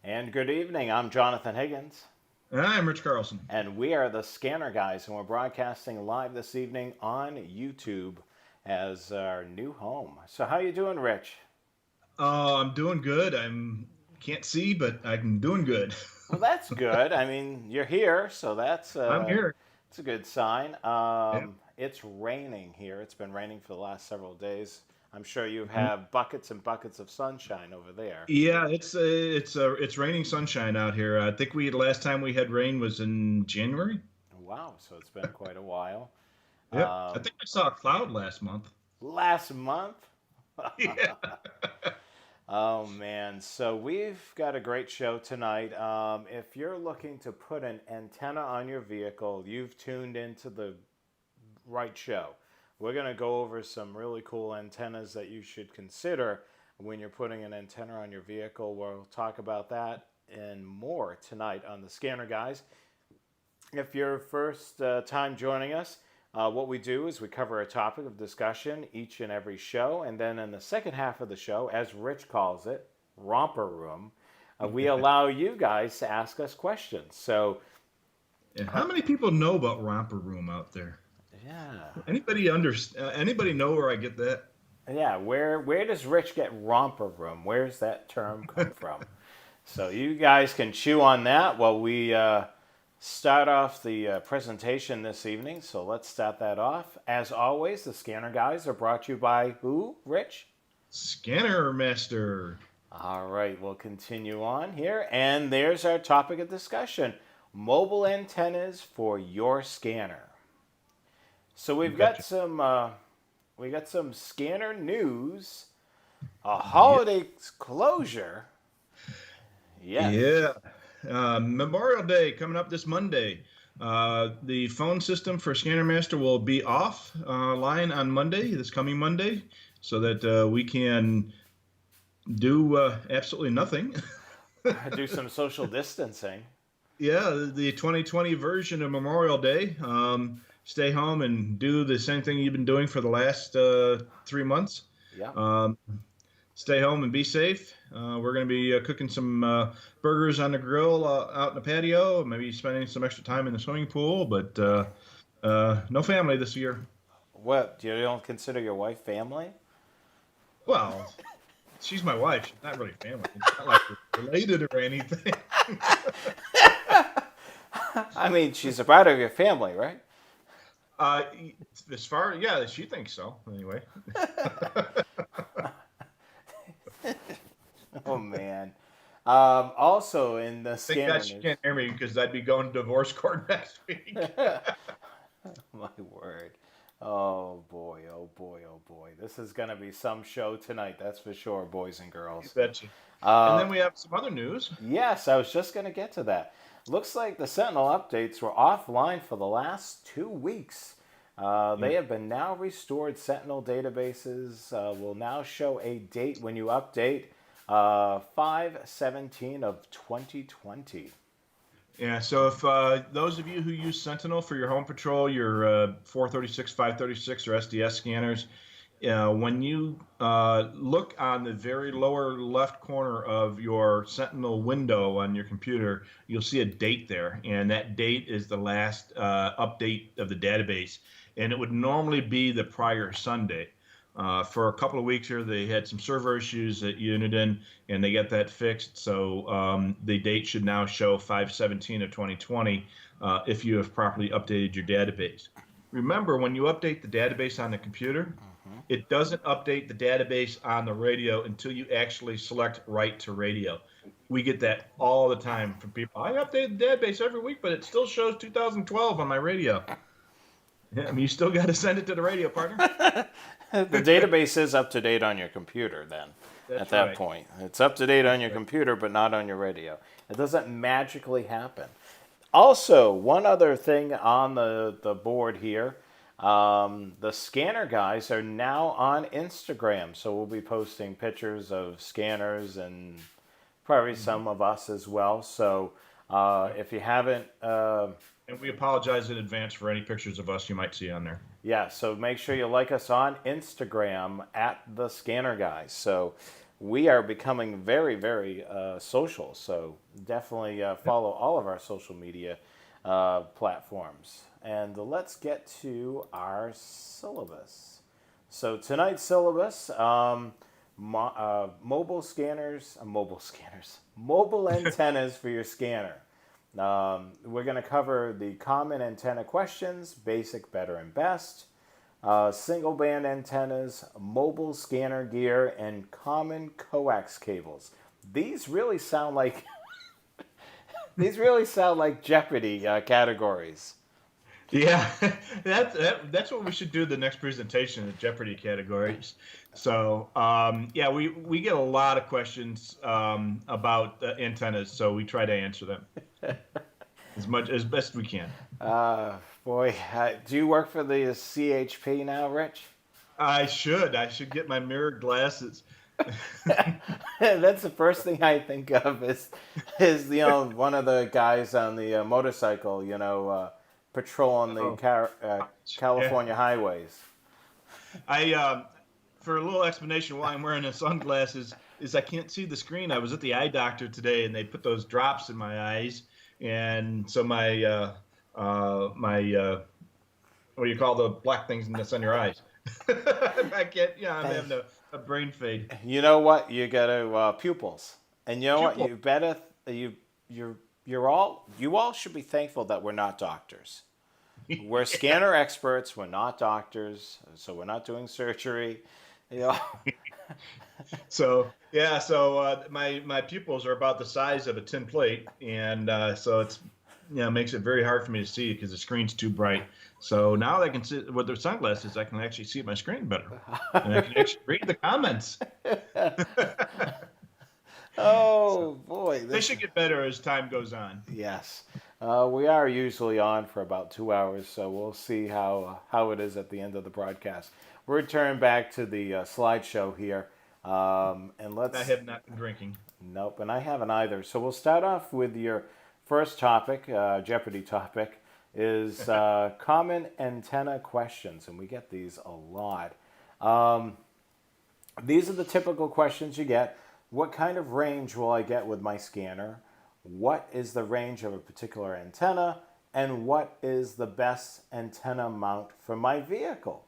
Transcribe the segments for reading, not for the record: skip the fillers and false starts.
And good evening. I'm Jonathan Higgins. And I'm Rich Carlson. And we are the Scanner Guys, and we're broadcasting live this evening on YouTube as our new home. So how you doing, Rich? I'm doing good. Can't see, but I'm doing good. Well, that's good. I mean, you're here, so that's I'm here. it's a good sign. Yeah. It's raining here. It's been raining for the last several days. I'm sure you Mhm. have buckets and buckets of sunshine over there. Yeah, it's raining sunshine out here. I think we last time we had rain was in January. Wow, so it's been quite a while. Yep. I Um, think I saw a cloud last month. Last month. Yeah. Oh man, so we've got a great show tonight. If you're looking to put an antenna on your vehicle, you've tuned into the right show. We're going to go over some really cool antennas that you should consider when you're putting an antenna on your vehicle. We'll talk about that and more tonight on the Scanner Guys. If you're first time joining us, what we do is we cover a topic of discussion each and every show, and then in the second half of the show, as Rich calls it, Romper Room, we allow you guys to ask us questions. So, And how many people know about Romper Room out there? yeah, Anybody know where I get that? yeah. Where does Rich get Romper Room? Where's that term come from? So you guys can chew on that while we start off the presentation this evening. So let's start that off. As always, the Scanner Guys are brought to you by who, Rich? Scanner Master. All right, we'll continue on here. And there's our topic of discussion, mobile antennas for your scanner. So You betcha. we got some scanner news, a Yeah. holiday closure. Yes. Yeah. Memorial Day coming up this Monday. The phone system for Scanner Master will be off line on Monday, this coming Monday, so that we can do absolutely nothing. Do some social distancing. Yeah, the 2020 version of Memorial Day. Stay home and do the same thing you've been doing for the last 3 months. Yeah. Um, Stay home and be safe. We're going to be cooking some burgers on the grill out in the patio, maybe spending some extra time in the swimming pool, but no family this year. What? You don't consider your wife family? Well, she's my wife. She's not really family. It's not like we're related or anything. I mean, she's a part of your family, right? Uh, yeah, she thinks so. Anyway, Oh man. Also in the thank scanner God she news. can't hear me because I'd be going to divorce court next week. My word. Oh boy, oh boy, oh boy. This is going to be some show tonight, that's for sure, boys and You girls. betcha. And Uh, then we have some other news. yes, I was just going to get to that. Looks like the Sentinel updates were offline for the last 2 weeks. They Yeah. have been now restored. Sentinel databases will now show a date when you update 5/17 of 2020. Yeah, so if those of you who use Sentinel for your home patrol, your 436, 536, or SDS scanners, when you look on the very lower left corner of your Sentinel window on your computer, you'll see a date there, and that date is the last update of the database, and it would normally be the prior Sunday. For a couple of weeks here, they had some server issues at Uniden, and they got that fixed. So the date should now show 5/17 of 2020 if you have properly updated your database. Remember, when you update the database on the computer, Mhm. it doesn't update the database on the radio until you actually select write to radio. We get that all the time from people. I update the database every week, but it still shows 2012 on my radio. Yeah, I mean, you still got to send it to the radio, partner. The database is up to date on your computer then. At That's that right. point, it's up to date on That's your right. computer, but not on your radio. It doesn't magically happen. Also, one other thing on the board here, the scanner guys are now on Instagram, so we'll be posting pictures of scanners and probably Mhm. some of us as well. So Yep. if you haven't, And we apologize in advance for any pictures of us you might see on there. yeah, so make sure you like us on Instagram at the Scanner Guys. So we are becoming very, very social. So definitely follow all of our social media platforms. And let's get to our syllabus. So tonight's syllabus, mobile antennas for your scanner. We're going to cover the common antenna questions, basic, better, and best, single band antennas, mobile scanner gear, and common coax cables. These really sound like Jeopardy categories. Yeah, that's what we should do the next presentation, the Jeopardy categories. So yeah, we get a lot of questions about antennas, so we try to answer them as best we can. Boy, do you work for the CHP now, Rich? I should get my mirrored glasses. That's the first thing I think of is one of the guys on the motorcycle, patrolling the Oh, yeah. California highways. I for a little explanation why I'm wearing the sunglasses is I can't see the screen. I was at the eye doctor today, and they put those drops in my eyes, and so my what do you call the black things that's on your eyes? I can't. Yeah, I'm having a brain fade. You know what? You got to pupils, and you know what? Pupil. You better you all should be thankful that we're not doctors. We're scanner experts. We're not doctors, so we're not doing surgery. You know. So yeah, so my pupils are about the size of a tin plate, and so it's makes it very hard for me to see because the screen's too bright. So now that I can see with the sunglasses, I can actually see my screen better, and I can actually read the comments. Oh So boy, they should get better as time goes on. yes. We are usually on for about 2 hours, so we'll see how it is at the end of the broadcast. We'll return back to the slideshow here, and I let's. have not been drinking. Nope, and I haven't either. So we'll start off with your first topic, Jeopardy topic, is common antenna questions, and we get these a lot. Um, these are the typical questions you get. What kind of range will I get with my scanner? What is the range of a particular antenna? And what is the best antenna mount for my vehicle?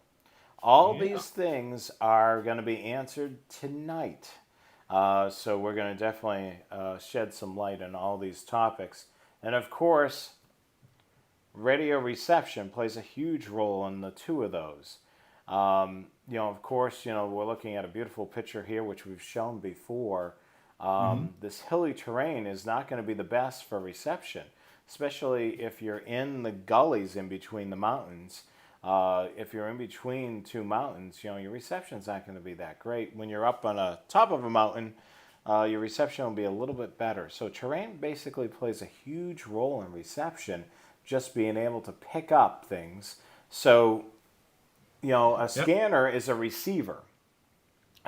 All Yeah. these things are going to be answered tonight. So we're going to definitely shed some light on all these topics. And of course, radio reception plays a huge role in the two of those. Of course, we're looking at a beautiful picture here, which we've shown before. Hmm. This hilly terrain is not going to be the best for reception, especially if you're in the gullies in between the mountains. If you're in between two mountains, your reception's not going to be that great. When you're up on a top of a mountain, your reception will be a little bit better. So terrain basically plays a huge role in reception, just being able to pick up things. So, a Yep. scanner is a receiver.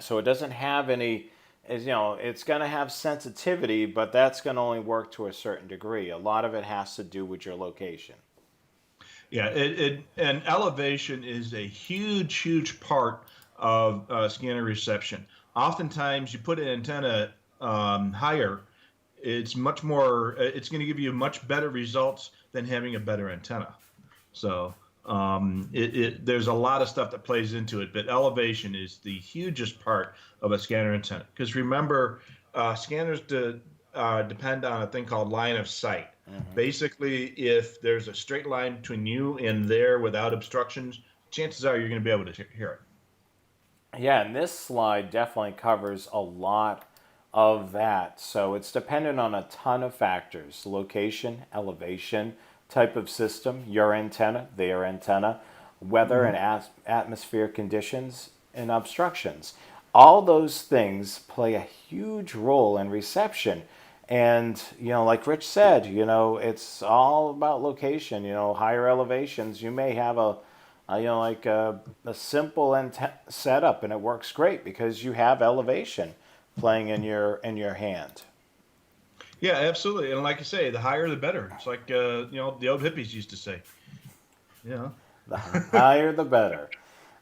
So it doesn't have any, it's going to have sensitivity, but that's going to only work to a certain degree. A lot of it has to do with your location. Yeah. And elevation is a huge part of scanner reception. Oftentimes, you put an antenna higher, it's much more. It's going to give you much better results than having a better antenna. So there's a lot of stuff that plays into it, but elevation is the hugest part of a scanner antenna. Because remember, scanners depend on a thing called line of sight. Hmm. Basically, if there's a straight line between you and there without obstructions, chances are you're going to be able to hear it. Yeah, and this slide definitely covers a lot of that. So it's dependent on a ton of factors: location, elevation, type of system, your antenna, their antenna, weather and Hmm. atmosphere conditions, and obstructions. All those things play a huge role in reception. And, like Rich said, it's all about location. Higher elevations, you may have a simple setup, and it works great because you have elevation playing in your hand. Yeah, absolutely. And like I say, the higher the better. It's like the old hippies used to say. Yeah. The higher, the better.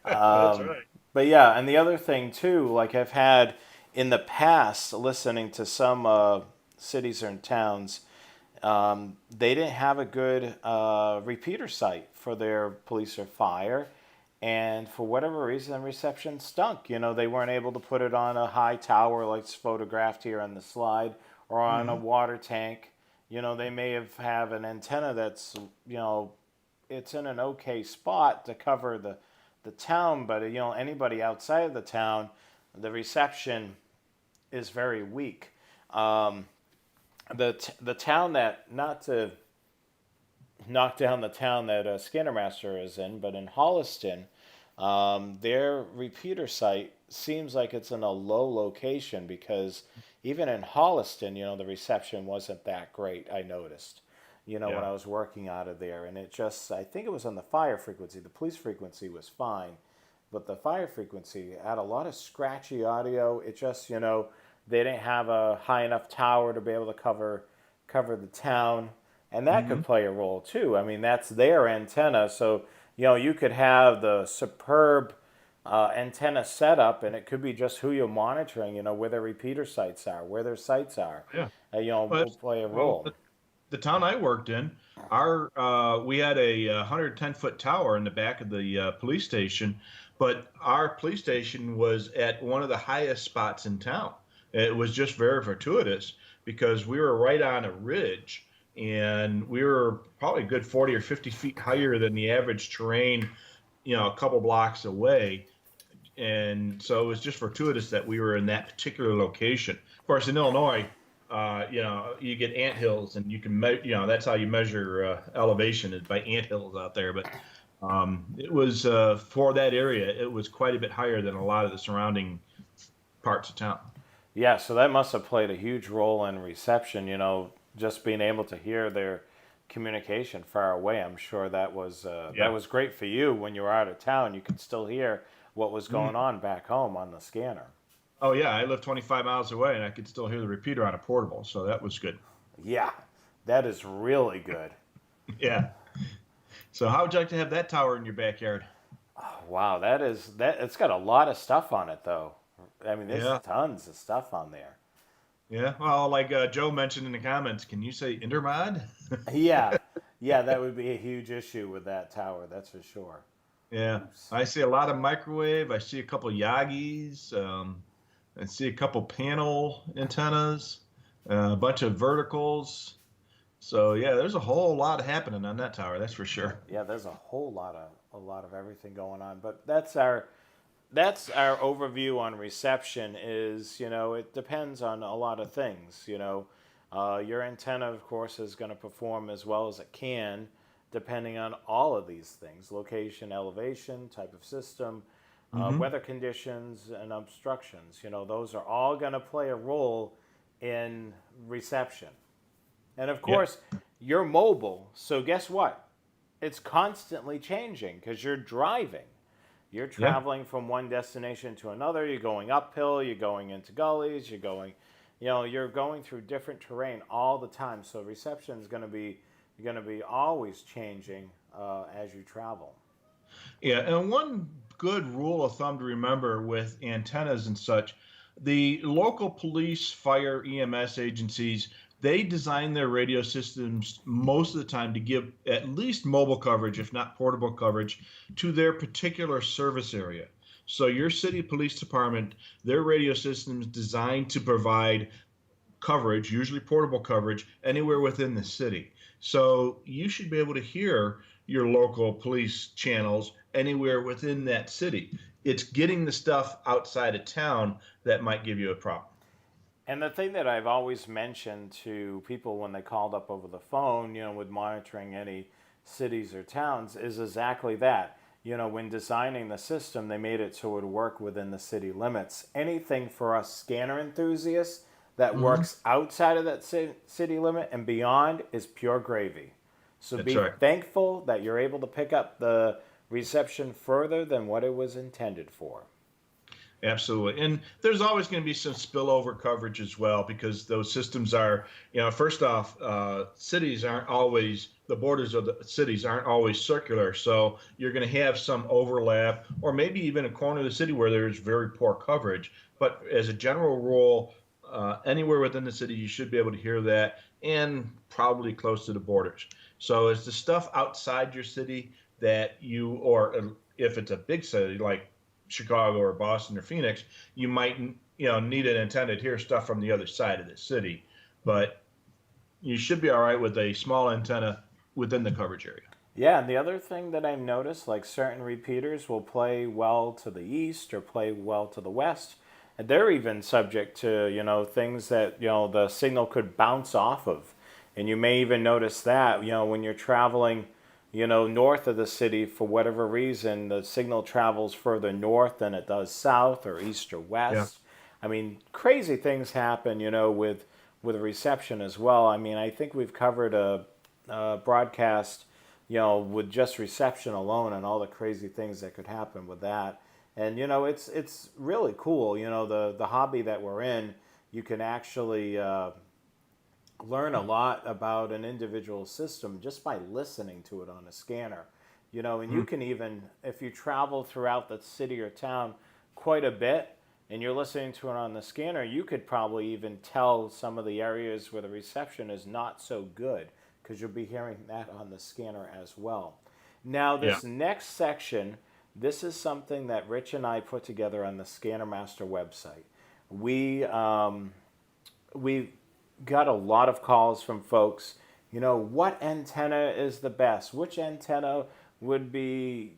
That's Um, right. but yeah, and the other thing too, like I've had in the past, listening to some cities and towns, they didn't have a good repeater site for their police or fire. And for whatever reason, reception stunk. They weren't able to put it on a high tower like it's photographed here on the slide or on a water tank. They may have an antenna that's, it's in an okay spot to cover the town, but, anybody outside of the town, the reception is very weak. The town that, not to knock down the town that Scanner Master is in, but in Holliston, their repeater site seems like it's in a low location because even in Holliston, the reception wasn't that great, I noticed, when I was working out of there. And I think it was on the fire frequency. The police frequency was fine, but the fire frequency had a lot of scratchy audio. It just, they didn't have a high enough tower to be able to cover the town. And that could play a role too. I mean, that's their antenna. So, you could have the superb antenna setup, and it could be just who you're monitoring, where their repeater sites are, where their sites are. Yeah. Will play a role. The town I worked in, we had a 110-foot tower in the back of the police station, but our police station was at one of the highest spots in town. It was just very fortuitous because we were right on a ridge, and we were probably a good 40 or 50 feet higher than the average terrain, a couple blocks away. And so it was just fortuitous that we were in that particular location. Of course, in Illinois, you get anthills, and you can that's how you measure elevation, is by anthills out there. But it was for that area, it was quite a bit higher than a lot of the surrounding parts of town. Yeah, so that must have played a huge role in reception, just being able to hear their communication far away. I'm sure that was great for you when you were out of town. You could still hear what was going on back home on the scanner. Oh, yeah, I lived 25 miles away, and I could still hear the repeater on a portable, so that was good. Yeah, that is really good. Yeah. So how would you like to have that tower in your backyard? Oh, wow, it's got a lot of stuff on it, though. I mean, there's tons of stuff on there. Yeah, well, like Joe mentioned in the comments, can you say intermod? Yeah, that would be a huge issue with that tower, that's for sure. Yeah, oops. I see a lot of microwave. I see a couple Yagis. I see a couple panel antennas, a bunch of verticals. So yeah, there's a whole lot happening on that tower. That's for sure. Yeah, there's a lot of everything going on. But that's our overview on reception. Is it depends on a lot of things. Your antenna, of course, is going to perform as well as it can, depending on all of these things: location, elevation, type of system, weather conditions, and obstructions. Those are all going to play a role in reception. And of course, you're mobile, so guess what? It's constantly changing because you're driving. You're traveling from one destination to another. You're going uphill. You're going into gullies. You're going through different terrain all the time. So reception is going to be always changing as you travel. Yeah, and one good rule of thumb to remember with antennas and such, the local police, fire, EMS agencies, they design their radio systems most of the time to give at least mobile coverage, if not portable coverage, to their particular service area. So your city police department, their radio system is designed to provide coverage, usually portable coverage, anywhere within the city. So you should be able to hear your local police channels anywhere within that city. It's getting the stuff outside of town that might give you a problem. And the thing that I've always mentioned to people when they called up over the phone, with monitoring any cities or towns, is exactly that. When designing the system, they made it so it would work within the city limits. Anything for us scanner enthusiasts that works outside of that city limit and beyond is pure gravy. So That's be right. thankful that you're able to pick up the reception further than what it was intended for. Absolutely. And there's always going to be some spillover coverage as well, because those systems are, first off, cities aren't always, the borders of the cities aren't always circular. So you're going to have some overlap, or maybe even a corner of the city where there's very poor coverage. But as a general rule, anywhere within the city, you should be able to hear that, and probably close to the borders. So it's the stuff outside your city that you, or if it's a big city like Chicago or Boston or Phoenix, you might need an antenna to hear stuff from the other side of the city. But you should be all right with a small antenna within the coverage area. Yeah, and the other thing that I've noticed, like certain repeaters will play well to the east or play well to the west. And they're even subject to, things that, the signal could bounce off of. And you may even notice that, when you're traveling, north of the city, for whatever reason, the signal travels further north than it does south or east or west. I mean, crazy things happen, with reception as well. I mean, I think we've covered a broadcast, with just reception alone and all the crazy things that could happen with that. And it's really cool. The hobby that we're in, you can actually learn a lot about an individual system just by listening to it on a scanner. And you can even, if you travel throughout the city or town quite a bit and you're listening to it on the scanner, you could probably even tell some of the areas where the reception is not so good, because you'll be hearing that on the scanner as well. Now, this next section, this is something that Rich and I put together on the Scanner Master website. We got a lot of calls from folks, what antenna is the best? Which antenna would be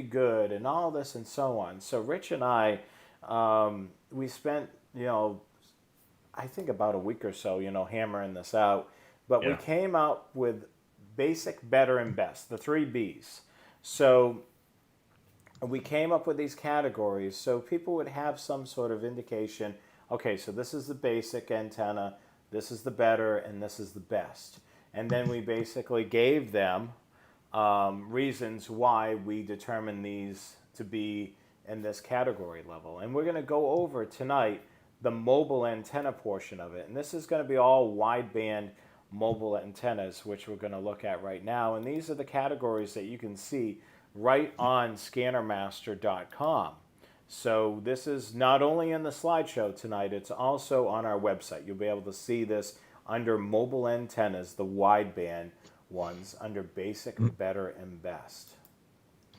good, and all this and so on. So Rich and I, we spent, I think about a week or so, hammering this out. But we came out with basic, better, and best, the 3 Bs. So we came up with these categories so people would have some sort of indication, okay, so this is the basic antenna, this is the better, and this is the best. And then we basically gave them reasons why we determined these to be in this category level. And we're going to go over tonight the mobile antenna portion of it. And this is going to be all wideband mobile antennas, which we're going to look at right now. And these are the categories that you can see right on scannermaster.com. So this is not only in the slideshow tonight, it's also on our website. You'll be able to see this under mobile antennas, the wideband ones, under basic, better, and best.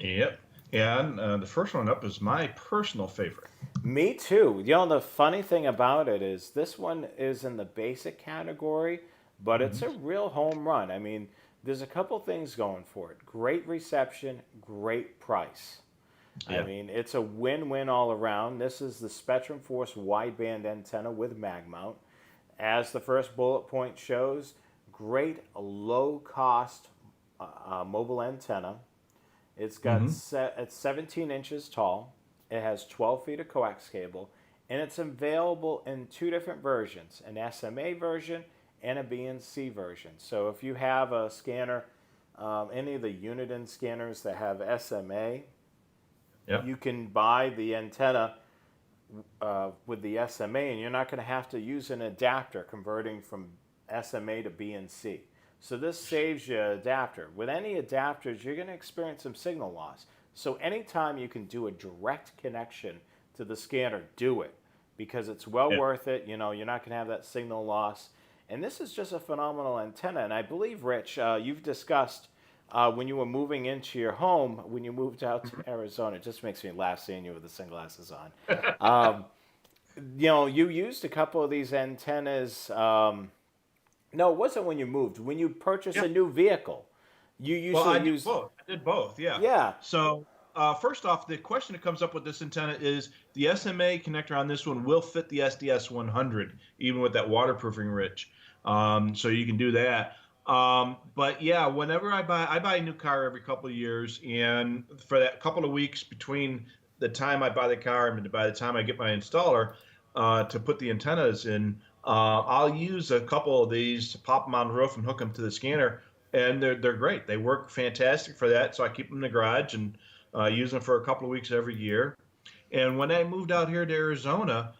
Yep. And the first one up is my personal favorite. Me too. The funny thing about it is this one is in the basic category, but it's a real home run. I mean, there's a couple things going for it. Great reception, great price. I mean, it's a win-win all around. This is the SpectrumForce wideband antenna with mag mount. As the first bullet point shows, great low-cost mobile antenna. It's got it's 17 inches tall. It has 12 feet of coax cable, and it's available in 2 different versions, an SMA version and a BNC version. So if you have a scanner, any of the Uniden scanners that have SMA, you can buy the antenna with the SMA, and you're not going to have to use an adapter converting from SMA to BNC. So this saves you an adapter. With any adapters, you're going to experience some signal loss. So anytime you can do a direct connection to the scanner, do it, because it's well worth it. You're not going to have that signal loss. And this is just a phenomenal antenna. And I believe, Rich, you've discussed when you were moving into your home, when you moved out to Arizona. It just makes me laugh seeing you with the sunglasses on. You used a couple of these antennas. No, it wasn't when you moved. When you purchased a new vehicle, you usually use both. I did both. Yeah. Yeah. So first off, the question that comes up with this antenna is the SMA connector on this one will fit the SDS 100, even with that waterproofing rich. So you can do that. But yeah, whenever I buy a new car every couple of years, and for that couple of weeks between the time I buy the car and by the time I get my installer to put the antennas in, I'll use a couple of these to pop them on the roof and hook them to the scanner, and they're great. They work fantastic for that. So I keep them in the garage and use them for a couple of weeks every year. And when I moved out here to Arizona,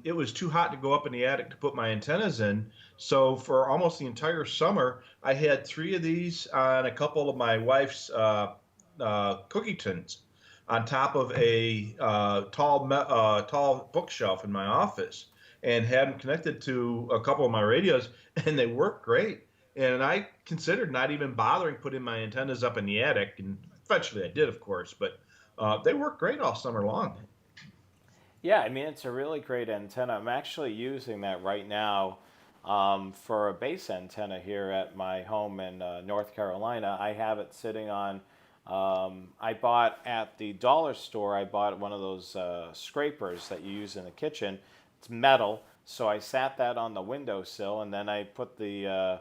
it was too hot to go up in the attic to put my antennas in. So for almost the entire summer, I had three of these on a couple of my wife's cookie tins on top of a tall bookshelf in my office, and had them connected to a couple of my radios, and they work great. And I considered not even bothering putting my antennas up in the attic, and eventually I did, of course, but they work great all summer long. Yeah, I mean, it's a really great antenna. I'm actually using that right now for a base antenna here at my home in North Carolina. I have it sitting on, I bought at the dollar store, I bought one of those scrapers that you use in the kitchen. It's metal, so I sat that on the windowsill, and then I put the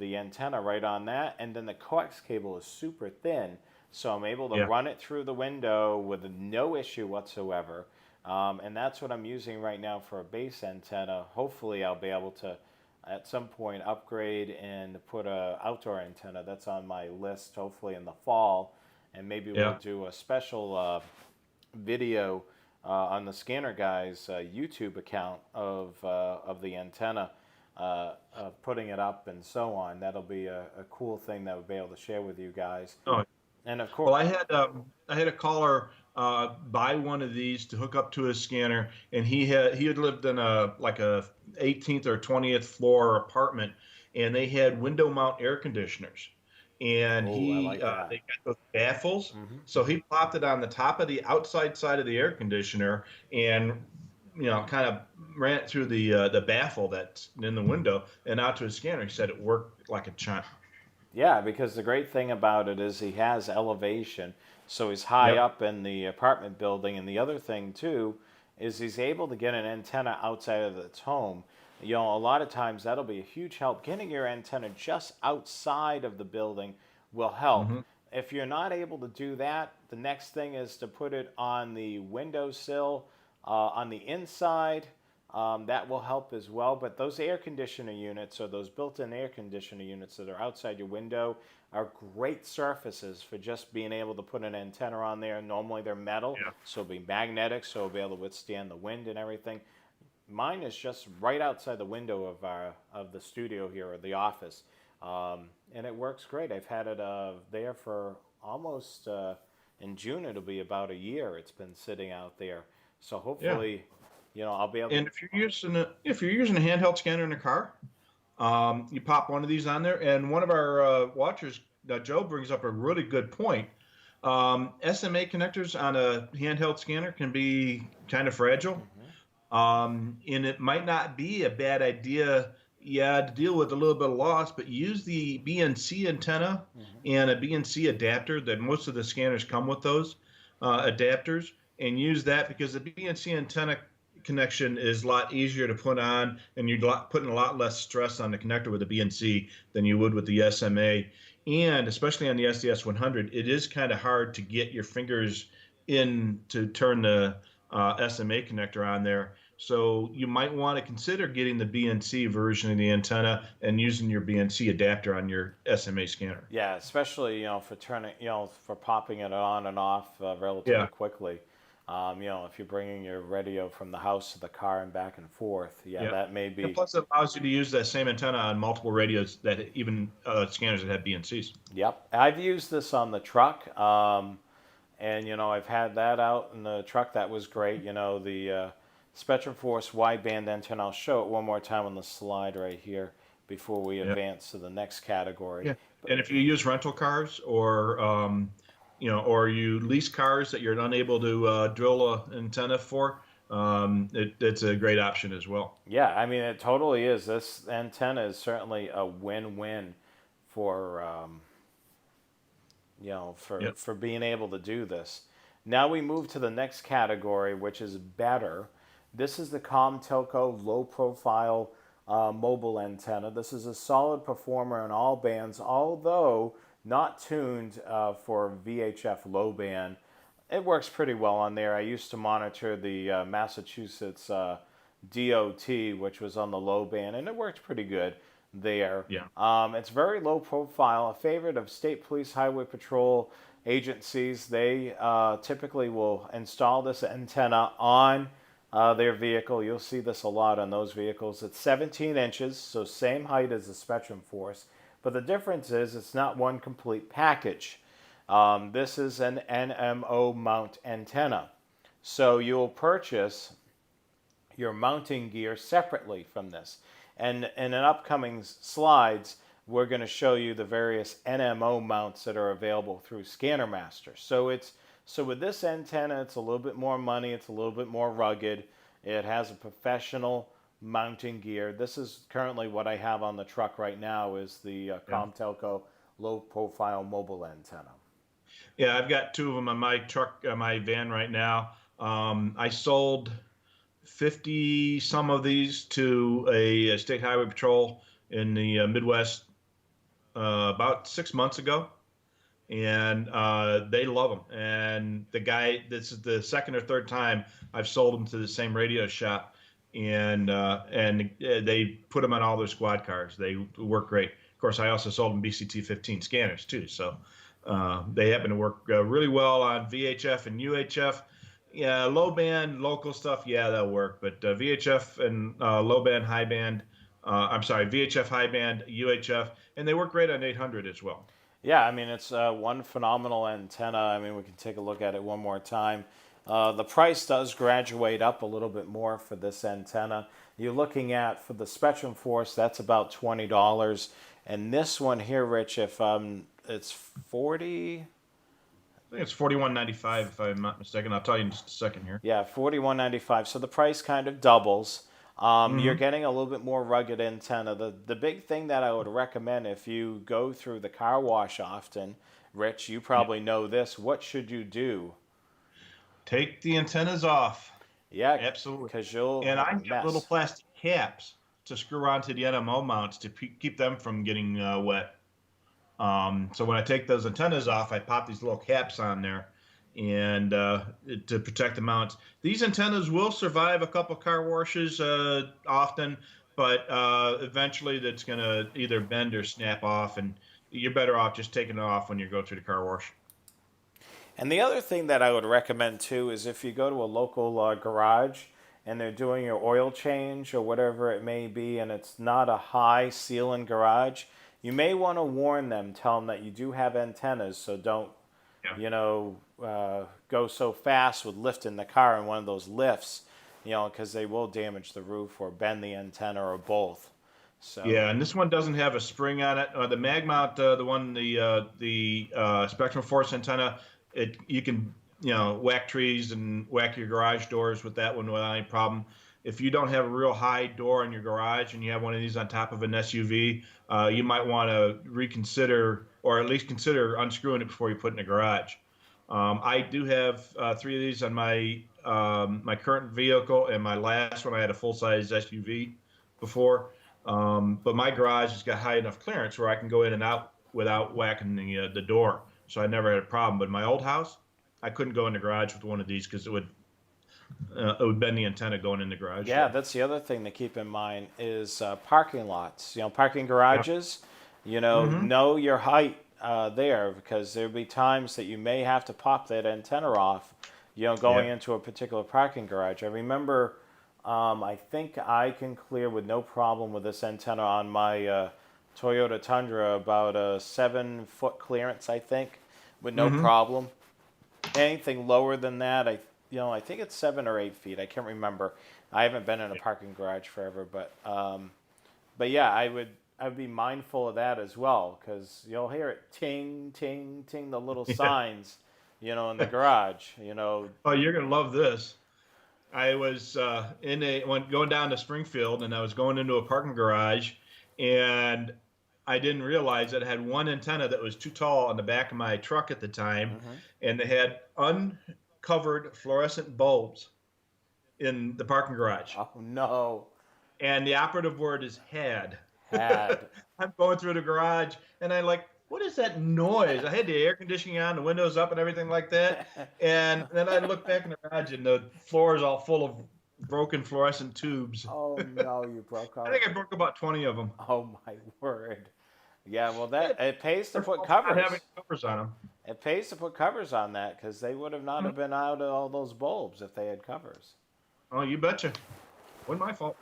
antenna right on that, and then the coax cable is super thin, so I'm able to Yeah. run it through the window with no issue whatsoever. And that's what I'm using right now for a base antenna. Hopefully, I'll be able to, at some point, upgrade and put a outdoor antenna. That's on my list. Hopefully, in the fall, and maybe we'll Yeah. do a special video on the Scanner Guys YouTube account of the antenna, putting it up and so on. That'll be a cool thing that we'll be able to share with you guys. Oh, And of well, course, I had a caller buy one of these to hook up to his scanner, and he had lived in a 18th or 20th floor apartment, and they had window mount air conditioners, and oh, I like they that. got those baffles, Hmm. so he plopped it on the top of the outside side of the air conditioner, and kind of ran it through the baffle that's in the window and out to his scanner. He said it worked like a charm. Yeah, because the great thing about it is he has elevation, so he's high Yep. up in the apartment building. And the other thing too is he's able to get an antenna outside of its home. You know, a lot of times that'll be a huge help. Getting your antenna just outside of the building will help. Hmm. If you're not able to do that, the next thing is to put it on the windowsill, on the inside. That will help as well. But those air conditioner units or those built-in air conditioner units that are outside your window are great surfaces for just being able to put an antenna on there. Normally they're metal, Yeah. so it'll be magnetic, so it'll be able to withstand the wind and everything. Mine is just right outside the window of the studio here or the office, and it works great. I've had it there for almost in June. It'll be about a year. It's been sitting out there, so Yeah. hopefully, I'll be able to. And if you're using a handheld scanner in a car, you pop one of these on there, and one of our watchers, Joe, brings up a really good point. SMA connectors on a handheld scanner can be kind of fragile, Mhm. and it might not be a bad idea, yeah, to deal with a little bit of loss, but use the BNC antenna Mhm. and a BNC adapter. That most of the scanners come with those adapters, and use that because the BNC antenna connection is a lot easier to put on, and you're putting a lot less stress on the connector with the BNC than you would with the SMA. And especially on the SDS 100, it is kind of hard to get your fingers in to turn the SMA connector on there. So you might want to consider getting the BNC version of the antenna and using your BNC adapter on your SMA scanner. Yeah, especially for turning, for popping it on and off relatively Yeah. quickly. If you're bringing your radio from the house to the car and back and forth, yeah, Yeah. that may And be. plus, it allows you to use that same antenna on multiple radios that even scanners that have BNCs. Yep, I've used this on the truck, and I've had that out in the truck. That was great. The SpectrumForce wideband antenna. I'll show it one more time on the slide right here before we Yeah. advance to the next category. Yeah. And if you use rental cars or you lease cars that you're unable to drill an antenna for, it's a great option as well. Yeah, I mean, it totally is. This antenna is certainly a win-win for Yep. for being able to do this. Now we move to the next category, which is better. This is the Comtelco low-profile mobile antenna. This is a solid performer in all bands, although not tuned for VHF low band. It works pretty well on there. I used to monitor the Massachusetts DOT, which was on the low band, and it worked pretty good there. Yeah. It's very low profile, a favorite of state police, highway patrol, agencies, they typically will install this antenna on their vehicle. You'll see this a lot on those vehicles. It's 17 inches, so same height as the SpectrumForce, but the difference is it's not one complete package. This is an NMO mount antenna. So you'll purchase your mounting gear separately from this. And in upcoming slides, we're going to show you the various NMO mounts that are available through ScannerMaster. So with this antenna, it's a little bit more money, it's a little bit more rugged. It has a professional mounting gear. This is currently what I have on the truck right now is the Comtelco low profile mobile antenna. Yeah, I've got 2 of them on my truck, my van right now. I sold 50 some of these to a state highway patrol in the Midwest about 6 months ago, and they love them. And the guy, this is the second or third time I've sold them to the same radio shop, and they put them on all their squad cars. They work great. Of course, I also sold them BCT15 scanners too, so they happen to work really well on VHF and UHF. Yeah, low band, local stuff, yeah, that'll work. But VHF and low band, high band, VHF, high band, UHF, and they work great on 800 as well. Yeah, I mean, it's one phenomenal antenna. I mean, we can take a look at it one more time. The price does graduate up a little bit more for this antenna. You're looking at, for the SpectrumForce, that's about $20. And this one here, Rich, if it's 40... I think it's $41.95 if I'm not mistaken. I'll tell you in just a second here. Yeah, $41.95. So the price kind of doubles. You're getting a little bit more rugged antenna. The big thing that I would recommend if you go through the car wash often, Rich, you probably know this. What should you do? Take the antennas off. Yeah, absolutely. Because you'll and I mess. get little plastic caps to screw onto the NMO mounts to keep them from getting wet. So when I take those antennas off, I pop these little caps on there, and to protect the mounts. These antennas will survive a couple car washes often, but eventually that's going to either bend or snap off, and you're better off just taking it off when you go through the car wash. And the other thing that I would recommend too is if you go to a local garage and they're doing your oil change or whatever it may be, and it's not a high ceiling garage, you may want to warn them, tell them that you do have antennas, so don't, go so fast with lifting the car in one of those lifts, because they will damage the roof or bend the antenna or both. So yeah, and this one doesn't have a spring on it. The mag mount, the SpectrumForce antenna, you can whack trees and whack your garage doors with that one without any problem. If you don't have a real high door in your garage and you have one of these on top of an SUV, you might want to reconsider, or at least consider unscrewing it before you put it in the garage. I do have 3 of these on my my current vehicle, and my last one I had a full-size SUV before. But my garage has got high enough clearance where I can go in and out without whacking the door, so I never had a problem. But in my old house, I couldn't go in the garage with one of these because it would bend the antenna going in the garage. Yeah, that's the other thing to keep in mind is parking lots. Parking garages. Know your height there, because there'll be times that you may have to pop that antenna off. Going into a particular parking garage. I remember, I think I can clear with no problem with this antenna on my Toyota Tundra about a 7-foot clearance. I think with no problem. Anything lower than that, I think it's 7 or 8 feet. I can't remember. I haven't been in a parking garage forever, but yeah, I would be mindful of that as well, because you'll hear it ting, ting, ting, the little signs, in the garage. Oh, you're gonna love this. I was going down to Springfield, and I was going into a parking garage, and I didn't realize that it had one antenna that was too tall on the back of my truck at the time, and they had uncovered fluorescent bulbs in the parking garage. Oh, no. And the operative word is had. Had. I'm going through the garage, and I'm like, what is that noise? I had the air conditioning on, the windows up and everything like that. And then I look back in the garage, and the floor is all full of broken fluorescent tubes. Oh, no, you broke out. I think I broke about 20 of them. Oh, my word. Yeah, well, it pays to put covers. Not having covers on them. It pays to put covers on that because they would have not have been out of all those bulbs if they had covers. Oh, you betcha. Wasn't my fault.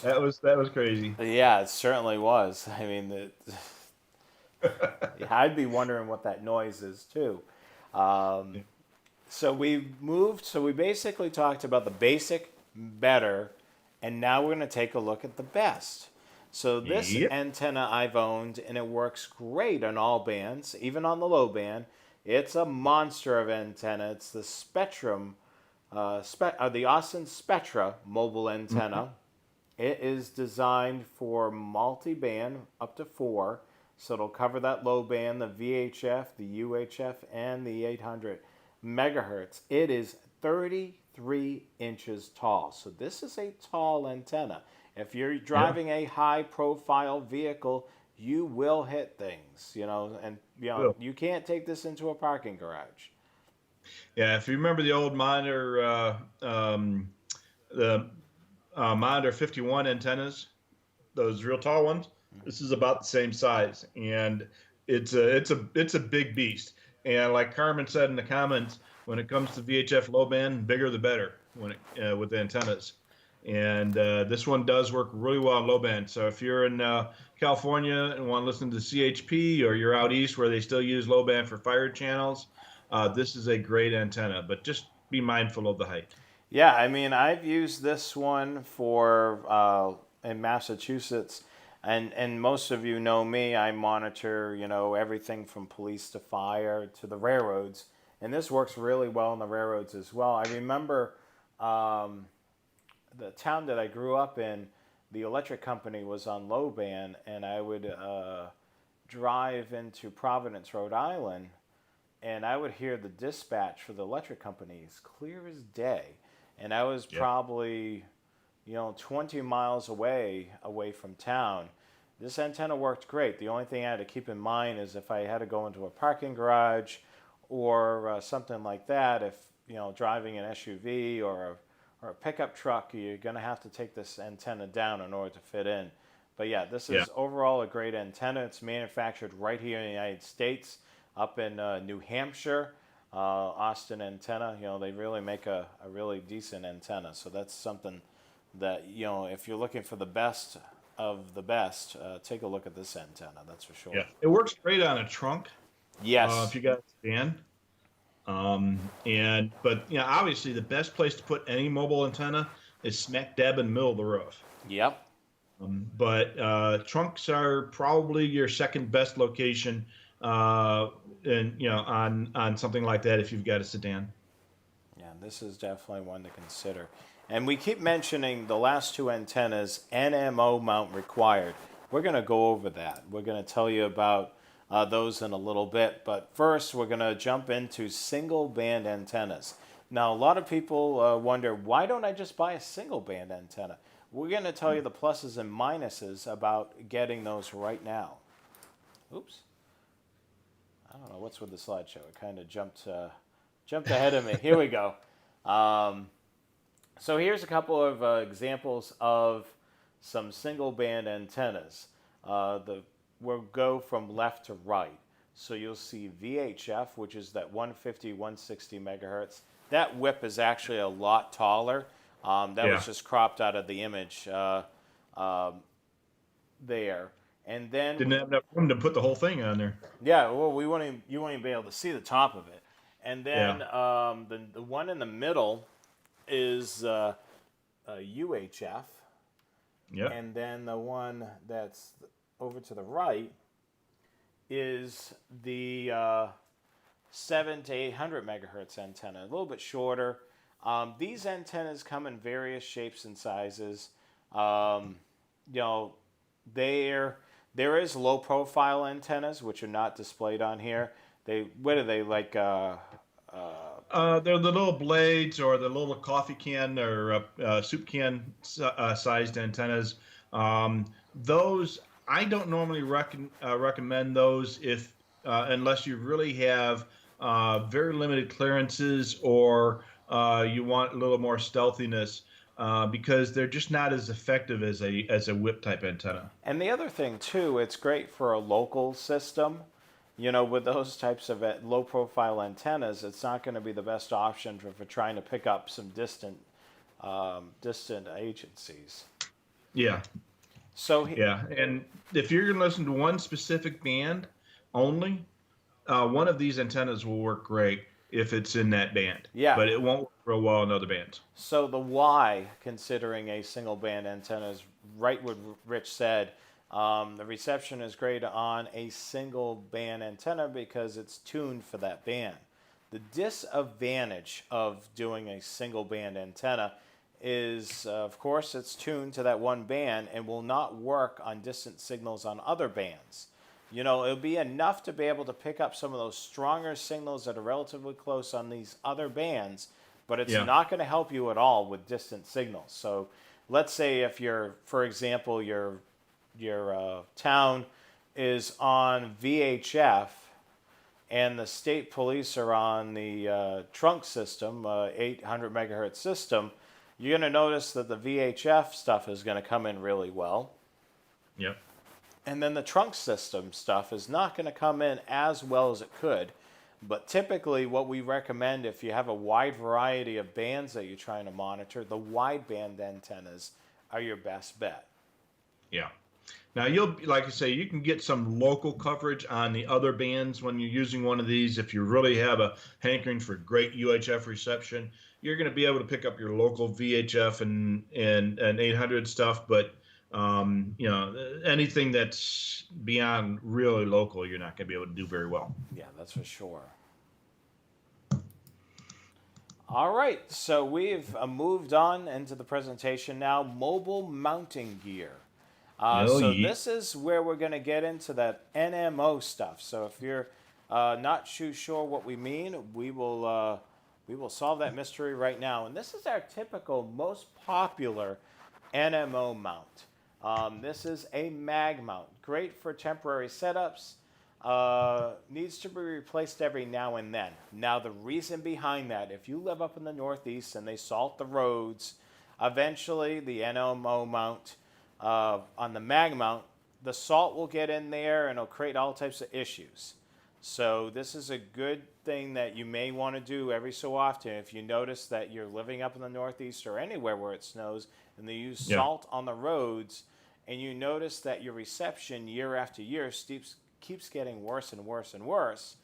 that was crazy. Yeah, it certainly was. I mean, I'd be wondering what that noise is too. Um, so we moved. So we basically talked about the basic, better, and now we're going to take a look at the best. So this Yep. antenna I've owned, and it works great on all bands, even on the low band. It's a monster of antenna. It's the the Austin Spectra mobile antenna. It is designed for multi-band up to 4, so it'll cover that low band, the VHF, the UHF, and the 800 megahertz. It is 33 inches tall, so this is a tall antenna. If you're driving a high-profile vehicle, you will hit things, and you can't take this into a parking garage. Yeah, if you remember the old Monitor, the Monitor 51 antennas, those real tall ones, this is about the same size, and it's a big beast. And like Carmen said in the comments, when it comes to VHF low band, bigger the better with the antennas. And this one does work really well on low band. So if you're in California and want to listen to CHP, or you're out east where they still use low band for fire channels, this is a great antenna. But just be mindful of the height. Yeah, I mean, I've used this one for in Massachusetts, and most of you know me. I monitor, everything from police to fire to the railroads, and this works really well on the railroads as well. I remember the town that I grew up in, the electric company was on low band, and I would drive into Providence, Rhode Island, and I would hear the dispatch for the electric companies clear as day. And I was probably, 20 miles away from town. This antenna worked great. The only thing I had to keep in mind is if I had to go into a parking garage or something like that, if, driving an SUV or a pickup truck, you're going to have to take this antenna down in order to fit in. But yeah, this is overall a great antenna. It's manufactured right here in the United States, up in New Hampshire. Austin antenna, they really make a really decent antenna. So that's something that, if you're looking for the best of the best, take a look at this antenna. That's for sure. Yeah, it works great on a trunk. Yes. If you got a sedan. But obviously the best place to put any mobile antenna is smack dab in the middle of the roof. Yep. But trunks are probably your second best location. And on something like that if you've got a sedan. Yeah, this is definitely one to consider. And we keep mentioning the last two antennas, NMO mount required. We're going to go over that. We're going to tell you about those in a little bit. But first, we're going to jump into single band antennas. Now, a lot of people wonder, why don't I just buy a single band antenna? We're going to tell you the pluses and minuses about getting those right now. Oops. I don't know what's with the slideshow. It kind of jumped ahead of me. Here we go. So here's a couple of examples of some single band antennas. We'll go from left to right. So you'll see VHF, which is that 150, 160 megahertz. That whip is actually a lot taller. That was just cropped out of the image there. And then didn't have enough room to put the whole thing on there. Yeah, well, you won't even be able to see the top of it. And then the one in the middle is UHF. Yeah. And then the one that's over to the right is the 700 to 800 megahertz antenna, a little bit shorter. These antennas come in various shapes and sizes. There is low profile antennas which are not displayed on here. What are they like? They're the little blades or the little coffee can or soup can sized antennas. Those I don't normally recommend those if unless you really have very limited clearances or you want a little more stealthiness. because they're just not as effective as a whip type antenna. And the other thing too, it's great for a local system. You know, with those types of low profile antennas, it's not going to be the best option for trying to pick up some distant agencies. Yeah, So yeah. And if you're going to listen to one specific band only, one of these antennas will work great if it's in that band, yeah, but it won't work real well in other bands. so the Y, considering a single band antenna, is right what Rich said. The reception is great on a single band antenna because it's tuned for that band. The disadvantage of doing a single band antenna is, of course, it's tuned to that one band and will not work on distant signals on other bands. You know, it'll be enough to be able to pick up some of those stronger signals that are relatively close on these other bands, but it's Yeah. not going to help you at all with distant signals. So let's say if for example, your town is on VHF and the state police are on the trunk system, 800 megahertz system, you're going to notice that the VHF stuff is going to come in really well. Yep. And then the trunk system stuff is not going to come in as well as it could. But typically, what we recommend if you have a wide variety of bands that you're trying to monitor, the wideband antennas are your best bet. Yeah. Now like I say, you can get some local coverage on the other bands when you're using one of these. If you really have a hankering for great UHF reception, you're going to be able to pick up your local VHF and 800 stuff. But you know, anything that's beyond really local, you're not going to be able to do very well. Yeah, that's for sure. All right, so we've moved on into the presentation now. Mobile mounting gear. So this is where we're going to get into that NMO stuff. So if you're not too sure what we mean, we will solve that mystery right now. And this is our typical, most popular NMO mount. This is a mag mount, great for temporary setups. Needs to be replaced every now and then. Now the reason behind that, if you live up in the Northeast and they salt the roads, eventually the NMO mount on the mag mount, the salt will get in there and it'll create all types of issues. So this is a good thing that you may want to do every so often if you notice that you're living up in the Northeast or anywhere where it snows and they use salt on the roads, and you notice that your reception year after year keeps getting worse and worse and worse.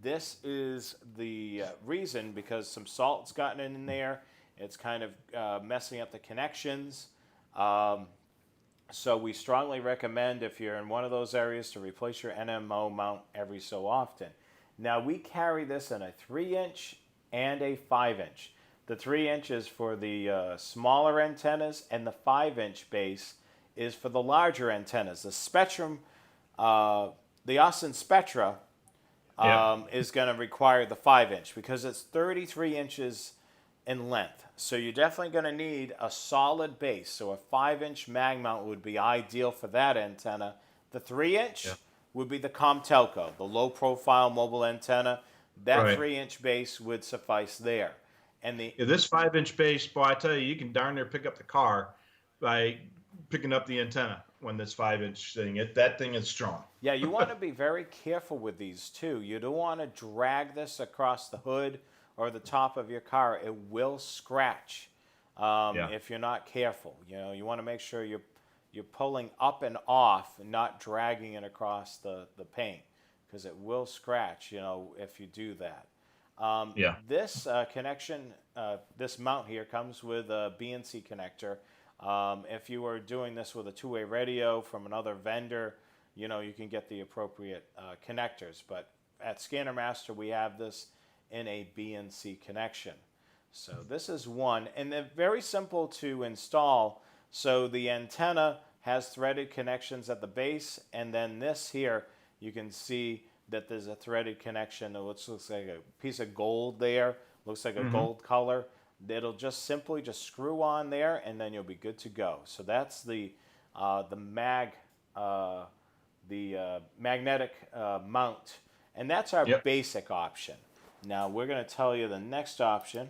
This is the reason, because some salt's gotten in there. It's kind of messing up the connections. So we strongly recommend, if you're in one of those areas, to replace your NMO mount every so often. Now we carry this in a 3-inch and a 5-inch. The 3-inch is for the smaller antennas, and the 5-inch base is for the larger antennas. The Spectrum, the Austin Spectra is going to require the 5-inch because it's 33 inches in length. So you're definitely going to need a solid base. So a 5-inch mag mount would be ideal for that antenna. The 3-inch would be the Comtelco, the low profile mobile antenna. That 3-inch base would suffice there. And this 5-inch base, boy, I tell you, you can darn near pick up the car by picking up the antenna when this 5-inch thing. That thing is strong. Yeah, you want to be very careful with these too. You don't want to drag this across the hood or the top of your car. It will scratch if you're not careful. You know, you want to make sure you're pulling up and off and not dragging it across the paint, because it will scratch, you know, if you do that. This connection, this mount here comes with a BNC connector. If you were doing this with a two-way radio from another vendor, you know, you can get the appropriate connectors. But at Scanner Master, we have this in a BNC connection. So this is one, and they're very simple to install. So the antenna has threaded connections at the base, and then this here, you can see that there's a threaded connection that looks like a piece of gold there, looks like a gold color. It'll just simply screw on there, and then you'll be good to go. So that's the magnetic mount, and that's our basic option. Now we're going to tell you the next option,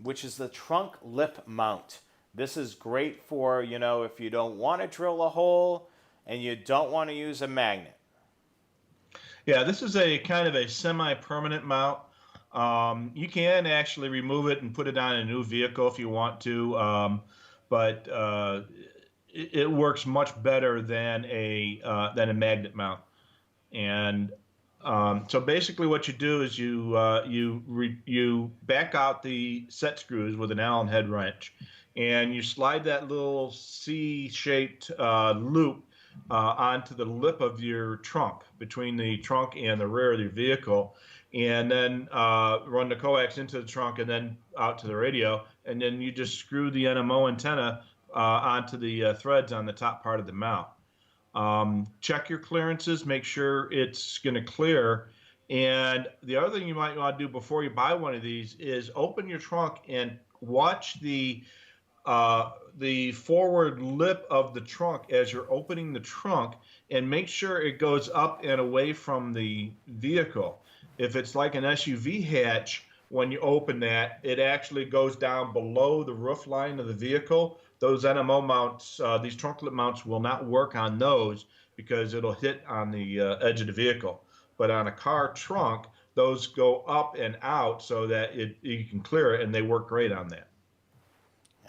which is the trunk lip mount. This is great for, if you don't want to drill a hole and you don't want to use a magnet. Yeah, this is a kind of a semi-permanent mount. You can actually remove it and put it on a new vehicle if you want to, but it works much better than a magnet mount. And so basically, what you do is you back out the set screws with an Allen head wrench, and you slide that little C-shaped loop onto the lip of your trunk, between the trunk and the rear of your vehicle, and then run the coax into the trunk and then out to the radio, and then you just screw the NMO antenna onto the threads on the top part of the mount. Check your clearances, make sure it's going to clear. And the other thing you might want to do before you buy one of these is open your trunk and watch the forward lip of the trunk as you're opening the trunk, and make sure it goes up and away from the vehicle. If it's like an SUV hatch, when you open that, it actually goes down below the roof line of the vehicle. Those NMO mounts, these trunk lip mounts, will not work on those because it'll hit on the edge of the vehicle. But on a car trunk, those go up and out so that you can clear it, and they work great on that.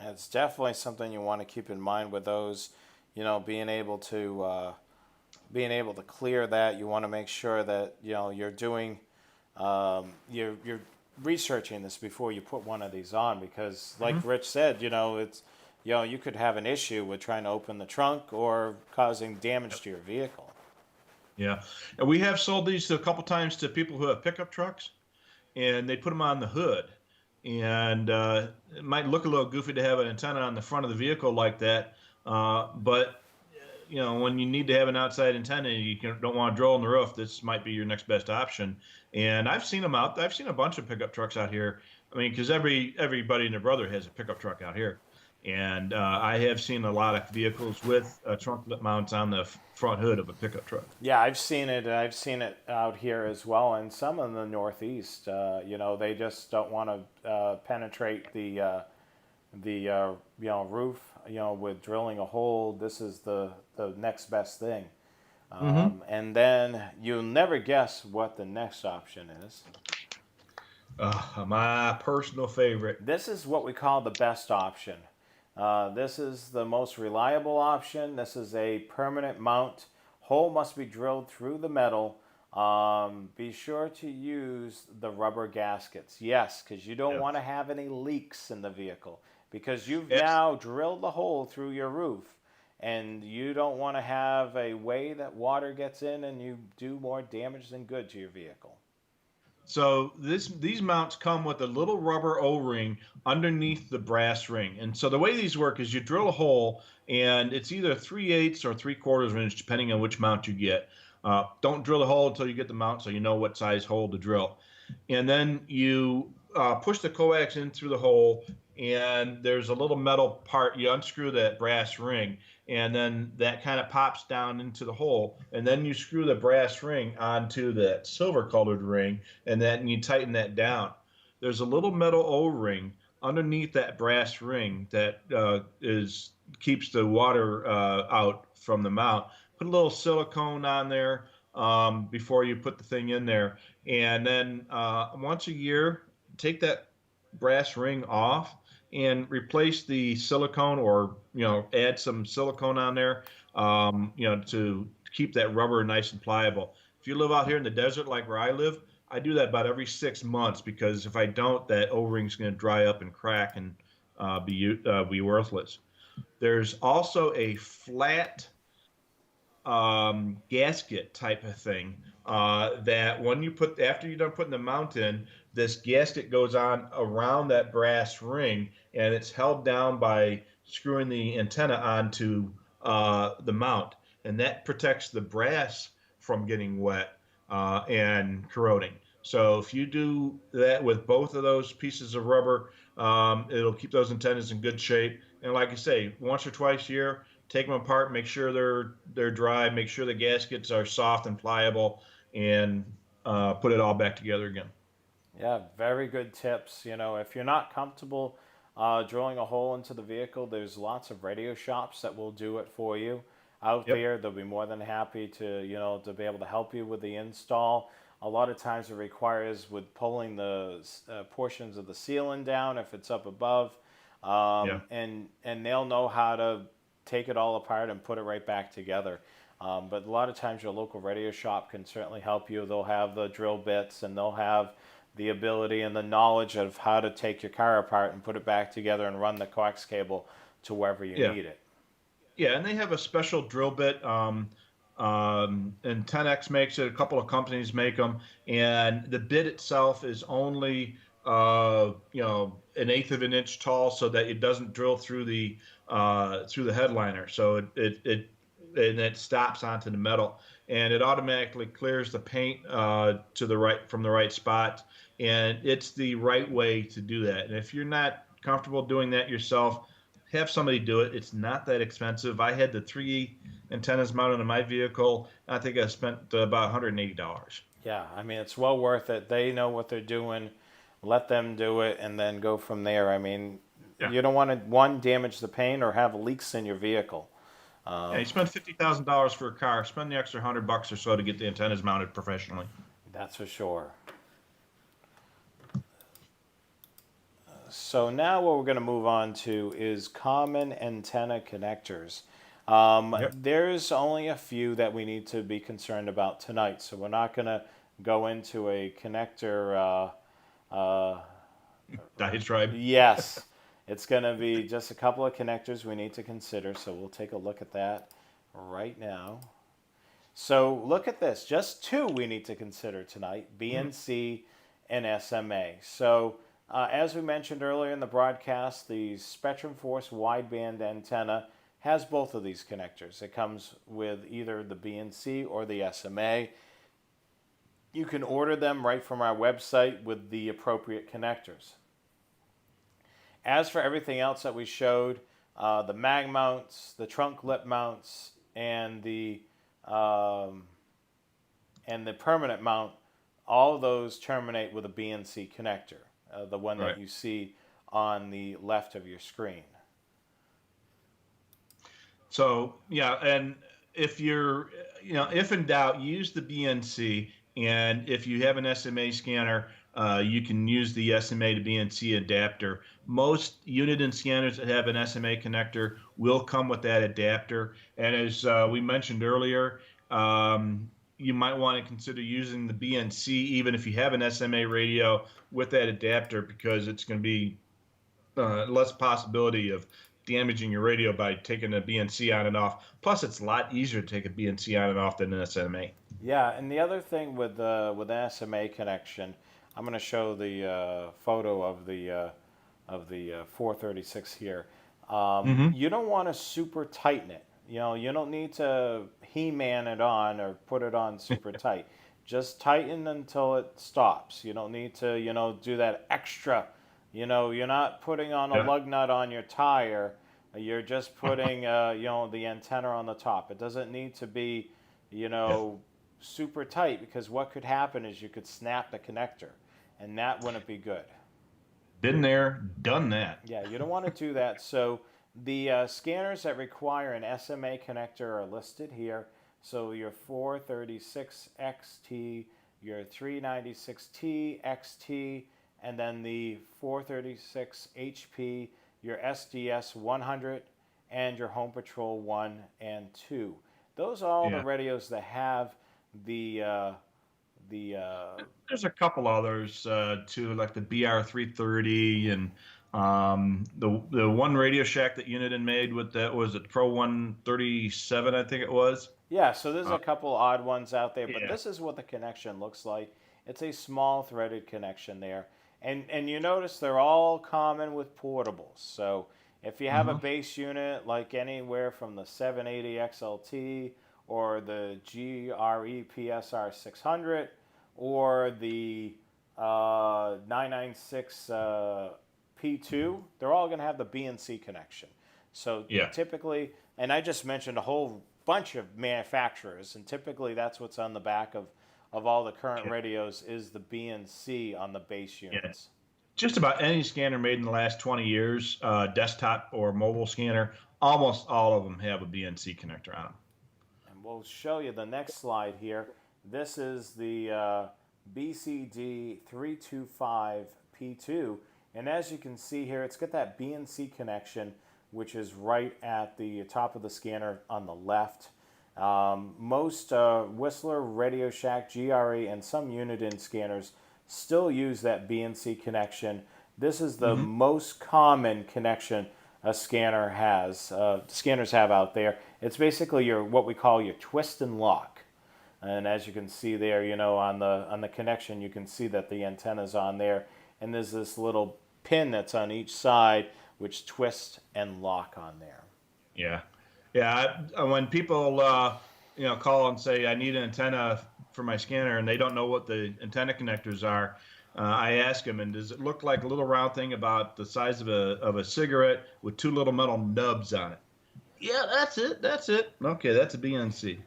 It's definitely something you want to keep in mind with those, being able to clear that. You want to make sure that you're doing you're researching this before you put one of these on, because like Rich said, it's you could have an issue with trying to open the trunk or causing damage to your vehicle. Yeah, and we have sold these a couple times to people who have pickup trucks, and they put them on the hood. And it might look a little goofy to have an antenna on the front of the vehicle like that, but when you need to have an outside antenna, you don't want to drill in the roof, this might be your next best option. And I've seen them out. I've seen a bunch of pickup trucks out here. I mean, because everybody and their brother has a pickup truck out here. And I have seen a lot of vehicles with trunk lip mounts on the front hood of a pickup truck. Yeah, I've seen it. I've seen it out here as well, and some in the Northeast. They just don't want to penetrate the roof. With drilling a hole, this is the next best thing. And then you'll never guess what the next option is. My personal favorite. This is what we call the best option. This is the most reliable option. This is a permanent mount. Hole must be drilled through the metal. Be sure to use the rubber gaskets. Yes, because you don't want to have any leaks in the vehicle, because you've now drilled the hole through your roof, and you don't want to have a way that water gets in and you do more damage than good to your vehicle. So these mounts come with a little rubber O-ring underneath the brass ring. And so the way these work is you drill a hole, and it's either 3/8 or 3/4 of an inch, depending on which mount you get. Don't drill the hole until you get the mount, so you know what size hole to drill. And then you push the coax in through the hole, and there's a little metal part. You unscrew that brass ring, and then that kind of pops down into the hole, and then you screw the brass ring onto that silver colored ring, and then you tighten that down. There's a little metal O-ring underneath that brass ring that keeps the water out from the mount. Put a little silicone on there before you put the thing in there, and then once a year, take that brass ring off and replace the silicone, or add some silicone on there, to keep that rubber nice and pliable. If you live out here in the desert like where I live, I do that about every 6 months, because if I don't, that O-ring's going to dry up and crack and be worthless. There's also a flat gasket type of thing that after you're done putting the mount in, this gasket goes on around that brass ring, and it's held down by screwing the antenna onto the mount, and that protects the brass from getting wet and corroding. So if you do that with both of those pieces of rubber, it'll keep those antennas in good shape. And like I say, once or twice a year, take them apart, make sure they're dry, make sure the gaskets are soft and pliable, and put it all back together again. Yeah, very good tips. If you're not comfortable drilling a hole into the vehicle, there's lots of radio shops that will do it for you out Yep. there. They'll be more than happy to, to be able to help you with the install. A lot of times it requires with pulling the portions of the ceiling down if it's up above, Yeah. and they'll know how to take it all apart and put it right back together. But a lot of times your local radio shop can certainly help you. They'll have the drill bits and they'll have the ability and the knowledge of how to take your car apart and put it back together and run the coax cable to wherever you Yeah. need it. Yeah, and they have a special drill bit. And 10X makes it. A couple of companies make them, and the bit itself is only an eighth of an inch tall, so that it doesn't drill through the headliner. So it stops onto the metal, and it automatically clears the paint to the right from the right spot, and it's the right way to do that. And if you're not comfortable doing that yourself, have somebody do it. It's not that expensive. I had the 3 antennas mounted on my vehicle. I think I spent about $180. Yeah, I mean, it's well worth it. They know what they're doing. Let them do it and then go from there. I mean, Yeah. you don't want to, one, damage the paint or have leaks in your vehicle. Yeah, you spend $50,000 for a car. Spend the extra $100 or so to get the antennas mounted professionally. That's for sure. So now what we're going to move on to is common antenna connectors. Yep. There's only a few that we need to be concerned about tonight, so we're not going to go into a connector. Diatribe. Yes, it's going to be just a couple of connectors we need to consider, so we'll take a look at that right now. So look at this, just two we need to consider tonight, BNC and SMA. So as we mentioned earlier in the broadcast, the SpectrumForce wideband antenna has both of these connectors. It comes with either the BNC or the SMA. You can order them right from our website with the appropriate connectors. As for everything else that we showed, the mag mounts, the trunk lip mounts, and the permanent mount, all of those terminate with a BNC connector, the one Right. that you see on the left of your screen. So yeah, and if if in doubt, use the BNC, and if you have an SMA scanner, you can use the SMA to BNC adapter. Most Uniden scanners that have an SMA connector will come with that adapter, and as we mentioned earlier, you might want to consider using the BNC even if you have an SMA radio with that adapter, because it's going to be less possibility of damaging your radio by taking a BNC on and off. Plus, it's a lot easier to take a BNC on and off than an SMA. Yeah, and the other thing with an SMA connection, I'm going to show the photo of the 436 here. You don't want to super tighten it. You don't need to He-Man it on or put it on super tight. Just tighten until it stops. You don't need to, do that extra. You're not putting on a Yeah. lug nut on your tire. You're just putting, the antenna on the top. It doesn't need to be, super tight, because what could happen is you could snap the connector, and that wouldn't be good. Been there, done that. Yeah, you don't want to do that. So the scanners that require an SMA connector are listed here. So your 436XT, your 396T XT, and then the 436HP, your SDS 100, and your Home Patrol 1 and 2. Those are all the radios that have the There's a couple others too, like the BR330 and the one Radio Shack that Uniden made with that was it Pro 137, I think it was. Yeah, so there's a couple odd ones out there, but Yeah. this is what the connection looks like. It's a small threaded connection there. And you notice they're all common with portables. So if you have a base unit like anywhere from the 780 XLT or the GRE PSR 600 or the 996 P2, they're all going to have the BNC connection. So typically, and I just mentioned a whole bunch of manufacturers, and typically that's what's on the back of all the current radios is the BNC on the base units. Just about any scanner made in the last 20 years, desktop or mobile scanner, almost all of them have a BNC connector on them. And we'll show you the next slide here. This is the BCD325P2. And as you can see here, it's got that BNC connection, which is right at the top of the scanner on the left. Most Whistler, Radio Shack, GRE, and some Uniden scanners still use that BNC connection. This is the most common connection a scanner has, scanners have out there. It's basically your what we call your twist and lock. And as you can see there, on the connection, you can see that the antenna's on there, and there's this little pin that's on each side which twist and lock on there. Yeah, yeah. When people call and say I need an antenna for my scanner and they don't know what the antenna connectors are, I ask them, and does it look like a little round thing about the size of a cigarette with two little metal nubs on it? Yeah, that's it. That's it. Okay, that's a BNC.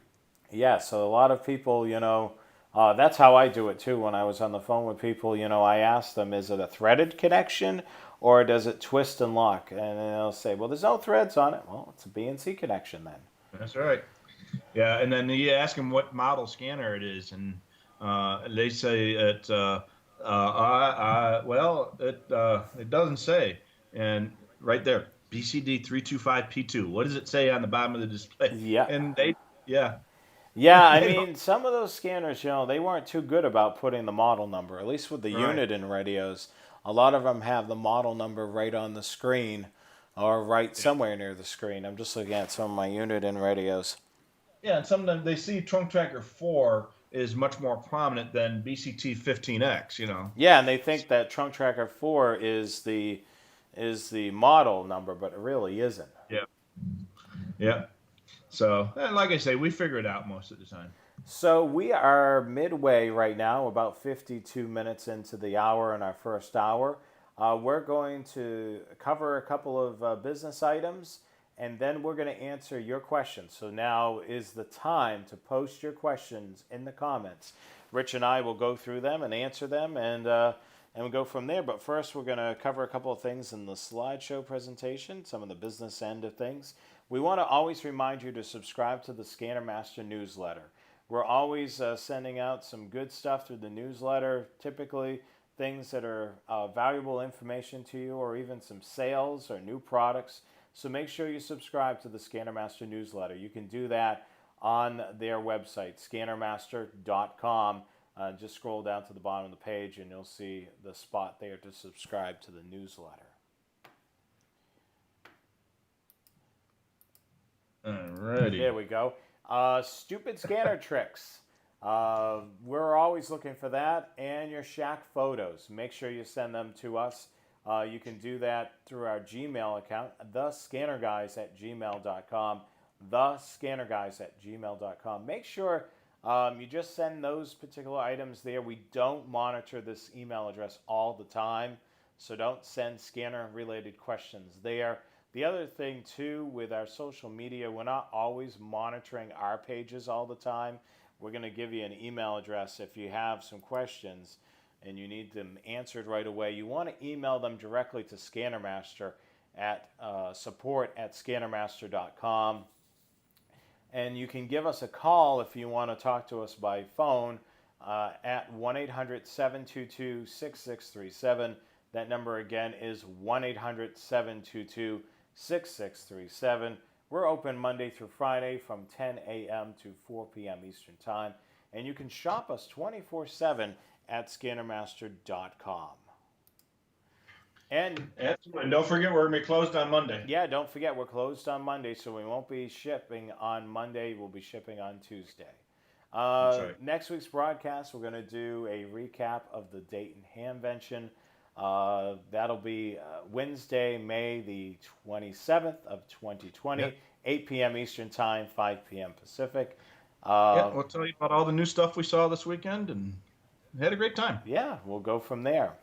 Yeah, so a lot of people, that's how I do it too. When I was on the phone with people, I ask them, is it a threaded connection or does it twist and lock? And they'll say, well, there's no threads on it. Well, it's a BNC connection then. That's right. Yeah, and then you ask them what model scanner it is, and they say it. Well, it doesn't say, and right there, BCD325P2. What does it say on the bottom of the display? Yeah. And yeah. Yeah, I mean, some of those scanners, they weren't too good about putting the model number, at least with the Right. Uniden radios. A lot of them have the model number right on the screen or right somewhere near the screen. I'm just looking at some of my Uniden radios. Yeah, and sometimes they see Trunk Tracker 4 is much more prominent than BCT15X, Yeah, and they think that Trunk Tracker 4 is the model number, but it really isn't. Yeah. Yeah. So, like I say, we figure it out most of the time. So we are midway right now, about 52 minutes into the hour in our first hour. We're going to cover a couple of business items, and then we're going to answer your questions. So now is the time to post your questions in the comments. Rich and I will go through them and answer them, and we'll go from there. But first, we're going to cover a couple of things in the slideshow presentation, some of the business end of things. We want to always remind you to subscribe to the Scanner Master newsletter. We're always sending out some good stuff through the newsletter, typically things that are valuable information to you, or even some sales or new products. So make sure you subscribe to the Scanner Master newsletter. You can do that on their website, scannermaster.com. Just scroll down to the bottom of the page and you'll see the spot there to subscribe to the newsletter. Alrighty. There we go. Stupid scanner tricks. We're always looking for that, and your shack photos. Make sure you send them to us. You can do that through our Gmail account, thescannerguys@gmail.com, thescannerguys@gmail.com. Make sure you just send those particular items there. We don't monitor this email address all the time, so don't send scanner-related questions there. The other thing, too, with our social media, we're not always monitoring our pages all the time. We're going to give you an email address if you have some questions and you need them answered right away. You want to email them directly to ScannerMaster at support@scannermaster.com. And you can give us a call if you want to talk to us by phone at 1-800-722-6637. That number again is 1-800-722-6637. We're open Monday through Friday from 10 a.m. to 4 p.m. Eastern Time. And you can shop us 24/7 at scannermaster.com. And don't forget we're going to be closed on Monday. Yeah, don't forget we're closed on Monday, so we won't be shipping on Monday. We'll be shipping on Tuesday. That's right. Next week's broadcast, we're going to do a recap of the Dayton hamvention. That'll be Wednesday, May the 27th of 2020, Yep. 8 p.m. Eastern Time, 5 p.m. Pacific. We'll tell you about all the new stuff we saw this weekend and had a great time. Yeah, we'll go from there.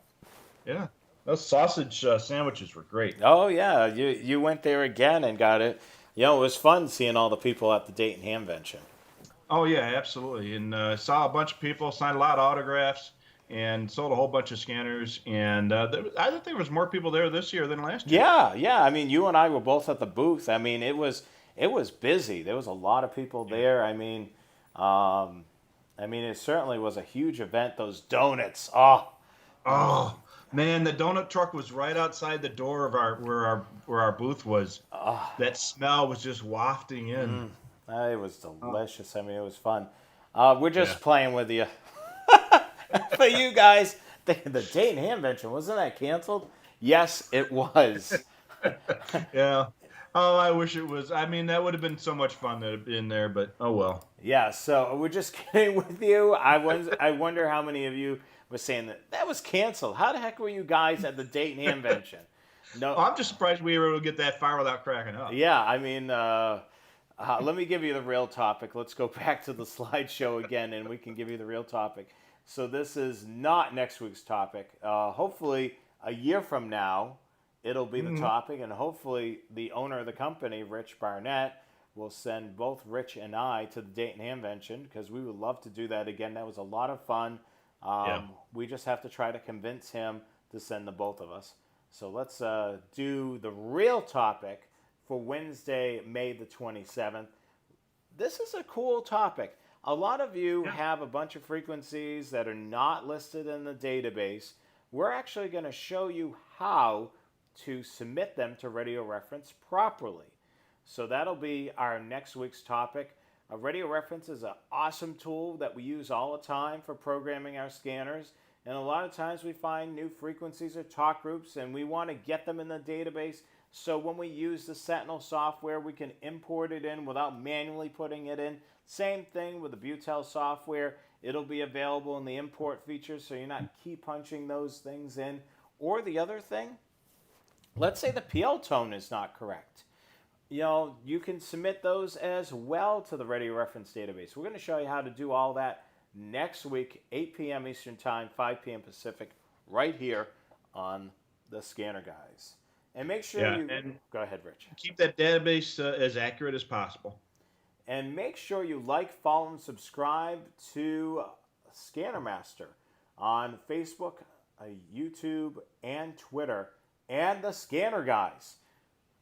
Yeah. Those sausage sandwiches were great. Oh, yeah, you went there again and got it. It was fun seeing all the people at the Dayton hamvention. Oh, yeah, absolutely. And saw a bunch of people, signed a lot of autographs. and sold a whole bunch of scanners. And I think there was more people there this year than last year. Yeah. I mean, you and I were both at the booth. I mean, it was busy. There was a lot of people there. It certainly was a huge event. Those donuts. Oh man, the donut truck was right outside the door of our booth was. That smell was just wafting in. It was delicious. I mean, it was fun. We're Yeah. just playing with you. For you guys, the Dayton hamvention, wasn't that canceled? Yes, it was. Yeah. Oh, I wish it was. I mean, that would have been so much fun to have been there, but oh well. Yeah, so we're just kidding with you. I wonder how many of you were saying that was canceled. How the heck were you guys at the Dayton hamvention? No, I'm just surprised we were able to get that far without cracking up. yeah, let me give you the real topic. Let's go back to the slideshow again, and we can give you the real topic. So this is not next week's topic. Hopefully, a year from now, it'll be the topic, and hopefully, the owner of the company, Rich Barnett, will send both Rich and I to the Dayton hamvention because we would love to do that again. That was a lot of fun. Yeah. We just have to try to convince him to send the both of us. So let's do the real topic for Wednesday, May the 27th. This is a cool topic. A lot of you have a bunch of frequencies that are not listed in the database. We're actually going to show you how to submit them to radio reference properly. So that'll be our next week's topic. Radio reference is an awesome tool that we use all the time for programming our scanners. And a lot of times we find new frequencies or talk groups and we want to get them in the database. So when we use the Sentinel software, we can import it in without manually putting it in. Same thing with the Butel software. It'll be available in the import features so you're not key punching those things in. Or the other thing, let's say the PL tone is not correct. You can submit those as well to the radio reference database. We're going to show you how to do all that next week, 8 p.m. Eastern Time, 5 p.m. Pacific, right here on the Scanner Guys. And make sure go ahead, Rich. Keep that database as accurate as possible. And make sure you like, follow, and subscribe to Scanner Master on Facebook, YouTube, and Twitter, and the Scanner Guys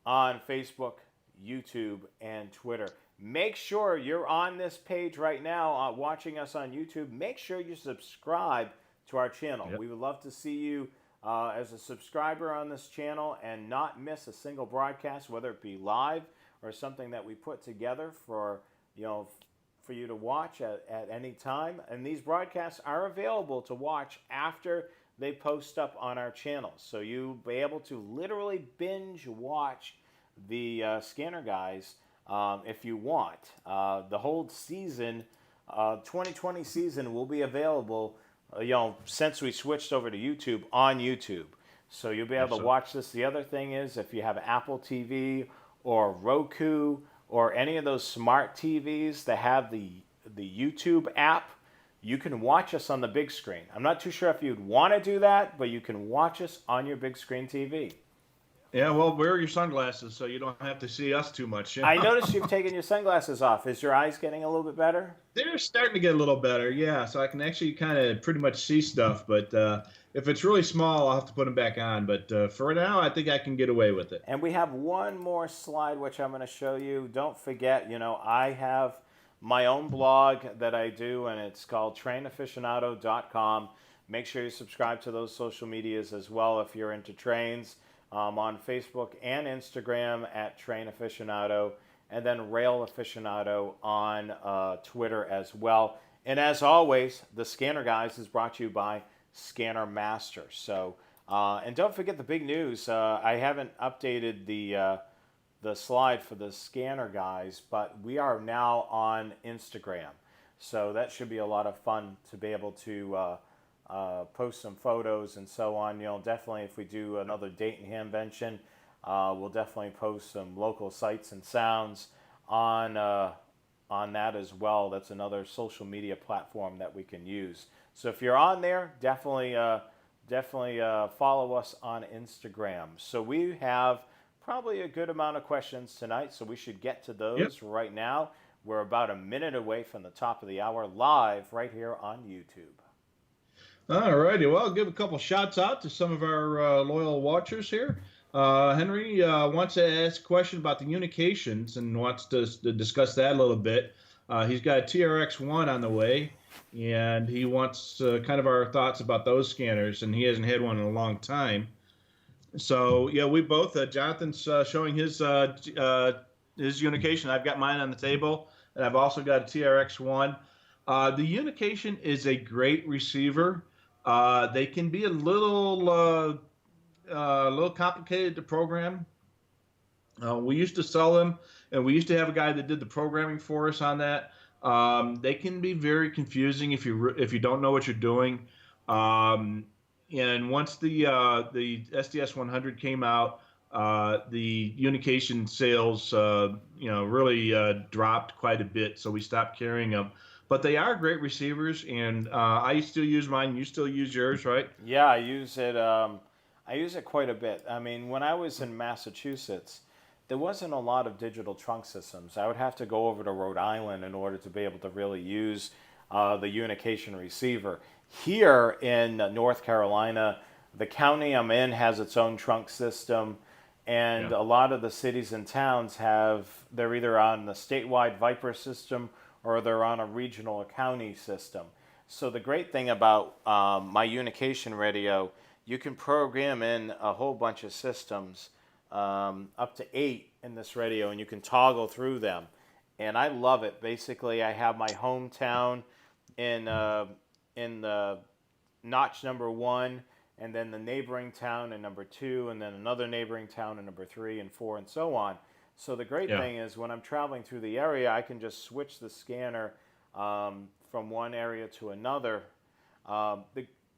on Facebook, YouTube, and Twitter. Make sure you're on this page right now watching us on YouTube. Make sure you subscribe to our channel. Yep. We would love to see you as a subscriber on this channel and not miss a single broadcast, whether it be live or something that we put together for you to watch at any time. And these broadcasts are available to watch after they post up on our channel. So you'll be able to literally binge watch the Scanner Guys if you want. The whole season, 2020 season, will be available, since we switched over to YouTube, on YouTube. So you'll be able to watch this. The other thing is, if you have Apple TV or Roku or any of those smart TVs that have the YouTube app, you can watch us on the big screen. I'm not too sure if you'd want to do that, but you can watch us on your big screen TV. Yeah, well, wear your sunglasses so you don't have to see us too much. I noticed you've taken your sunglasses off. Is your eyes getting a little bit better? They're starting to get a little better, yeah. So I can actually kind of pretty much see stuff. But if it's really small, I'll have to put them back on. But for now, I think I can get away with it. And we have one more slide, which I'm going to show you. Don't forget, I have my own blog that I do, and it's called trainaficionado.com. Make sure you subscribe to those social medias as well if you're into trains. On Facebook and Instagram at Train Aficionado, and then Rail Aficionado on Twitter as well. And as always, the Scanner Guys is brought to you by Scanner Master. So, and don't forget the big news. I haven't updated the slide for the Scanner Guys, but we are now on Instagram. So that should be a lot of fun to be able to post some photos and so on. Definitely if we do another Dayton hamvention, we'll definitely post some local sights and sounds on that as well. That's another social media platform that we can use. So if you're on there, definitely follow us on Instagram. So we have probably a good amount of questions tonight, so we should get to those right now. We're about a minute away from the top of the hour, live right here on YouTube. All righty. Well, I'll give a couple shouts out to some of our loyal watchers here. Henry wants to ask a question about the unications and wants to discuss that a little bit. He's got a TRX-1 on the way, and he wants kind of our thoughts about those scanners, and he hasn't had one in a long time. So, yeah, we both, Jonathan's showing his unication. I've got mine on the table, and I've also got a TRX-1. The unication is a great receiver. They can be a little complicated to program. We used to sell them, and we used to have a guy that did the programming for us on that. They can be very confusing if you don't know what you're doing. And once the SDS 100 came out, the unication sales really dropped quite a bit, so we stopped carrying them. But they are great receivers, and I still use mine. You still use yours, right? Yeah, I use it. I use it quite a bit. I mean, when I was in Massachusetts, there wasn't a lot of digital trunk systems. I would have to go over to Rhode Island in order to be able to really use the unication receiver. Here in North Carolina, the county I'm in has its own trunk system, and a lot of the cities and towns they're either on the statewide Viper system or they're on a regional county system. So the great thing about my unication radio, you can program in a whole bunch of systems, up to 8 in this radio, and you can toggle through them. And I love it. Basically, I have my hometown in the notch number 1, and then the neighboring town in number 2, and then another neighboring town in number 3 and 4, and so on. So the great thing is when I'm traveling through the area, I can just switch the scanner from one area to another.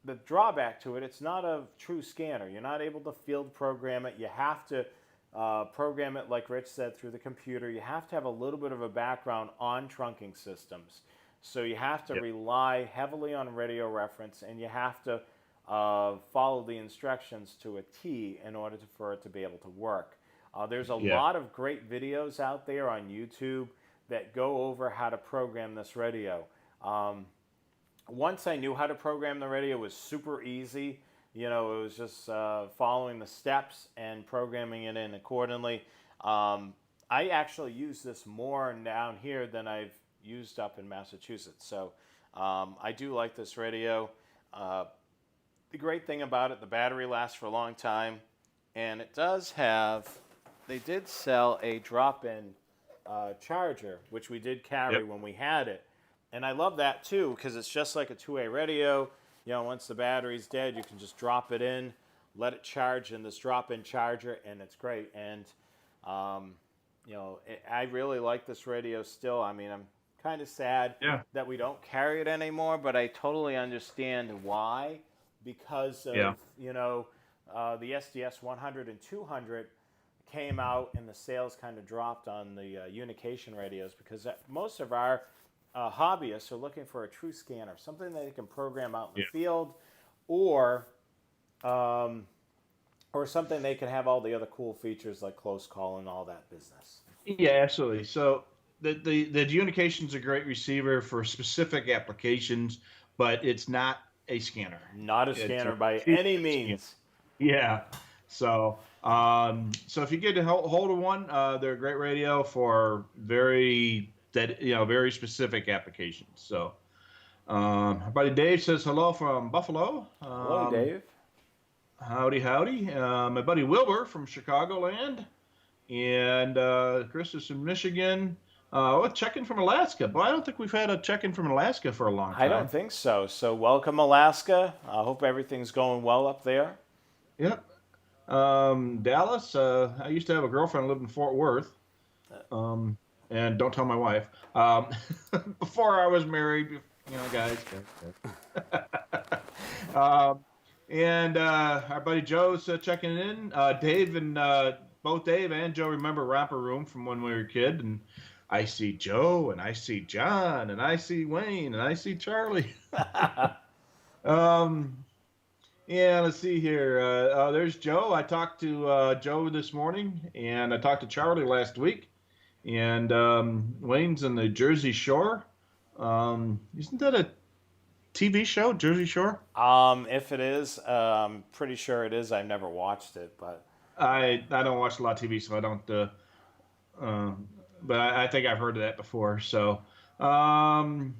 The drawback to it, it's not a true scanner. You're not able to field program it. You have to program it, like Rich said, through the computer. You have to have a little bit of a background on trunking systems. So you have to rely heavily on radio reference, and you have to follow the instructions to a T in order for it to be able to work. There's a lot of great videos out there on YouTube that go over how to program this radio. Once I knew how to program the radio, it was super easy. It was just following the steps and programming it in accordingly. I actually use this more down here than I've used up in Massachusetts. So I do like this radio. The great thing about it, the battery lasts for a long time, and it does have, they did sell a drop-in charger, which we did carry when we had it. And I love that too, because it's just like a two-way radio. Once the battery's dead, you can just drop it in, let it charge in this drop-in charger, and it's great. And, I really like this radio still. I mean, I'm kind of sad that we don't carry it anymore, but I totally understand why. Because of, the SDS 100 and 200 came out and the sales kind of dropped on the unication radios, because most of our hobbyists are looking for a true scanner, something that they can program out in the field, or something they can have all the other cool features like close call and all that business. Yeah, absolutely. So the unication's a great receiver for specific applications, but it's not a scanner. Not a scanner by any means. Yeah. So if you get a hold of one, they're a great radio for very specific applications. So our buddy Dave says hello from Buffalo. Hello, Dave. Howdy. My buddy Wilbur from Chicagoland, and Chris is from Michigan. Check-in from Alaska. But I don't think we've had a check-in from Alaska for a long time. I don't think so. So welcome, Alaska. I hope everything's going well up there. Yep. Dallas. I used to have a girlfriend who lived in Fort Worth. And don't tell my wife. Before I was married, guys. And our buddy Joe's checking in. Dave and both Dave and Joe remember Romper Room from when we were a kid, and I see Joe, and I see John, and I see Wayne, and I see Charlie. Yeah, let's see here. There's Joe. I talked to Joe this morning, and I talked to Charlie last week. And Wayne's in the Jersey Shore. Isn't that TV show, Jersey Shore? If it is, I'm pretty sure it is. I've never watched it, but I don't watch a lot of TV, so I don't. Um, but I think I've heard of that before. So, um,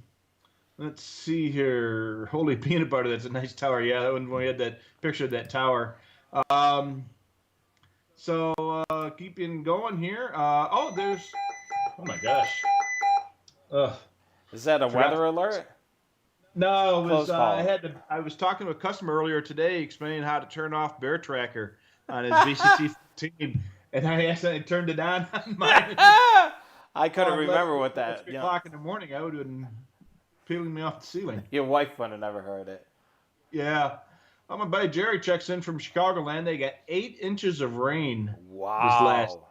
let's see here. Holy peanut butter. That's a nice tower. Yeah, when we had that picture of that tower. Um, so keeping going here. There's. Oh my gosh. Ugh. is that a Forgot. weather alert? No, it was Close call. I was talking to a customer earlier today explaining how to turn off Bear Tracker on his VCT 15, and I accidentally turned it on mine. I couldn't remember what At that. 3 o'clock in the morning, I would have been peeling me off the ceiling. Your wife would have never heard it. Yeah. My buddy Jerry checks in from Chicagoland. They got 8 inches of rain this last. Wow,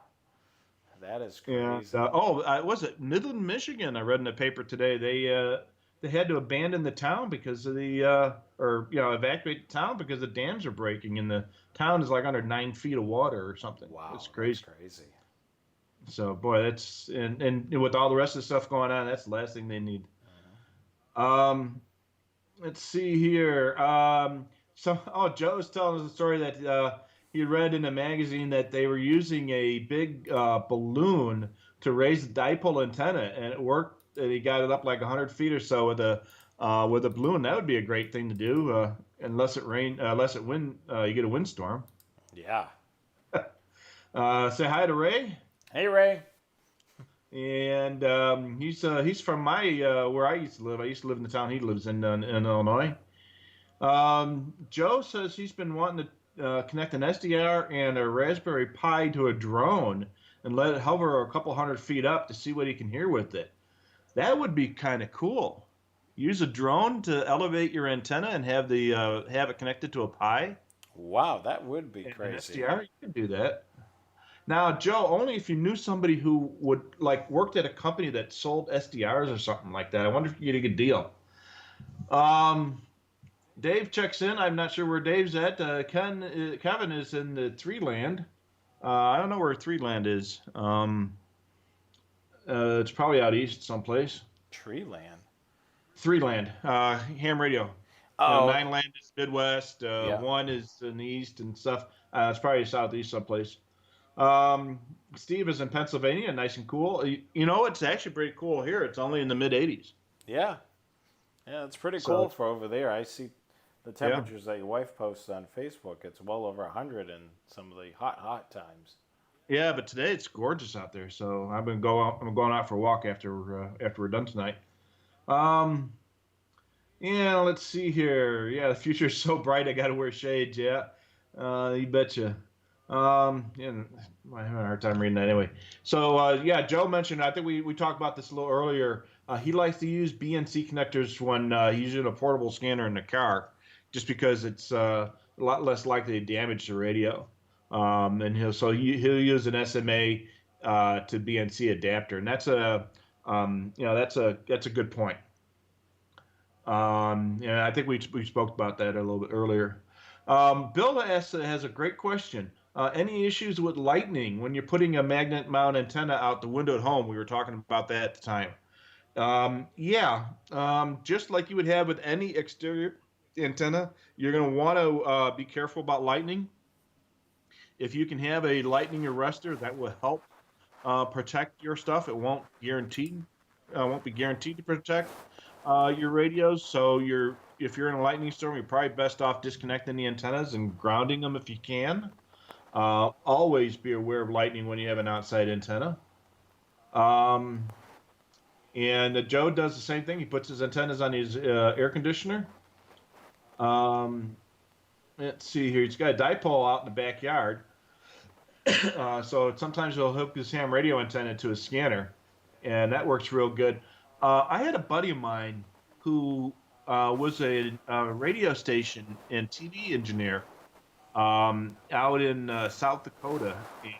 that is crazy. Was it Midland, Michigan? I read in the paper today they had to abandon the town because of evacuate the town because the dams are breaking and the town is like under 9 feet of water or something. Wow, it's crazy. That's crazy. So boy, that's and with all the rest of the stuff going on, that's the last thing they need. Let's see here. Joe was telling us a story that he read in a magazine that they were using a big balloon to raise the dipole antenna, and it worked. And he got it up like 100 feet or so with a balloon. That would be a great thing to do, unless it you get a windstorm. Yeah. Say hi to Ray. Hey, Ray. And he's from my where I used to live. I used to live in the town he lives in Illinois. Joe says he's been wanting to connect an SDR and a Raspberry Pi to a drone and let it hover a couple hundred feet up to see what he can hear with it. That would be kind of cool. Use a drone to elevate your antenna and have it connected to a Pi. Wow, that would be and crazy. An SDR, you could do that. Now, Joe, only if you knew somebody who would worked at a company that sold SDRs or something like that. I wonder if you get a good deal. Dave checks in. I'm not sure where Dave's at. Kevin is in the 3-land. I don't know where 3-land is. It's probably out east someplace. Treeland. 3-land. Ham radio. Oh. 9-land is Midwest. 1 is in the east and stuff. It's probably southeast someplace. Steve is in Pennsylvania, nice and cool. It's actually pretty cool here. It's only in the mid 80s. Yeah. Yeah, it's pretty cool for over there. I see the temperatures that your wife posts on Facebook. It's well over 100 in some of the hot times. Yeah, but today it's gorgeous out there. So I'm going out for a walk after we're done tonight. Let's see here. Yeah, the future's so bright I got to wear shades. Yeah, you betcha. I'm having a hard time reading that anyway. So Joe mentioned, I think we talked about this a little earlier. He likes to use BNC connectors when he's using a portable scanner in the car, just because it's a lot less likely to damage the radio. And he'll use an SMA to BNC adapter, and that's a good point. I think we spoke about that a little bit earlier. Bill has a great question. Any issues with lightning when you're putting a magnet mount antenna out the window at home? We were talking about that at the time. Just like you would have with any exterior antenna, you're going to want to be careful about lightning. If you can have a lightning arrestor, that will help protect your stuff. It won't be guaranteed to protect your radios. So if you're in a lightning storm, you're probably best off disconnecting the antennas and grounding them if you can. Always be aware of lightning when you have an outside antenna. And Joe does the same thing. He puts his antennas on his air conditioner. Let's see here. He's got a dipole out in the backyard. So sometimes he'll hook his ham radio antenna to a scanner, and that works real good. I had a buddy of mine who was a radio station and TV engineer out in South Dakota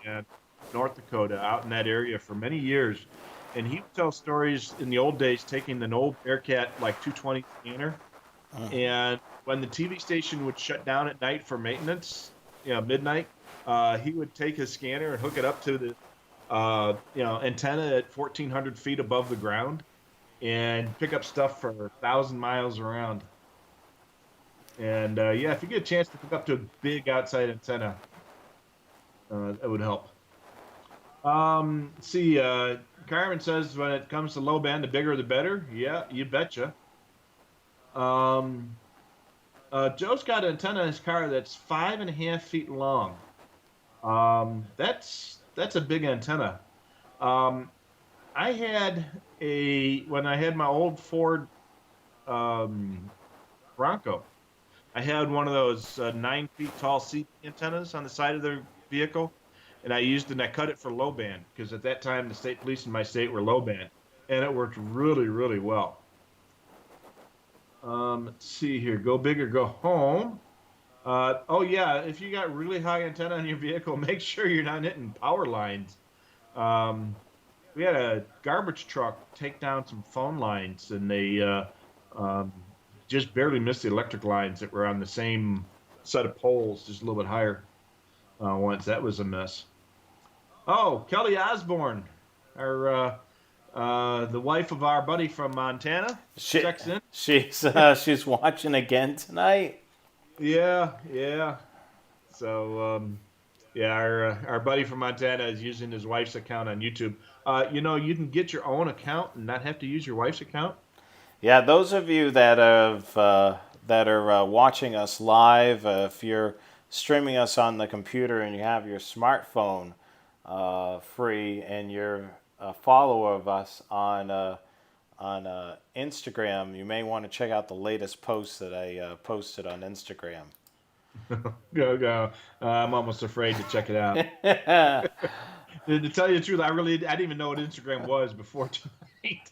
and North Dakota, out in that area for many years. And he would tell stories in the old days, taking an old Bearcat like 220 scanner. And when the TV station would shut down at night for maintenance, midnight, he would take his scanner and hook it up to the antenna at 1,400 feet above the ground and pick up stuff for 1,000 miles around. And yeah, if you get a chance to hook up to a big outside antenna, that would help. See, Carmen says when it comes to low band, the bigger the better. Yeah, you betcha. Um, Joe's got an antenna in his car that's 5.5 feet long. That's a big antenna. Um, I had when I had my old Ford um, Bronco. I had one of those 9 feet tall seat antennas on the side of the vehicle, and I cut it for low band because at that time the state police in my state were low band, and it worked really, really well. Let's see here. Go big or go home. Oh yeah, if you got really high antenna on your vehicle, make sure you're not hitting power lines. Um, we had a garbage truck take down some phone lines, and they um, just barely missed the electric lines that were on the same set of poles, just a little bit higher. Once that was a mess. Oh, Kelly Osborne, our the wife of our buddy from Montana, checks in. She's watching again tonight. Yeah, yeah. So yeah, our buddy from Montana is using his wife's account on YouTube. You can get your own account and not have to use your wife's account. Yeah, those of you that are watching us live, if you're streaming us on the computer and you have your smartphone free and you're a follower of us on Instagram, you may want to check out the latest post that I posted on Instagram. Go. I'm almost afraid to check it out. To tell you the truth, I didn't even know what Instagram was before tonight.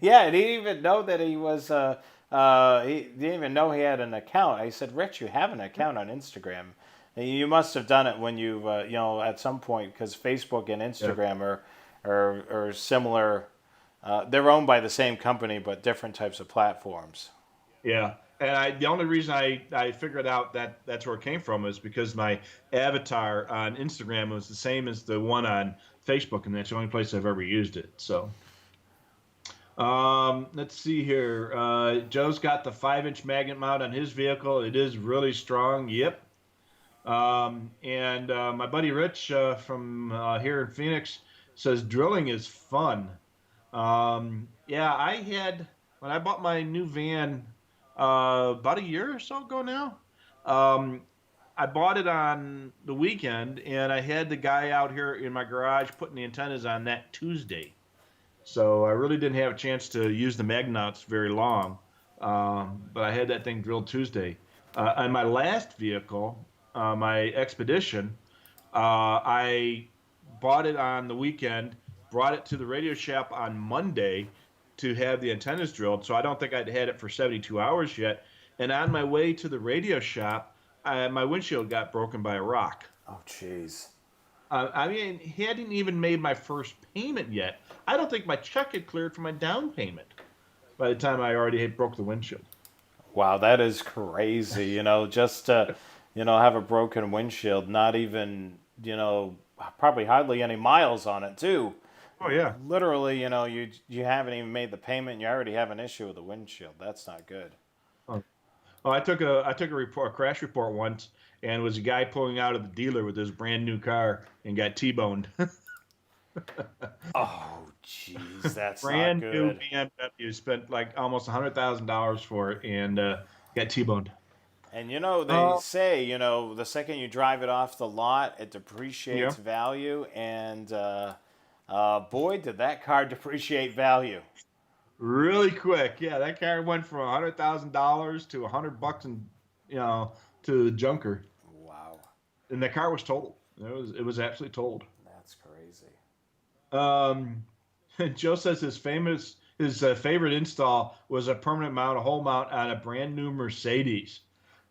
Yeah, he didn't even know that he was. He didn't even know he had an account. I said, "Rich, you have an account on Instagram. And you must have done it when you, at some point, because Facebook and Instagram are similar. They're owned by the same company, but different types of platforms." Yeah. And the only reason I figured out that that's where it came from is because my avatar on Instagram was the same as the one on Facebook, and that's the only place I've ever used it. So, let's see here. Joe's got the 5-inch magnet mount on his vehicle. It is really strong. Yep. And my buddy Rich from here in Phoenix says drilling is fun. Yeah, when I bought my new van about a year or so ago now. I bought it on the weekend, and I had the guy out here in my garage putting the antennas on that Tuesday. So I really didn't have a chance to use the magnets very long, but I had that thing drilled Tuesday. On my last vehicle, my Expedition, I bought it on the weekend, brought it to the radio shop on Monday to have the antennas drilled. So I don't think I'd had it for 72 hours yet. And on my way to the radio shop, my windshield got broken by a rock. Oh, jeez. I mean, he hadn't even made my first payment yet. I don't think my check had cleared for my down payment by the time I already had broke the windshield. Wow, that is crazy. Just to, have a broken windshield, not even, probably hardly any miles on it too. Oh yeah. Literally, you haven't even made the payment and you already have an issue with the windshield. That's not good. Oh, I took a crash report once, and it was a guy pulling out of the dealer with his brand new car and got T-boned. Oh, jeez, that's brand not new good. BMW, spent like almost $100,000 for it, and got T-boned. And they say, the second you drive it off the lot, it depreciates value, and boy, did that car depreciate value. Really quick. Yeah, that car went from $100,000 to $100 and to the junker. Wow. And the car was totaled. It was absolutely totaled. That's crazy. Joe says his favorite install was a permanent mount, a whole mount on a brand new Mercedes.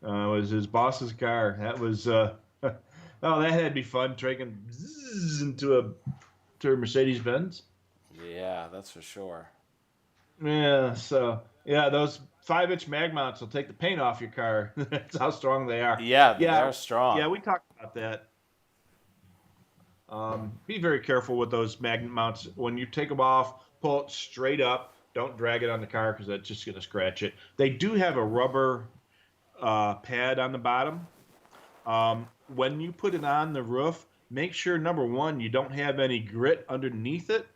It was his boss's car. That was that had to be fun, taking into a Mercedes Benz. Yeah, that's for sure. Yeah, so those 5-inch mag mounts will take the paint off your car. That's how strong they are. Yeah, they're strong. Yeah, we talked about that. Be very careful with those magnet mounts. When you take them off, pull it straight up. Don't drag it on the car because that's just going to scratch it. They do have a rubber pad on the bottom. When you put it on the roof, make sure, number one, you don't have any grit underneath it.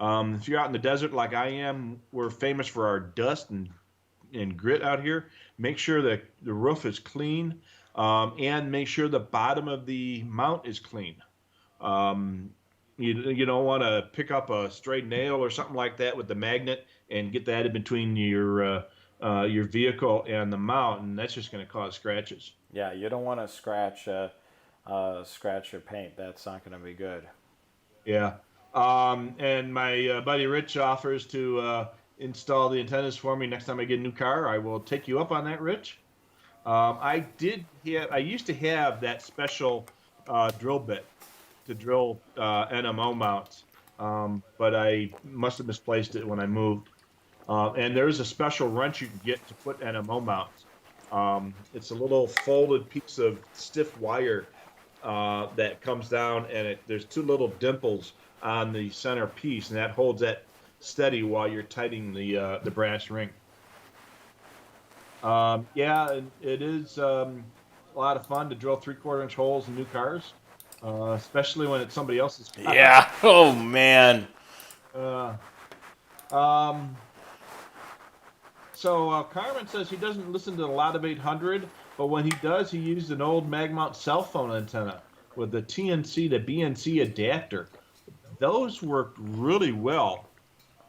If you're out in the desert like I am, we're famous for our dust and grit out here. Make sure that the roof is clean, and make sure the bottom of the mount is clean. Um, you don't want to pick up a stray nail or something like that with the magnet and get that in between your vehicle and the mount, and that's just going to cause scratches. Yeah, you don't want to scratch your paint. That's not going to be good. Yeah. And my buddy Rich offers to install the antennas for me next time I get a new car. I will take you up on that, Rich. I used to have that special drill bit to drill NMO mounts, but I must have misplaced it when I moved. And there's a special wrench you can get to put NMO mounts. It's a little folded piece of stiff wire that comes down, and there's two little dimples on the center piece, and that holds that steady while you're tightening the brass ring. Yeah, it is a lot of fun to drill 3/4 inch holes in new cars, especially when it's somebody else's car. Yeah. Oh man. Uh, um, so Carmen says he doesn't listen to a lot of 800, but when he does, he used an old mag mount cell phone antenna with the TNC to BNC adapter. Those worked really well.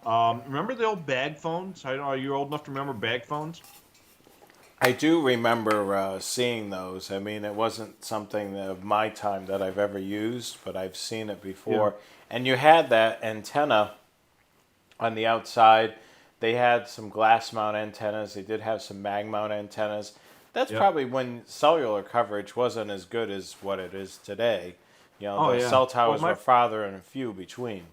Remember the old bag phones? I don't know, are you old enough to remember bag phones? I do remember seeing those. I mean, it wasn't something of my time that I've ever used, but I've seen it before. Yeah. And you had that antenna on the outside. They had some glass mount antennas. They did have some mag mount antennas. That's Yeah. probably when cellular coverage wasn't as good as what it is today. You know, Oh the yeah. cell Well, towers were farther and few between.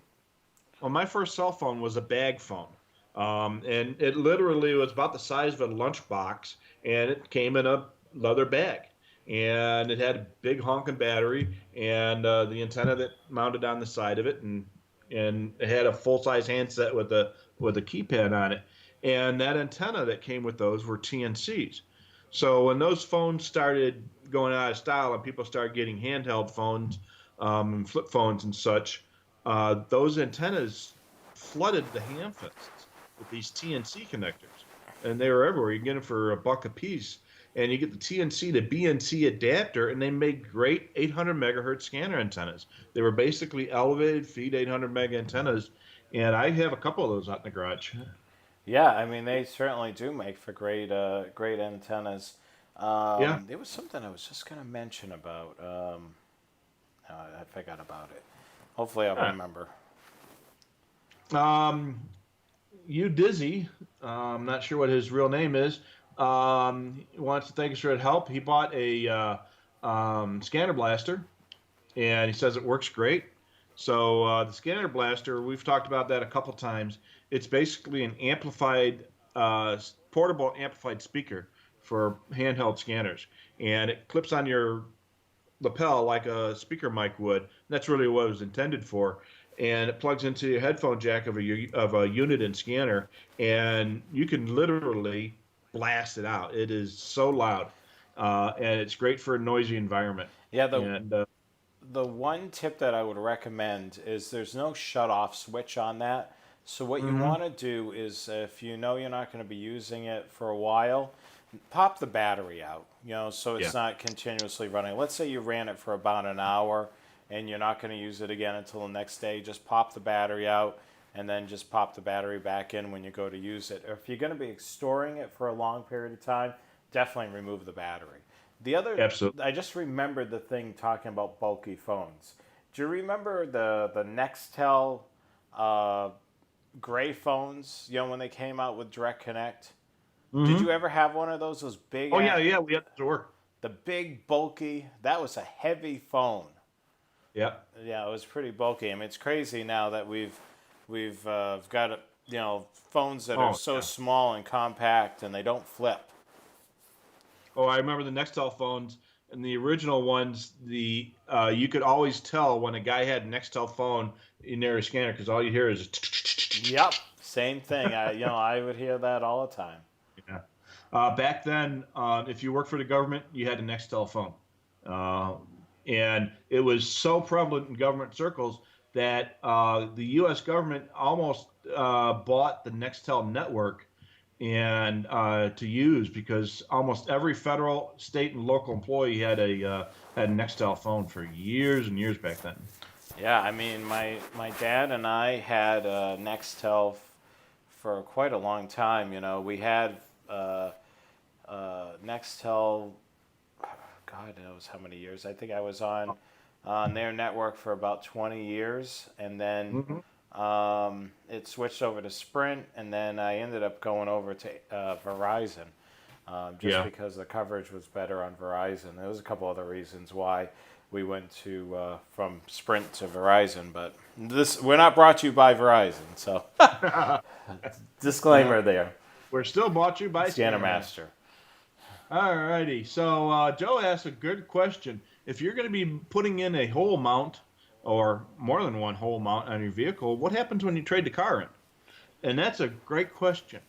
my first cell phone was a bag phone, and it literally was about the size of a lunchbox, and it came in a leather bag, and it had a big honking battery and the antenna that mounted on the side of it, and it had a full size handset with a keypad on it, and that antenna that came with those were TNCs. So when those phones started going out of style and people started getting handheld phones and flip phones and such, those antennas flooded the handfests with these TNC connectors, and they were everywhere. You can get them for $1 a piece, and you get the TNC to BNC adapter, and they made great 800 megahertz scanner antennas. They were basically elevated feed 800 meg antennas, and I have a couple of those out in the garage. Yeah, I mean, they certainly do make for great antennas. Yeah. There was something I was just going to mention about. I forgot about it. Hopefully, I'll remember. You Dizzy, I'm not sure what his real name is. He wants to thank us for his help. He bought a scanner blaster, and he says it works great. So the scanner blaster, we've talked about that a couple times. It's basically an portable amplified speaker for handheld scanners, and it clips on your lapel like a speaker mic would. That's really what it was intended for. And it plugs into your headphone jack of a Uniden scanner, and you can literally blast it out. It is so loud, and it's great for a noisy environment. Yeah, And the one tip that I would recommend is there's no shut off switch on that. So what you want to do is, if you know you're not going to be using it for a while, pop the battery out. You know, so it's not continuously running. Let's say you ran it for about an hour, and you're not going to use it again until the next day. Just pop the battery out, and then just pop the battery back in when you go to use it. Or if you're going to be storing it for a long period of time, definitely remove the battery. The other, Absolutely. I just remembered the thing talking about bulky phones. Do you remember the Nextel gray phones? You know, when they came out with Direct Connect. Did you ever have one of those? Those big. Oh yeah, we had to work. The big bulky. That was a heavy phone. Yeah. Yeah, it was pretty bulky. I mean, it's crazy now that we've got phones that are so small and compact, and they don't flip. Oh, I remember the Nextel phones and the original ones. You could always tell when a guy had a Nextel phone near a scanner because all you hear is. Yep, same thing. I would hear that all the time. Yeah. Back then, if you worked for the government, you had a Nextel phone. Uh, and it was so prevalent in government circles that the U.S. government almost bought the Nextel network and to use because almost every federal, state, and local employee had a Nextel phone for years and years back then. Yeah, I mean, my dad and I had Nextel for quite a long time. You know, we had Nextel. God knows how many years. I think I was on their network for about 20 years, and then Hmm. it switched over to Sprint, and then I ended up going over to Verizon, just Yeah. because the coverage was better on Verizon. There was a couple other reasons why we went to from Sprint to Verizon, but this we're not brought to you by Verizon, so Yeah. disclaimer there. We're still brought to you by Scanner Scanner. Master. All righty. So Joe asked a good question. If you're going to be putting in a hole mount or more than one hole mount on your vehicle, what happens when you trade the car in? And that's a great question.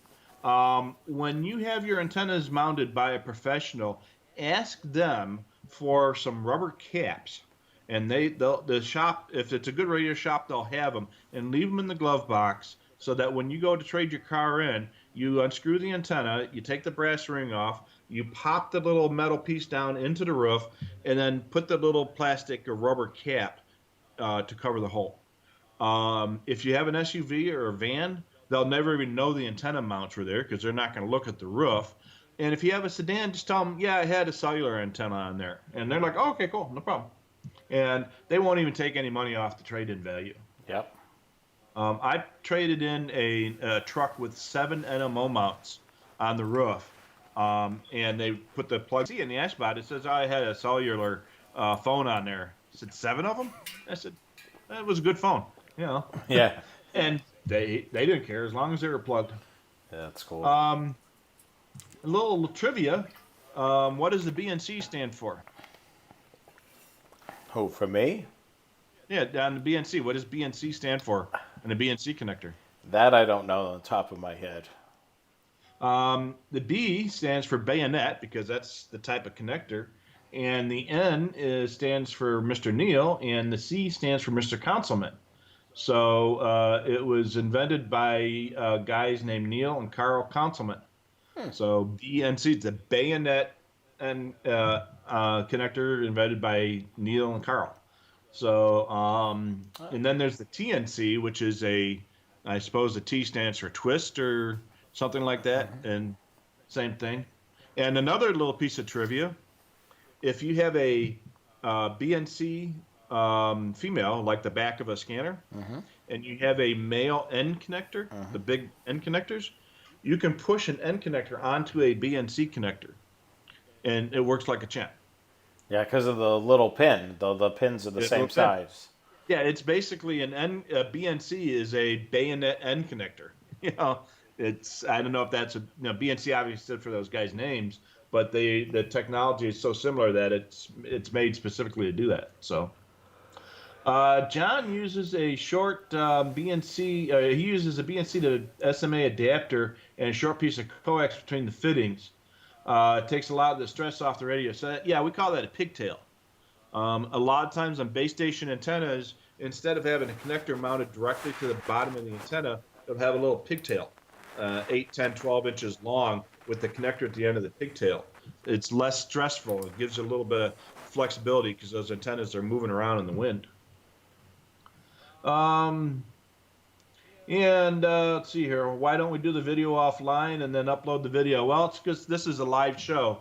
When you have your antennas mounted by a professional, ask them for some rubber caps. And the shop, if it's a good radio shop, they'll have them and leave them in the glove box so that when you go to trade your car in, you unscrew the antenna, you take the brass ring off, you pop the little metal piece down into the roof, and then put the little plastic or rubber cap to cover the hole. If you have an SUV or a van, they'll never even know the antenna mounts were there because they're not going to look at the roof. And if you have a sedan, just tell them, yeah, I had a cellular antenna on there. And they're like, oh, okay, cool, no problem. And they won't even take any money off the trade-in value. Yep. I traded in a truck with 7 NMO mounts on the roof. And they put the plug C in the spot. It says I had a cellular phone on there. I said, 7 of them? I said, that was a good phone. You know, Yeah. and they didn't care as long as they were plugged. That's cool. A little trivia: what does the BNC stand for? Who, for me? Yeah, on the BNC, what does BNC stand for? And the BNC connector. That I don't know on the top of my head. The B stands for bayonet because that's the type of connector, and the N stands for Mr. Neil, and the C stands for Mr. Councilman. So it was invented by guys named Neil and Carl Councilman. So BNC, it's a bayonet and connector invented by Neil and Carl. So and then there's the TNC, which is I suppose the T stands for twist or something like that, and same thing. And another little piece of trivia: if you have a BNC female, like the back of a scanner, and you have a male end connector, the big end connectors, you can push an end connector onto a BNC connector, and it works like a champ. Yeah, because of the little pin. The pins are the Yeah, same little pin. size. Yeah, it's basically a BNC is a bayonet end connector. You know, it's I don't know if that's BNC obviously stood for those guys' names, but the technology is so similar that it's made specifically to do that. So. John uses a short BNC. He uses a BNC to SMA adapter and a short piece of coax between the fittings. It takes a lot of the stress off the radio. So yeah, we call that a pigtail. A lot of times on base station antennas, instead of having a connector mounted directly to the bottom of the antenna, they'll have a little pigtail, 8, 10, 12 inches long with the connector at the end of the pigtail. It's less stressful. It gives it a little bit of flexibility because those antennas are moving around in the wind. Um, and let's see here. Why don't we do the video offline and then upload the video? Well, it's because this is a live show,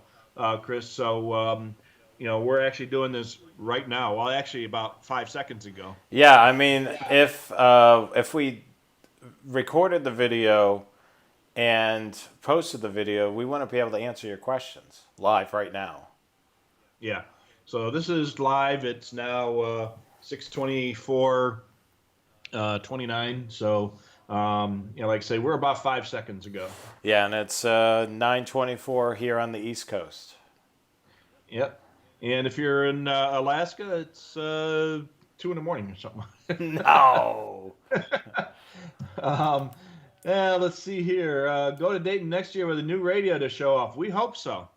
Chris. So, we're actually doing this right now. Well, actually, about 5 seconds ago. Yeah, I mean, if we recorded the video and posted the video, we wouldn't be able to answer your questions live right now. Yeah. So this is live. It's now 6:24, 29. So, like I say, we're about 5 seconds ago. Yeah, and it's 9:24 here on the East Coast. Yep. And if you're in Alaska, it's 2 in the morning or something. No. Let's see here. Go to Dayton next year with a new radio to show off. We hope so.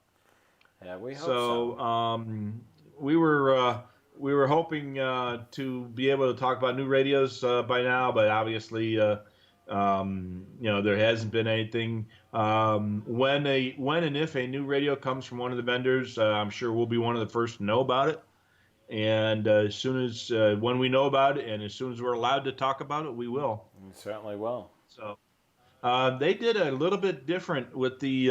Yeah, we hope so. So we were we were hoping to be able to talk about new radios by now, but obviously, there hasn't been anything. When and if a new radio comes from one of the vendors, I'm sure we'll be one of the first to know about it. And as soon as when we know about it, and as soon as we're allowed to talk about it, we will. We certainly will. So they did a little bit different with the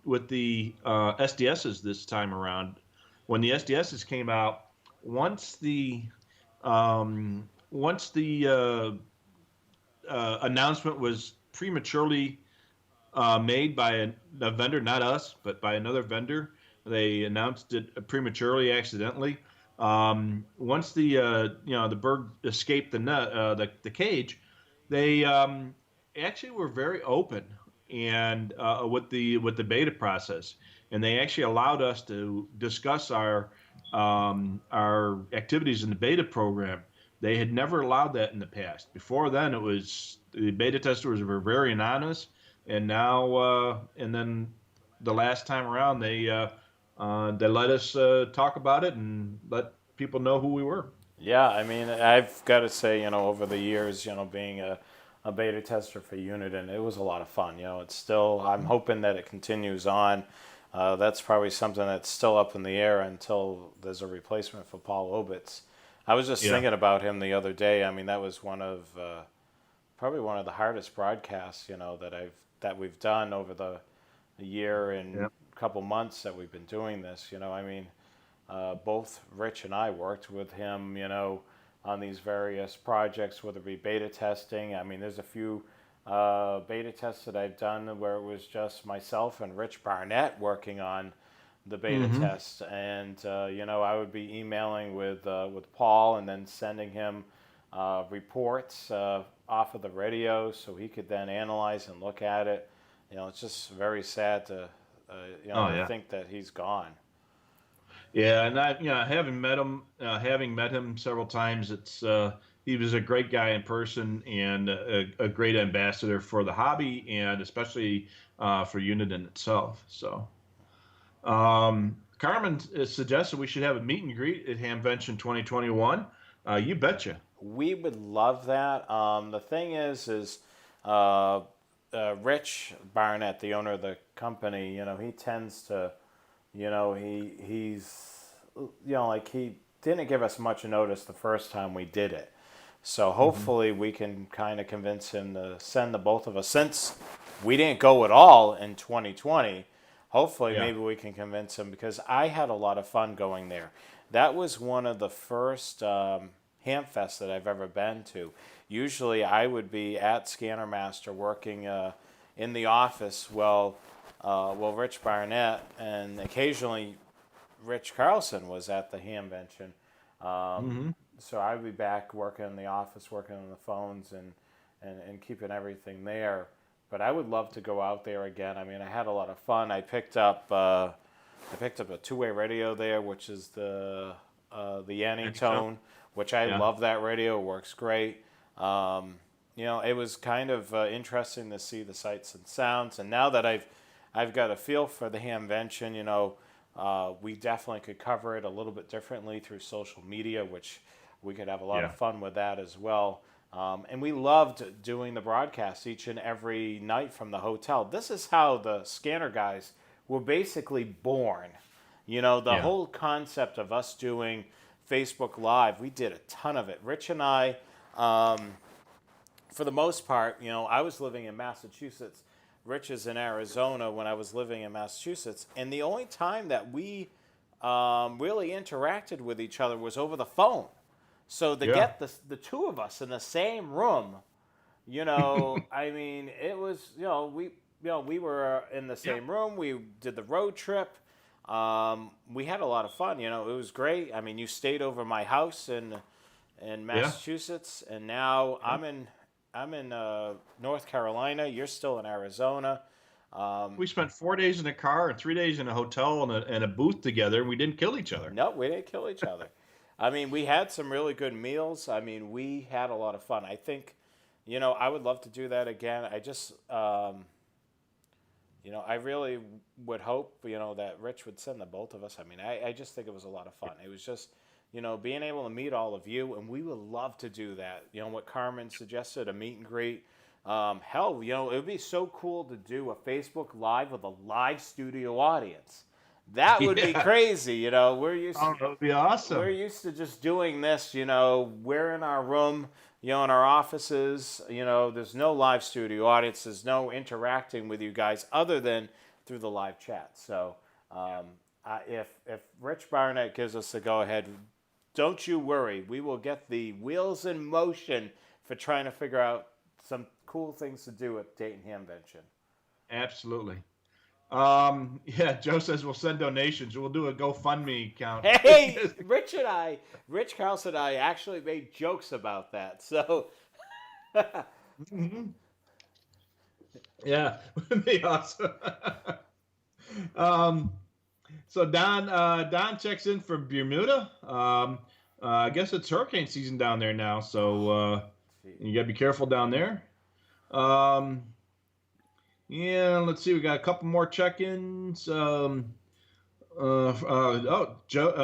SDSs this time around. When the SDSs came out, once the announcement was prematurely made by a vendor, not us, but by another vendor. They announced it prematurely, accidentally. Once the bird escaped the net, the cage, they actually were very open and with the beta process, and they actually allowed us to discuss our activities in the beta program. They had never allowed that in the past. Before then, it was the beta testers were very anonymous, and now and then the last time around they let us talk about it and let people know who we were. Yeah, I mean, I've got to say, over the years, being a beta tester for Uniden, it was a lot of fun. It's still, I'm hoping that it continues on. That's probably something that's still up in the air until there's a replacement for Paul Obitz. I was just thinking about him the other day. I mean, that was probably one of the hardest broadcasts, that we've done over the year and couple months that we've been doing this. I mean, both Rich and I worked with him, on these various projects, whether it be beta testing. I mean, there's a few beta tests that I've done where it was just myself and Rich Barnett working on the beta test, and I would be emailing with Paul and then sending him reports off of the radio so he could then analyze and look at it. It's just very sad to think that he's gone. Yeah, and having met him several times, he was a great guy in person and a great ambassador for the hobby and especially for Uniden itself. So, Carmen suggested we should have a meet and greet at Hamvention 2021. You betcha. We would love that. The thing is Rich Barnett, the owner of the company, he tends to, he's, like he didn't give us much notice the first time we did it. So hopefully we can kind of convince him to send the both of us, since we didn't go at all in 2020. Hopefully maybe we can convince him, because I had a lot of fun going there. That was one of the first Hamfests that I've ever been to. Usually I would be at Scanner Master working in the office while Rich Barnett and occasionally Rich Carlson was at the Hamvention. So I'd be back working in the office, working on the phones and keeping everything there. But I would love to go out there again. I mean, I had a lot of fun. I picked up a two-way radio there, which is the Anytone, which I love that radio. It works great. It was kind of interesting to see the sights and sounds. And now that I've got a feel for the Hamvention, we definitely could cover it a little bit differently through social media, which we could have a lot of fun with that as well. And we loved doing the broadcasts each and every night from the hotel. This is how the Scanner guys were basically born. The whole concept of us doing Facebook Live, we did a ton of it. Rich and I, for the most part, I was living in Massachusetts. Rich is in Arizona when I was living in Massachusetts. And the only time that we really interacted with each other was over the phone. So to get the two of us in the same room, I mean, it was, we were in the same room. We did the road trip. We had a lot of fun. It was great. I mean, you stayed over my house in Massachusetts, and now I'm in North Carolina. You're still in Arizona. We spent 4 days in a car and 3 days in a hotel and a booth together, and we didn't kill each other. No, we didn't kill each other. I mean, we had some really good meals. I mean, we had a lot of fun. I think I would love to do that again. I just, I really would hope, that Rich would send the both of us. I mean, I just think it was a lot of fun. It was just, being able to meet all of you, and we would love to do that. What Carmen suggested, a meet and greet. Hell, it would be so cool to do a Facebook Live with a live studio audience. That would be Yeah. crazy. Oh, that would be We're awesome. used to just doing this. We're in our room, in our offices. There's no live studio audience. There's no interacting with you guys other than through the live chat. So, if Rich Barnett gives us the go ahead, don't you worry. We will get the wheels in motion for trying to figure out some cool things to do at Dayton Hamvention. Absolutely. Yeah, Joe says we'll send donations. We'll do a GoFundMe account. Hey, Rich Carlson and I actually made jokes about that. So, Mhm. Yeah, would be awesome. um, so Don checks in from Bermuda. I guess it's hurricane season down there now, so you gotta be careful down there. Um, yeah, let's see. We got a couple more check-ins.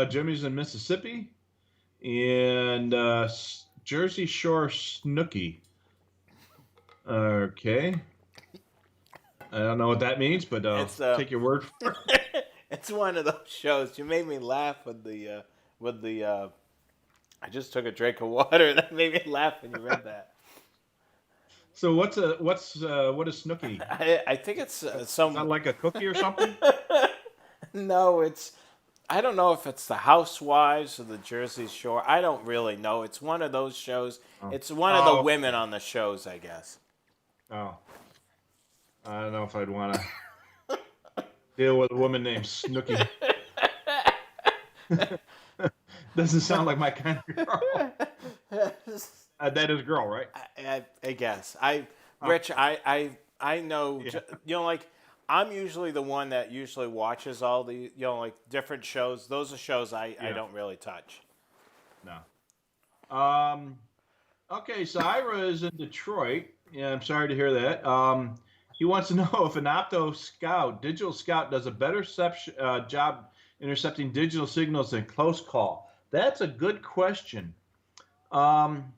Jimmy's in Mississippi, and Jersey Shore Snooky. Okay, I don't know what that means, but it's take your word for it. it's one of those shows. You made me laugh with the. I just took a drink of water. That made me laugh when you read that. So what is Snooky? I think it's Is that some. like a cookie or something? No, it's. I don't know if it's the Housewives or the Jersey Shore. I don't really know. It's one of those shows. Oh, It's one of the oh, women on the shows, I guess. oh. I don't know if I'd want to deal with a woman named Snooky. Doesn't sound like my kind of girl. That is girl, right? I guess Oh, Rich, I know, yeah, like I'm usually the one that usually watches all the like different shows. Those are shows I yeah, don't really touch. no. Okay, so Ira is in Detroit. Yeah, I'm sorry to hear that. He wants to know if an digital scout, does a better job intercepting digital signals than close call. That's a good question. Um,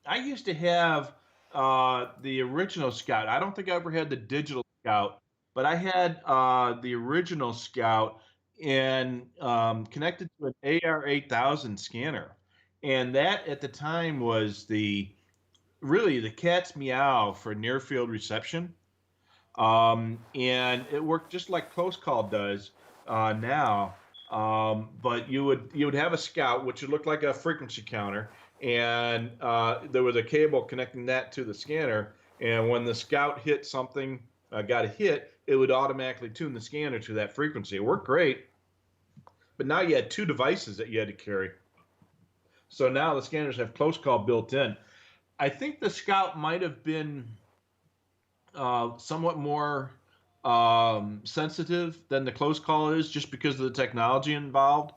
I used to have the original Scout. I don't think I ever had the digital Scout, but I had the original Scout and connected to an AR 8000 scanner. And that at the time was really the cat's meow for near field reception. And it worked just like close call does now. But you would have a Scout, which would look like a frequency counter, and there was a cable connecting that to the scanner. And when the Scout hit something, got a hit, it would automatically tune the scanner to that frequency. It worked great, but now you had two devices that you had to carry. So now the scanners have close call built in. I think the Scout might have been somewhat more sensitive than the close call is, just because of the technology involved.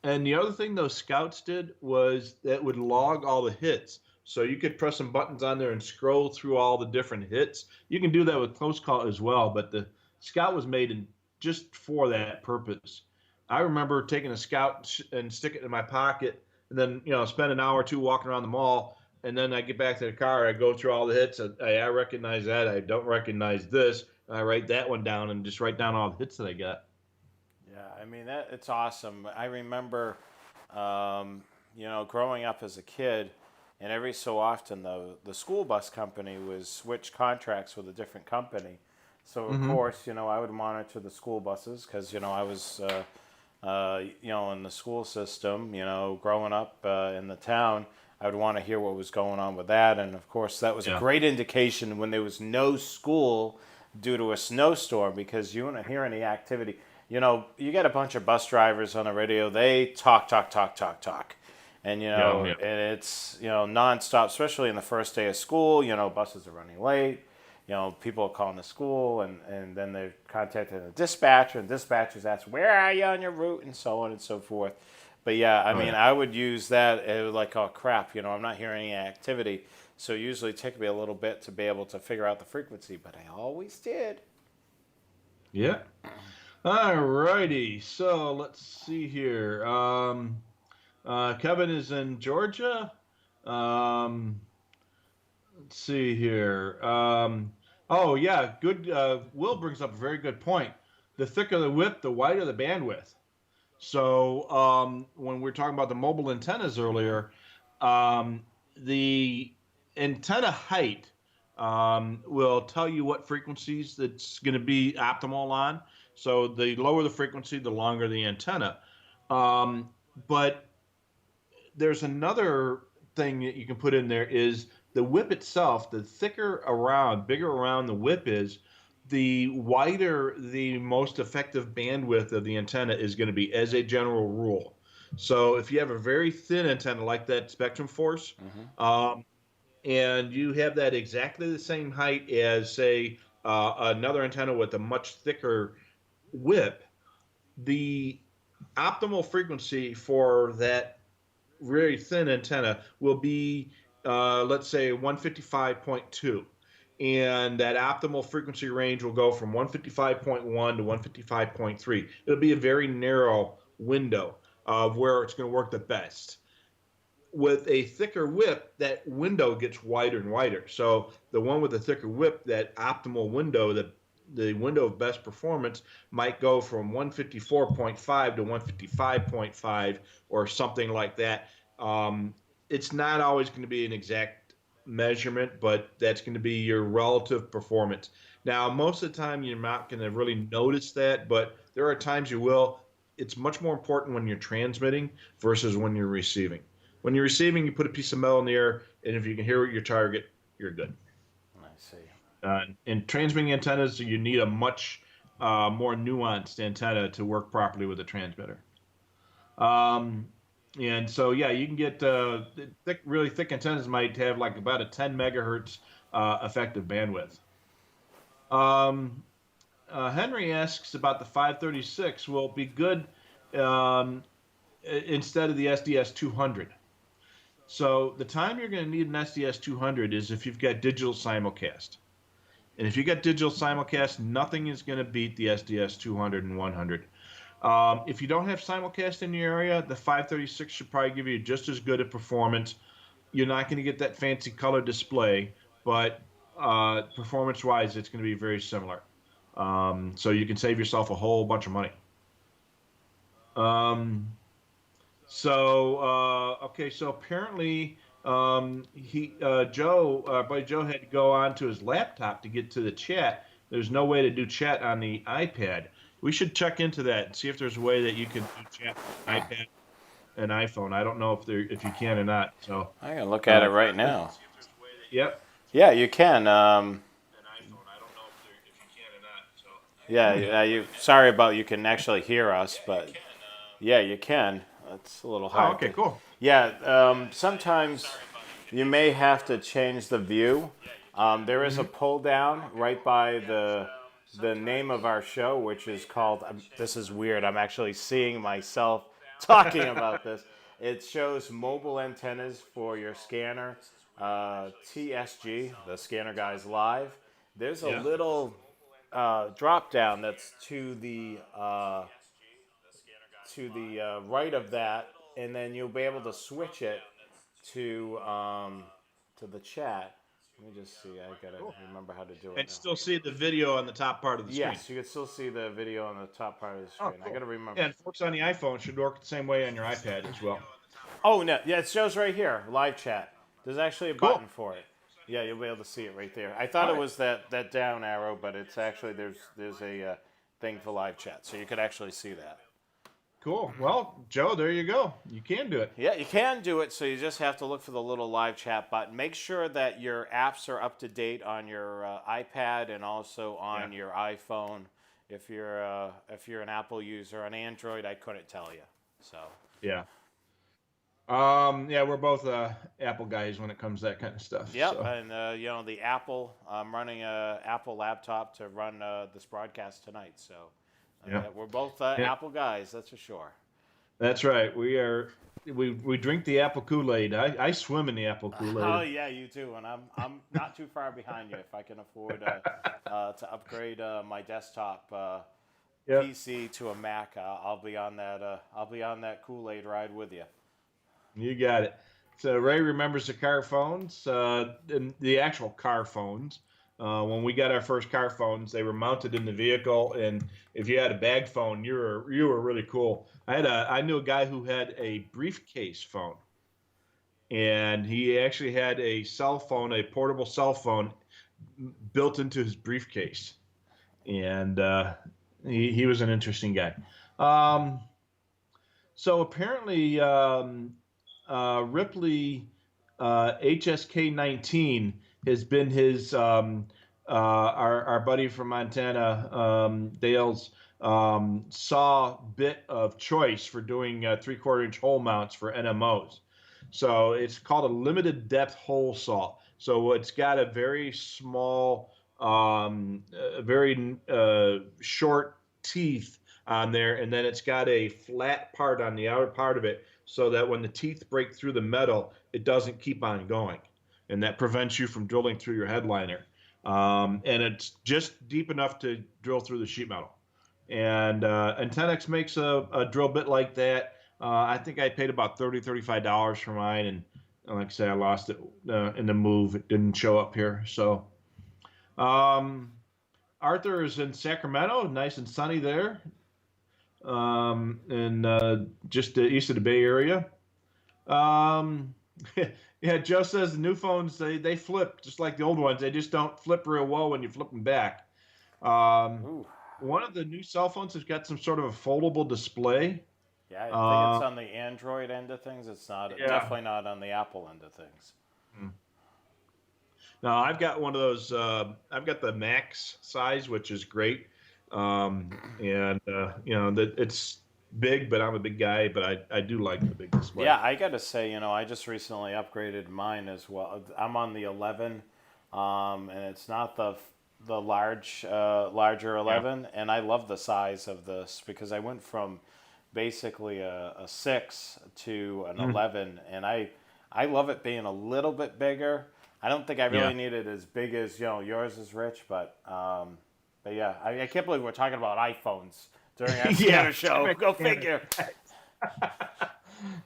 And the other thing those scouts did was that would log all the hits. So you could press some buttons on there and scroll through all the different hits. You can do that with close call as well, but the scout was made just for that purpose. I remember taking a scout and stick it in my pocket, and then spend an hour or two walking around the mall, and then I get back to the car. I go through all the hits. I recognize that. I don't recognize this. I write that one down and just write down all the hits that I got. Yeah, I mean it's awesome. I remember, growing up as a kid, and every so often the school bus company would switch contracts with a different company. So of Mm-hmm. course, I would monitor the school buses because I was, in the school system. Growing up in the town, I would want to hear what was going on with that, and of course, that was a Yeah. great indication when there was no school due to a snowstorm because you wouldn't hear any activity. You get a bunch of bus drivers on the radio. They talk, talk, talk, talk, talk, and Yeah. Yeah. and it's nonstop. Especially in the first day of school, buses are running late. People are calling the school, and then they're contacting the dispatcher, and dispatchers ask, "Where are you on your route?" and so on and so forth. But yeah, I Oh, mean, yeah. I would use that like, oh crap, I'm not hearing any activity. So it usually take me a little bit to be able to figure out the frequency, but I always did. Yeah. All righty. So let's see here. Kevin is in Georgia. Um, let's see here. Oh, yeah. Good. Will brings up a very good point. The thicker the whip, the wider the bandwidth. So when we were talking about the mobile antennas earlier, um, the antenna height will tell you what frequencies that's going to be optimal on. So the lower the frequency, the longer the antenna. Um, but there's another thing that you can put in there is the whip itself. The thicker around, bigger around the whip is, the wider the most effective bandwidth of the antenna is going to be, as a general rule. So if you have a very thin antenna like that SpectrumForce, um, and you have that exactly the same height as, say, another antenna with a much thicker whip, the optimal frequency for that very thin antenna will be, let's say, 155.2. And that optimal frequency range will go from 155.1 to 155.3. It'll be a very narrow window of where it's going to work the best. With a thicker whip, that window gets wider and wider. So the one with the thicker whip, that optimal window, the window of best performance might go from 154.5 to 155.5 or something like that. It's not always going to be an exact measurement, but that's going to be your relative performance. Now, most of the time, you're not going to really notice that, but there are times you will. It's much more important when you're transmitting versus when you're receiving. When you're receiving, you put a piece of metal in the air, and if you can hear your target, you're good. I see. In transmitting antennas, you need a much more nuanced antenna to work properly with a transmitter. Um, and so, yeah, you can get really thick antennas might have like about a 10 megahertz effective bandwidth. Um, Henry asks about the 536. Will it be good um, instead of the SDS 200? So the time you're going to need an SDS 200 is if you've got digital simulcast. And if you got digital simulcast, nothing is going to beat the SDS 200 and 100. If you don't have simulcast in your area, the 536 should probably give you just as good a performance. You're not going to get that fancy color display, but performance-wise, it's going to be very similar. So you can save yourself a whole bunch of money. Okay, so apparently buddy Joe had to go onto his laptop to get to the chat. There's no way to do chat on the iPad. We should check into that and see if there's a way that you can do chat on iPad and iPhone. I don't know if you can or not. So I can look at it right now. Yep. Yeah, you can. Yeah, you. Sorry about you can actually hear us, but yeah, you can. That's a little Oh, hard. okay, cool. Yeah, sometimes you may have to change the view. There is a pull down right by the name of our show, which is called. This is weird. I'm actually seeing myself talking about this. It shows mobile antennas for your scanner, TSG, the Scanner Guys Live. There's a Yeah. little drop down that's to the right of that, and then you'll be able to switch it to the chat. Let me just see. I gotta remember how to do it And now. still see the video on the top part of the screen. Yes, you can still see the video on the top part of the screen. Cool. I gotta remember. Yeah, and it works on the iPhone. Should work the same way on your iPad as well. Oh no, yeah, it shows right here, live chat. There's actually a Cool. button for it. Yeah, you'll be able to see it right there. I thought All it right. was that down arrow, but it's actually there's a thing for live chat, so you could actually see that. Cool. Well, Joe, there you go. You can do it. Yeah, you can do it, so you just have to look for the little live chat button. Make sure that your apps are up to date on your iPad and also on your iPhone. If you're an Apple user, on Android, I couldn't tell you. So Yeah. Yeah, we're both Apple guys when it comes to that kind of stuff. yep, So. and the Apple. I'm running a Apple laptop to run this broadcast tonight. So Yeah. we're both Yeah. Apple guys, that's for sure. That's right. We drink the apple Kool-Aid. I swim in the apple Oh Kool-Aid. yeah, you too. And I'm not too far behind you. If I can afford to upgrade my desktop Yep, PC to a Mac, I'll be on that. I'll be on that Kool-Aid ride with you. you got it. So Ray remembers the car phones, and the actual car phones. When we got our first car phones, they were mounted in the vehicle, and if you had a bag phone, you were really cool. I knew a guy who had a briefcase phone, and he actually had a cell phone, a portable cell phone, built into his briefcase, and he was an interesting guy. Um, so apparently, Ripley HSK-19 has been his our buddy from Montana, Dale's saw bit of choice for doing 3/4 inch hole mounts for NMOs. So it's called a limited depth hole saw. So it's got a very small, very short teeth on there, and then it's got a flat part on the outer part of it so that when the teeth break through the metal, it doesn't keep on going. And that prevents you from drilling through your headliner. And it's just deep enough to drill through the sheet metal. And 10X makes a drill bit like that. I think I paid about $35 for mine. And like I said, I lost it in the move. It didn't show up here. So um, Arthur is in Sacramento, nice and sunny there, and just east of the Bay Area. Um, yeah, Joe says the new phones they flip just like the old ones. They just don't flip real well when you flip them back. Um, Ooh, one of the new cell phones has got some sort of a foldable display. yeah, I think it's Uh, on the Android end of things. It's not yeah. definitely not on the Apple end of things. Hmm. Now I've got one of those. I've got the max size, which is great. And that it's big, but I'm a big guy, but I do like the big display. Yeah, I gotta say, I just recently upgraded mine as well. I'm on the 11, and it's not the larger Yeah. 11, and I love the size of this because I went from basically a 6 to an Mhm. 11, and I love it being a little bit bigger. I don't think I Yeah. really need it as big as yours is, Rich, but yeah, I can't believe we're talking about iPhones during our Yeah. scanner show. Go figure.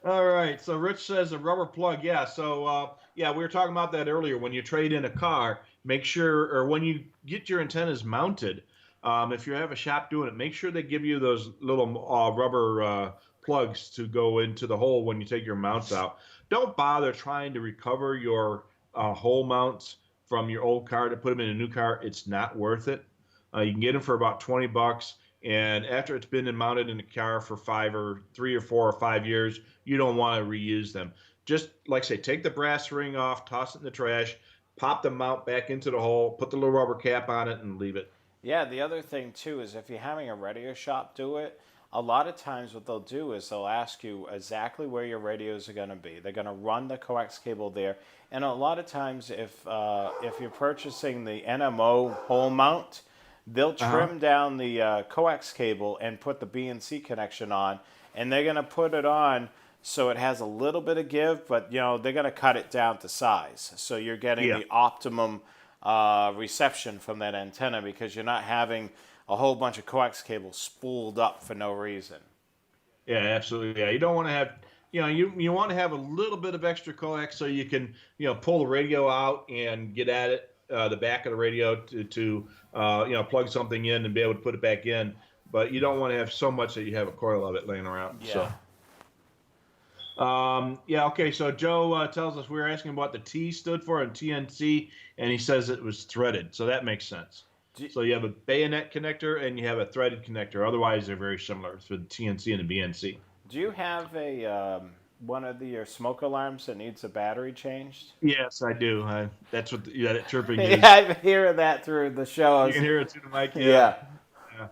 All right. So Rich says a rubber plug. Yeah. So yeah, we were talking about that earlier. When you trade in a car, make sure, or when you get your antennas mounted, if you have a shop doing it, make sure they give you those little rubber plugs to go into the hole when you take your mounts out. Don't bother trying to recover your hole mounts from your old car to put them in a new car. It's not worth it. You can get them for about $20. And after it's been mounted in the car for 3 or 4 or 5 years, you don't want to reuse them. Just like I say, take the brass ring off, toss it in the trash, pop the mount back into the hole, put the little rubber cap on it, and leave it. Yeah, the other thing too is if you're having a radio shop do it, a lot of times what they'll do is they'll ask you exactly where your radios are going to be. They're going to run the coax cable there, and a lot of times if you're purchasing the NMO hole mount, they'll Uh huh. trim down the coax cable and put the BNC connection on, and they're going to put it on so it has a little bit of give, but they're going to cut it down to size, so you're getting Yeah. the optimum reception from that antenna because you're not having a whole bunch of coax cables spooled up for no reason. Yeah, absolutely. Yeah, you don't want to have, you want to have a little bit of extra coax so you can, pull the radio out and get at it, the back of the radio to plug something in and be able to put it back in. But you don't want to have so much that you have a coil of it laying around. Yeah. So, yeah, okay. So Joe tells us we were asking what the T stood for in TNC, and he says it was threaded. So that makes sense. Do, So you have a bayonet connector and you have a threaded connector. Otherwise, they're very similar for the TNC and the BNC. do you have a one of your smoke alarms that needs a battery changed? Yes, I do. That's what that chirping Yeah, is. I'm hearing that through the You shows. can hear it through the mic. Yeah. Yeah. Yeah.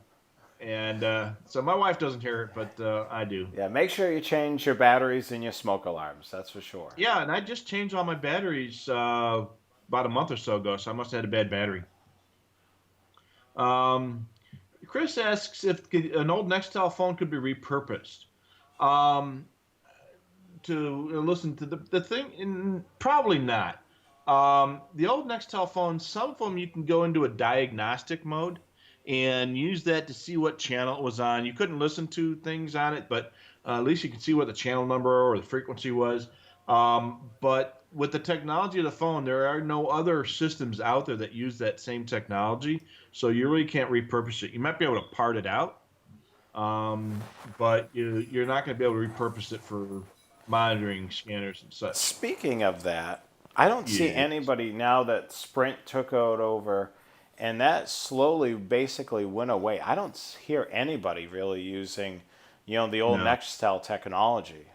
And so my wife doesn't hear it, but I do. Yeah, make sure you change your batteries in your smoke alarms. That's for sure. Yeah, and I just changed all my batteries about a month or so ago, so I must have had a bad battery. Um, Chris asks if an old Nextel phone could be repurposed. Um, to listen to the thing, probably not. The old Nextel phones, some of them you can go into a diagnostic mode and use that to see what channel it was on. You couldn't listen to things on it, but at least you could see what the channel number or the frequency was. But with the technology of the phone, there are no other systems out there that use that same technology, so you really can't repurpose it. You might be able to part it out, but you're not going to be able to repurpose it for monitoring scanners and such. Speaking of that, I don't see Yeah. anybody now that Sprint took it over, and that slowly basically went away. I don't hear anybody really using, the old No. Nextel technology.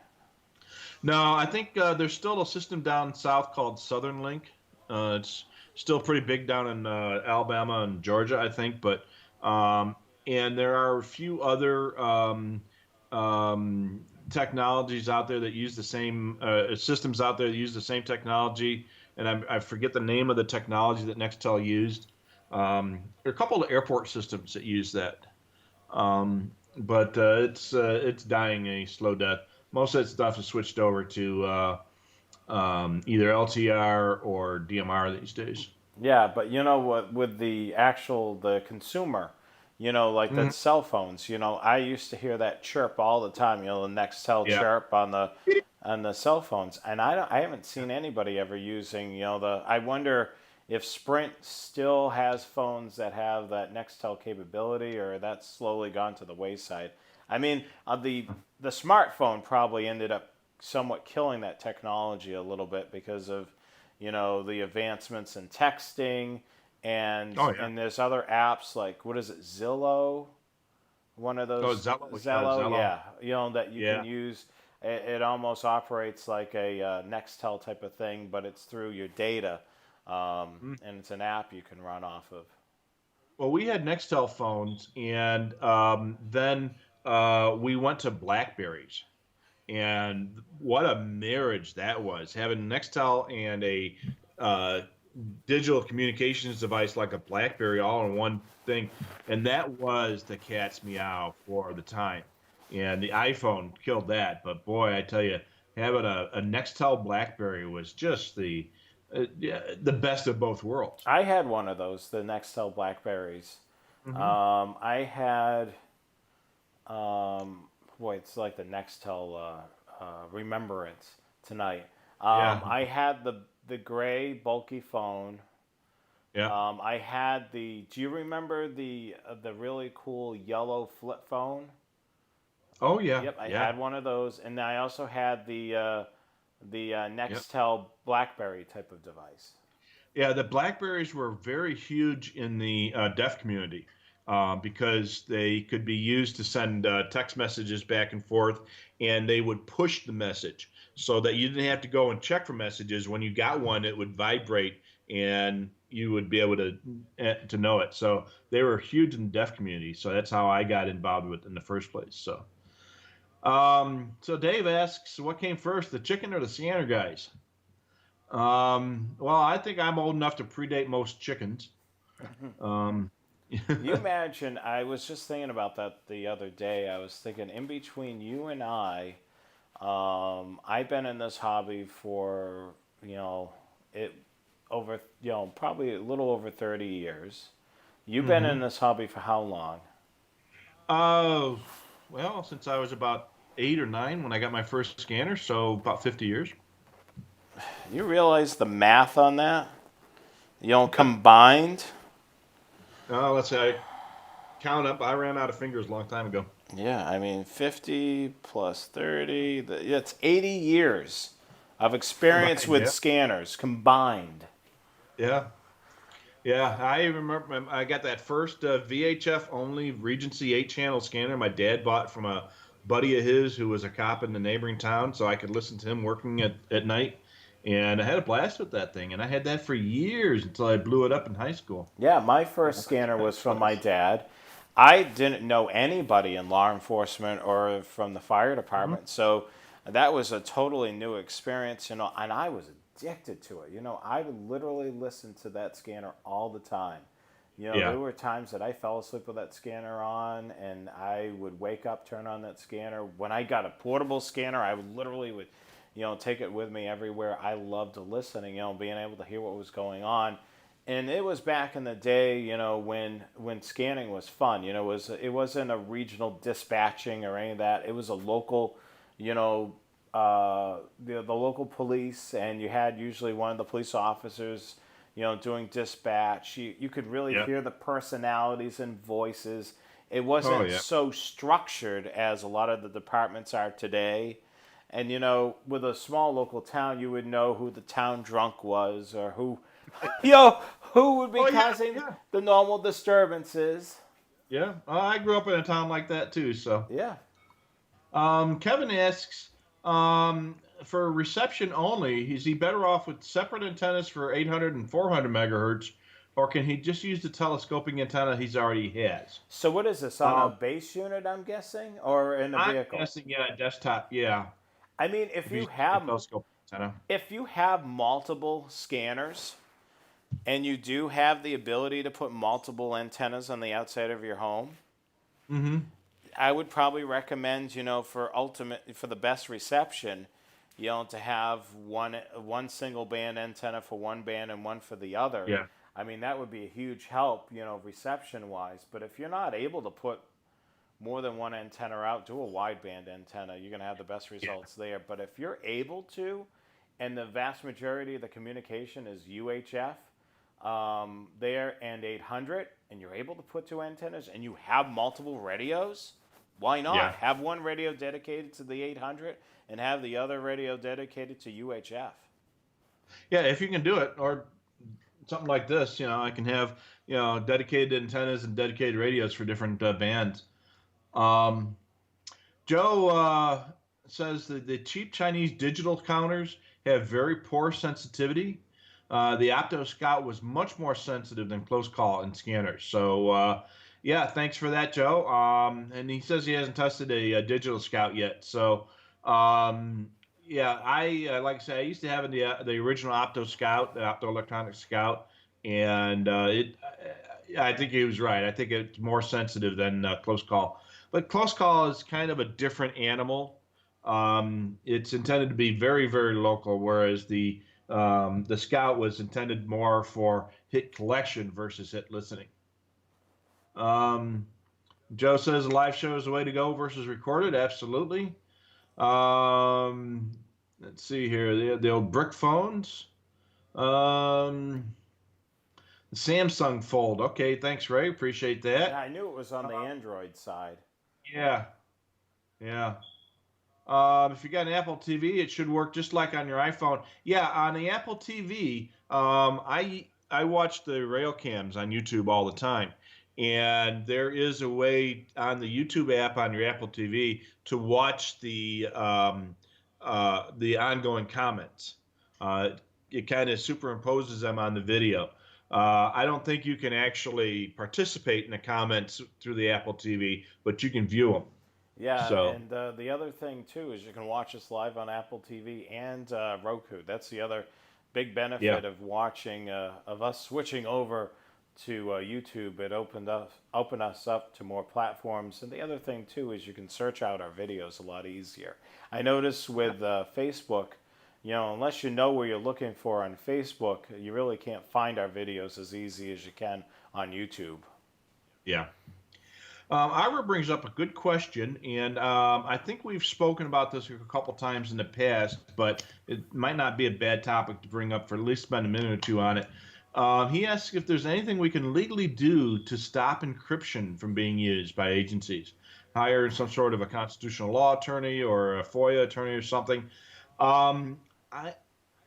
No, I think there's still a system down south called Southern Link. It's still pretty big down in Alabama and Georgia, I think, but and there are a few other technologies out there that use the same systems out there that use the same technology, and I forget the name of the technology that Nextel used. There are a couple of airport systems that use that, but it's dying a slow death. Most of that stuff is switched over to either LTR or DMR these days. Yeah, but you know what? With the consumer, like Hmm. that cell phones. I used to hear that chirp all the time. The Nextel Yeah. chirp on the cell phones, and I haven't seen anybody ever using. The. I wonder if Sprint still has phones that have that Nextel capability, or that's slowly gone to the wayside. I mean, the smartphone probably ended up somewhat killing that technology a little bit because of the advancements in texting, and Oh yeah. and there's other apps like, what is it, Zillow, one of Oh, those. Zello. Yeah, Zello, Zello. yeah, that you can Yeah. use. It almost operates like a Nextel type of thing, but it's through your data, Mm. and it's an app you can run off of. Well, we had Nextel phones, and then we went to Blackberries, and what a marriage that was, having Nextel and a uh, digital communications device like a BlackBerry all in one thing, and that was the cat's meow for the time. And the iPhone killed that, but boy, I tell you, having a Nextel BlackBerry was just yeah, the best of both worlds. I had one of those, the Nextel Blackberries. Hmm. I had, um, boy, it's like the Nextel Remembrance tonight. Yeah, I had the gray bulky phone. yeah. I had the. Do you remember the really cool yellow flip phone? Oh yeah, Yep, I yeah, had one of those, and I also had the yeah. Nextel BlackBerry type of device. Yeah, the Blackberries were very huge in the deaf community because they could be used to send text messages back and forth, and they would push the message so that you didn't have to go and check for messages. When you got one, it would vibrate, and you would be able to know it. So they were huge in the deaf community. So that's how I got involved with it in the first place. So Dave asks, what came first, the chicken or the scanner guys? Well, I think I'm old enough to predate most chickens. Um, You imagine, I was just thinking about that the other day. I was thinking, in between you and I've been in this hobby for, it over, probably a little over 30 years. You've been in hmm this hobby for how long? uh, well, since I was about 8 or 9 when I got my first scanner, so about 50 years. You realize the math on that? Combined? Let's say I count up. I ran out of fingers a long time ago. Yeah, I mean, 50 plus 30, that's 80 years of experience Combined, with yeah, scanners combined. yeah, yeah. I remember I got that first VHF only Regency 8 channel scanner. My dad bought from a buddy of his who was a cop in the neighboring town, so I could listen to him working at night. And I had a blast with that thing, and I had that for years until I blew it up in high school. Yeah, my first scanner was from my dad. I didn't know anybody in law enforcement or from the fire Mhm. department, so that was a totally new experience, and I was addicted to it. I would literally listen to that scanner all the time. There Yeah. were times that I fell asleep with that scanner on, and I would wake up, turn on that scanner. When I got a portable scanner, I would literally take it with me everywhere. I loved listening, being able to hear what was going on. And it was back in the day, when scanning was fun. It wasn't a regional dispatching or any of that. It was a local, you know, the local police, and you had usually one of the police officers, doing dispatch. You could really Yeah. hear the personalities and voices. It Oh wasn't yeah. so structured as a lot of the departments are today. And with a small local town, you would know who the town drunk was, or who, who would be Oh yeah. causing Yeah. the normal disturbances. Yeah. I grew up in a town like that too. So, Yeah. Kevin asks, for reception only, is he better off with separate antennas for 800 and 400 megahertz, or can he just use the telescoping antenna he's already has? So what is this, on a Um, base unit, I'm guessing, or in a I'm vehicle? guessing, yeah, desktop, yeah. I mean, If he's using a telescope antenna. if you have multiple scanners and you do have the ability to put multiple antennas on the outside of your home, Mm-hmm. I would probably recommend, for the best reception, to have one single band antenna for one band and one for the other. Yeah. I mean, that would be a huge help, reception wise. But if you're not able to put more than one antenna out, do a wideband antenna. You're going to have the best Yeah. results there. But if you're able to, and the vast majority of the communication is UHF, there and 800, and you're able to put two antennas, and you have multiple radios, why not? Yeah. Have one radio dedicated to the 800 and have the other radio dedicated to UHF. Yeah, if you can do it, or something like this, I can have, dedicated antennas and dedicated radios for different bands. Um, Joe says that the cheap Chinese digital counters have very poor sensitivity. The Opto Scout was much more sensitive than close call and scanners. So, yeah, thanks for that, Joe. And he says he hasn't tested a digital Scout yet. So, yeah, like I said, I used to have the original Opto Scout, the Opto Electronic Scout, and I think he was right. I think it's more sensitive than close call. But close call is kind of a different animal. It's intended to be very, very local, whereas the Scout was intended more for hit collection versus hit listening. Um, Joe says a live show is the way to go versus recorded. Absolutely. Um, let's see here. The old brick phones. Um, the Samsung Fold. Okay, thanks, Ray. Appreciate Yeah, that. I knew it was on the Android side. Yeah, yeah. If you got an Apple TV, it should work just like on your iPhone. Yeah, on the Apple TV, I watch the rail cams on YouTube all the time, and there is a way on the YouTube app on your Apple TV to watch the ongoing comments. Uh, it kind of superimposes them on the video. I don't think you can actually participate in the comments through the Apple TV, but you can view them. Yeah, So. and the other thing too is you can watch us live on Apple TV and Roku. That's the other big Yeah. benefit of watching of us switching over to YouTube. It opened us up to more platforms, and the other thing too is you can search out our videos a lot easier. I notice with Facebook, unless you know where you're looking for on Facebook, you really can't find our videos as easy as you can on YouTube. Yeah. Ira brings up a good question, and I think we've spoken about this a couple times in the past, but it might not be a bad topic to bring up for at least spend a minute or two on it. He asks if there's anything we can legally do to stop encryption from being used by agencies. Hire some sort of a constitutional law attorney or a FOIA attorney or something. Um, I,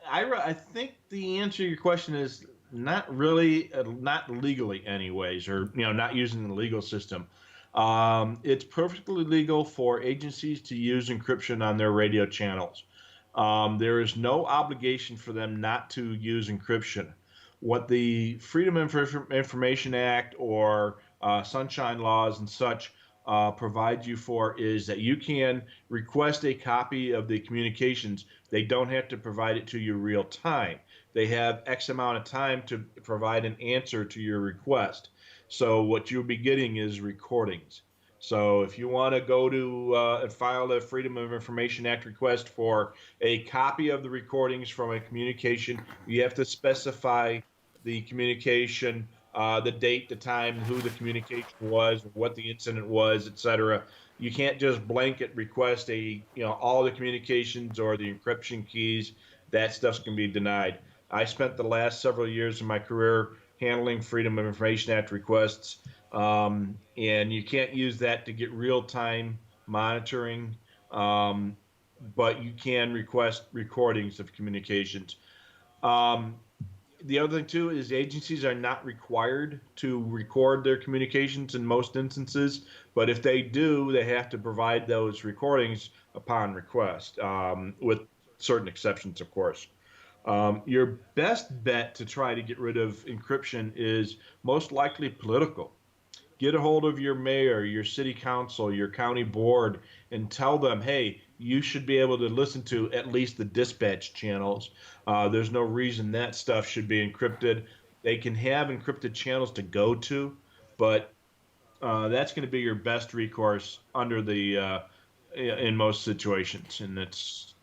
Ira, I think the answer to your question is not really, not legally, anyways, or not using the legal system. It's perfectly legal for agencies to use encryption on their radio channels. There is no obligation for them not to use encryption. What the Freedom of Information Act or Sunshine Laws and such provide you for is that you can request a copy of the communications. They don't have to provide it to you real time. They have X amount of time to provide an answer to your request. So what you'll be getting is recordings. So if you want to go to and file a Freedom of Information Act request for a copy of the recordings from a communication, you have to specify the communication, the date, the time, who the communication was, what the incident was, etc. You can't just blanket request all the communications or the encryption keys. That stuff's going to be denied. I spent the last several years of my career handling Freedom of Information Act requests, and you can't use that to get real-time monitoring, um, but you can request recordings of communications. Um, the other thing too is agencies are not required to record their communications in most instances, but if they do, they have to provide those recordings upon request, with certain exceptions, of course. Your best bet to try to get rid of encryption is most likely political. Get a hold of your mayor, your city council, your county board, and tell them, hey, you should be able to listen to at least the dispatch channels. There's no reason that stuff should be encrypted. They can have encrypted channels to go to, but that's going to be your best recourse under in most situations, and it's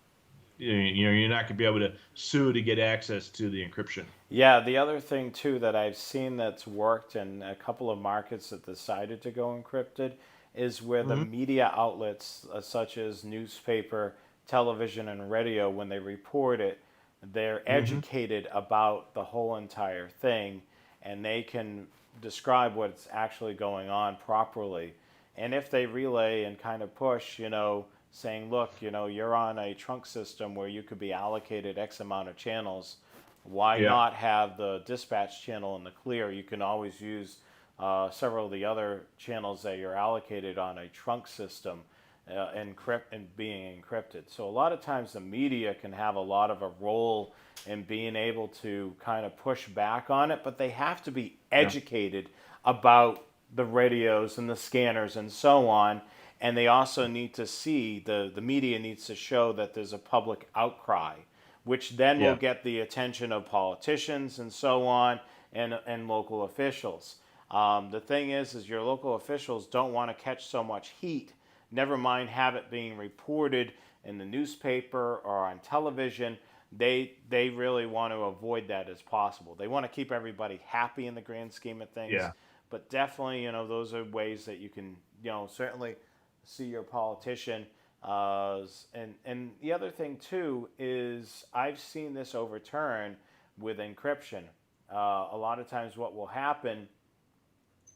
you're not going to be able to sue to get access to the encryption. Yeah, the other thing too that I've seen that's worked in a couple of markets that decided to go encrypted is where the Hmm. media outlets, such as newspaper, television, and radio, when they report it, they're Hmm. educated about the whole entire thing, and they can describe what's actually going on properly. And if they relay and kind of push, saying, look, you're on a trunk system where you could be allocated X amount of channels, why Yeah, not have the dispatch channel in the clear? You can always use several of the other channels that you're allocated on a trunk system encrypt and being encrypted. So a lot of times the media can have a lot of a role in being able to kind of push back on it, but they have to be yeah, educated about the radios and the scanners and so on. And they also need to see the media needs to show that there's a public outcry, which then will yeah, get the attention of politicians and so on, and local officials. The thing is your local officials don't want to catch so much heat. Never mind have it being reported in the newspaper or on television. They really want to avoid that as possible. They want to keep everybody happy in the grand scheme of things, yeah. but definitely, those are ways that you can, certainly see your politician. And the other thing too is I've seen this overturn with encryption. A lot of times, what will happen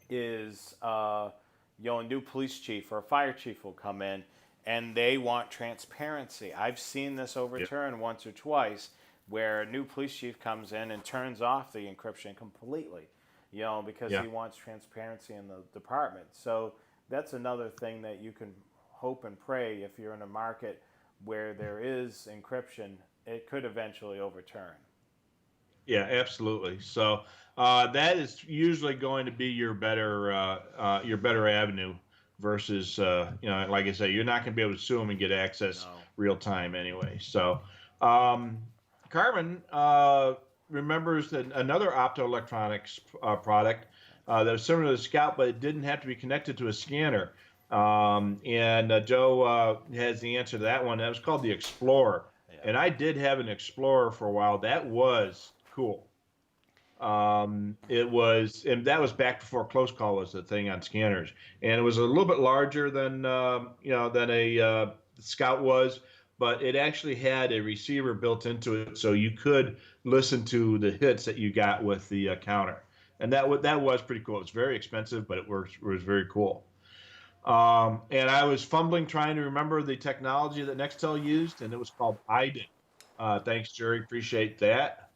is a new police chief or a fire chief will come in, and they want transparency. I've seen this Yeah. overturn once or twice, where a new police chief comes in and turns off the encryption completely, because Yeah. he wants transparency in the department. So that's another thing that you can hope and pray if you're in a market where there is encryption, it could eventually overturn. Yeah, absolutely. So that is usually going to be your better avenue versus like I say, you're not going to be able to sue them and get access No. real time anyway. So um, Carmen remembers that another optoelectronics product that was similar to the Scout, but it didn't have to be connected to a scanner. And Joe has the answer to that one. That was called the Explorer. Yeah. And I did have an Explorer for a while. That was cool. And that was back before close call was the thing on scanners, and it was a little bit larger than than a Scout was, but it actually had a receiver built into it, so you could listen to the hits that you got with the counter, and that was pretty cool. It was very expensive, but it was very cool. And I was fumbling trying to remember the technology that Nextel used, and it was called IDEN. Thanks, Jerry. Appreciate that.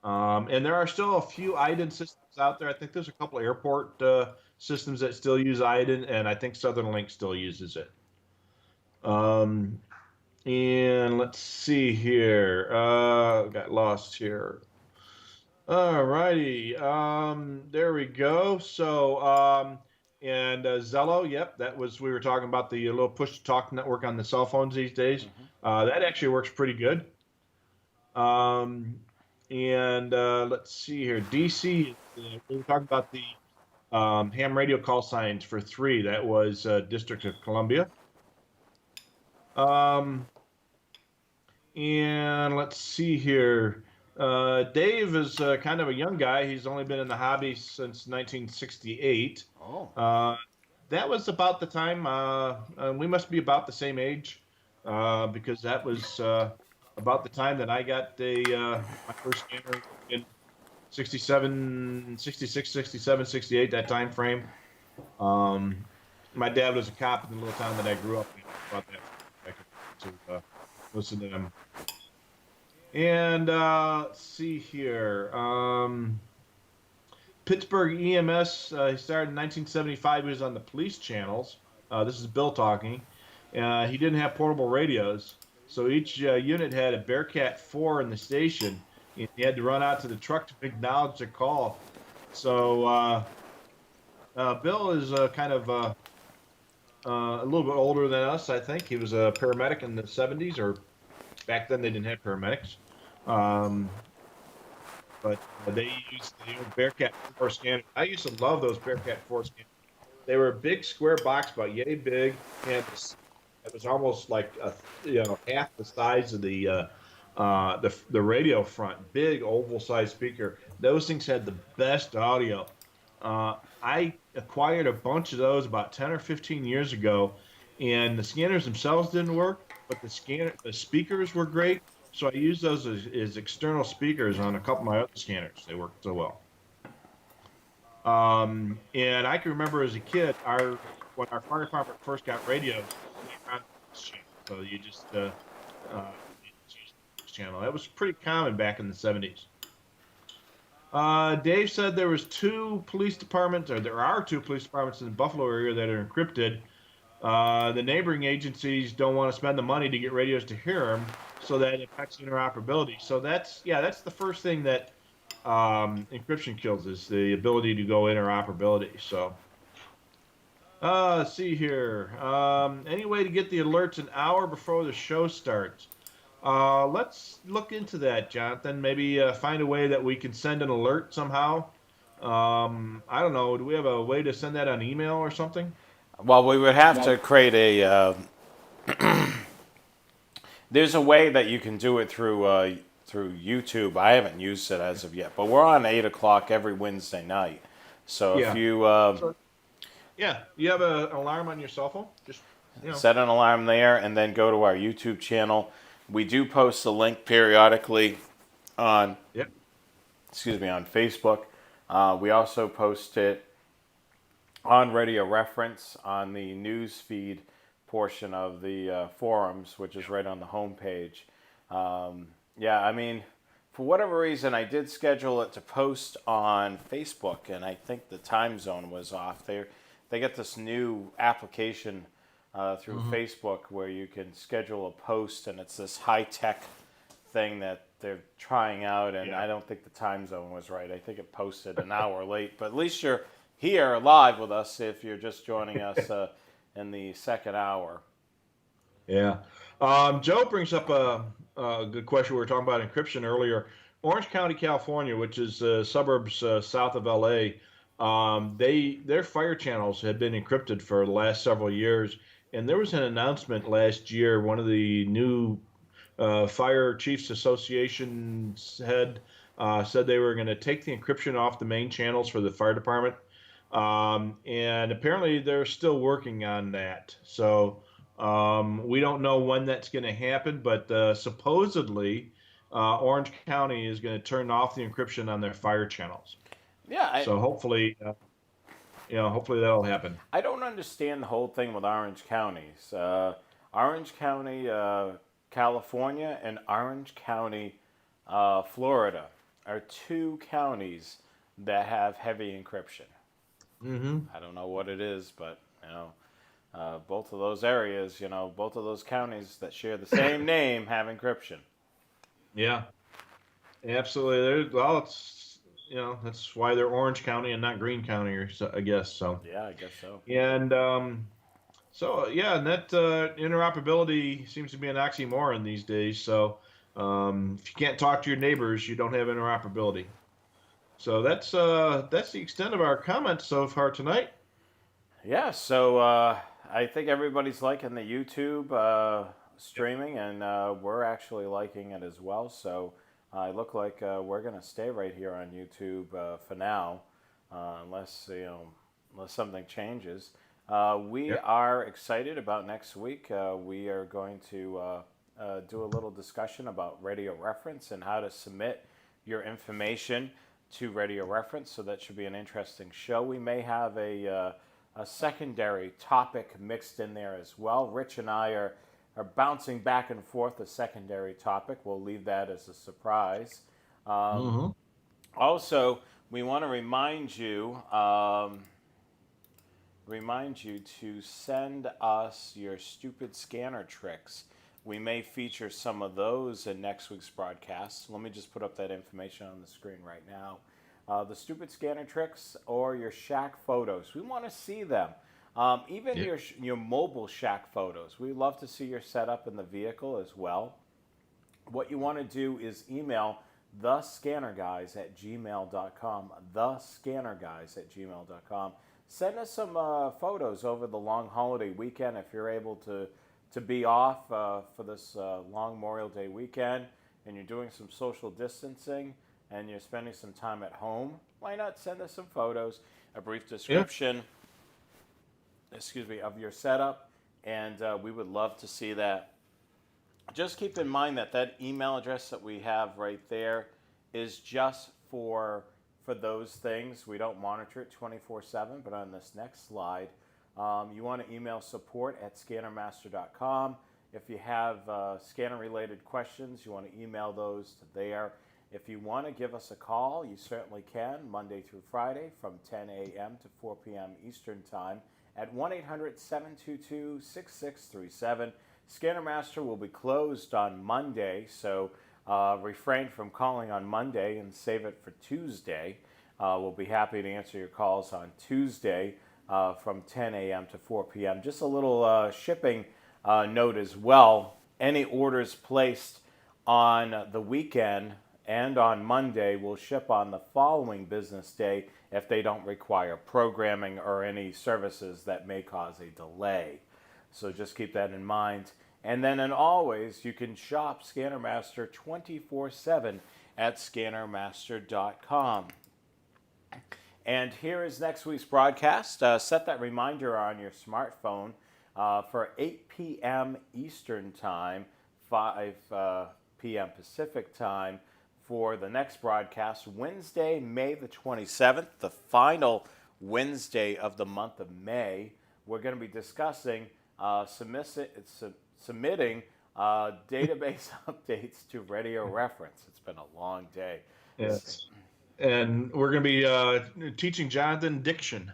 And there are still a few IDEN systems out there. I think there's a couple airport systems that still use IDEN, and I think Southern Link still uses it. Um, and let's see here. Got lost here. All righty. There we go. So, and Zello, yep, we were talking about the little push to talk network on the cell phones these days. Mm-hmm. That actually works pretty good. Um, and let's see here. DC, we were talking about the ham radio call signs for 3. That was District of Columbia. And let's see here. Dave is kind of a young guy. He's only been in the hobby since 1968. Oh. That was about the time, we must be about the same age, because that was about the time that I got my first scanner in 67, 66, 67, 68, that time frame. My dad was a cop in the little town that I grew up in. About that, I could to listen to them. And let's see here. Pittsburgh EMS, he started in 1975. He was on the police channels. This is Bill talking. He didn't have portable radios, so each unit had a Bearcat 4 in the station. And he had to run out to the truck to acknowledge the call. So Bill is kind of a little bit older than us, I think. He was a paramedic in the 70s, or back then they didn't have paramedics. But they used the old Bearcat 4 scanner. I used to love those Bearcat 4 scanners. They were a big square box, about yay big, and it was almost like half the size of the radio front. Big oval-sized speaker. Those things had the best audio. I acquired a bunch of those about 10 or 15 years ago, and the scanners themselves didn't work, but the speakers were great. So I used those as external speakers on a couple of my other scanners. They worked so well. And I can remember as a kid, when our fire department first got radios, so you just use this channel. That was pretty common back in the 70s. Dave said there are 2 police departments in the Buffalo area that are encrypted. The neighboring agencies don't want to spend the money to get radios to hear them, so that affects interoperability. So that's the first thing that encryption kills, is the ability to go interoperability. So let's see here. Any way to get the alerts an hour before the show starts? Let's look into that, Jonathan. Maybe find a way that we can send an alert somehow. I don't know. Do we have a way to send that on email or something? Well, we would have to create a. There's a way that you can do it through YouTube. I haven't used it as of yet, but we're on 8 o'clock every Wednesday night. So if you you have an alarm on your cell phone, just set an alarm there, and then go to our YouTube channel. We do post a link periodically on on Facebook. We also post it on Radio Reference on the news feed portion of the forums, which is right on the homepage. I mean, for whatever reason, I did schedule it to post on Facebook, and I think the time zone was off. They get this new application through Facebook where you can schedule a post, and it's this high-tech thing that they're trying out, and I don't think the time zone was right. I think it posted an hour late, but at least you're here live with us if you're just joining us in the second hour. Yeah. Joe brings up a good question. We were talking about encryption earlier. Orange County, California, which is suburbs south of LA, their fire channels had been encrypted for the last several years. And there was an announcement last year. One of the new Fire Chiefs Association's head said they were going to take the encryption off the main channels for the fire department. And apparently they're still working on that. So we don't know when that's going to happen, but supposedly Orange County is going to turn off the encryption on their fire channels. Yeah. So hopefully that'll happen. I don't understand the whole thing with Orange counties. Orange County, California, and Orange County, Florida are 2 counties that have heavy encryption. Mm-hmm. I don't know what it is, but both of those areas, both of those counties that share the same name have encryption. Yeah, absolutely. It's that's why they're Orange County and not Green County, I guess. So yeah, I guess so. And net interoperability seems to be an oxymoron these days. So if you can't talk to your neighbors, you don't have interoperability. So that's the extent of our comments so far tonight. Yeah, so I think everybody's liking the YouTube streaming, and we're actually liking it as well. So I look like we're going to stay right here on YouTube for now, unless unless something changes. We Yeah. are excited about next week. We are going to do a little discussion about radio reference and how to submit your information to radio reference. So that should be an interesting show. We may have a secondary topic mixed in there as well. Rich and I are bouncing back and forth a secondary topic. We'll leave that as a surprise. Um, Hmm. Also, we want to remind you to send us your stupid scanner tricks. We may feature some of those in next week's broadcast. Let me just put up that information on the screen right now. The stupid scanner tricks or your shack photos. We want to see them. Even Yeah. your mobile shack photos. We love to see your setup in the vehicle as well. What you want to do is email thescannerguys@gmail.com. Thescannerguys@gmail.com. Send us some photos over the long holiday weekend if you're able to be off for this long Memorial Day weekend and you're doing some social distancing and you're spending some time at home. Why not send us some photos, a brief Yeah. description, of your setup, and we would love to see that. Just keep in mind that that email address that we have right there is just for those things. We don't monitor it 24/7, but on this next slide, you want to email support@scannermaster.com. If you have scanner-related questions, you want to email those to there. If you want to give us a call, you certainly can, Monday through Friday from 10 a.m. to 4 p.m. Eastern Time at 1-800-722-6637. Scannermaster will be closed on Monday, so refrain from calling on Monday and save it for Tuesday. We'll be happy to answer your calls on Tuesday from 10 a.m. to 4 p.m. Just a little shipping note as well. Any orders placed on the weekend and on Monday will ship on the following business day if they don't require programming or any services that may cause a delay. So just keep that in mind. And then, and always, you can shop Scannermaster 24/7 at scannermaster.com. And here is next week's broadcast. Set that reminder on your smartphone for 8 p.m. Eastern Time, 5 p.m. Pacific Time for the next broadcast, Wednesday, May the 27th, the final Wednesday of the month of May. We're going to be discussing submitting database updates to radio reference. It's been a long day. Yes. And we're going to be teaching Jonathan diction.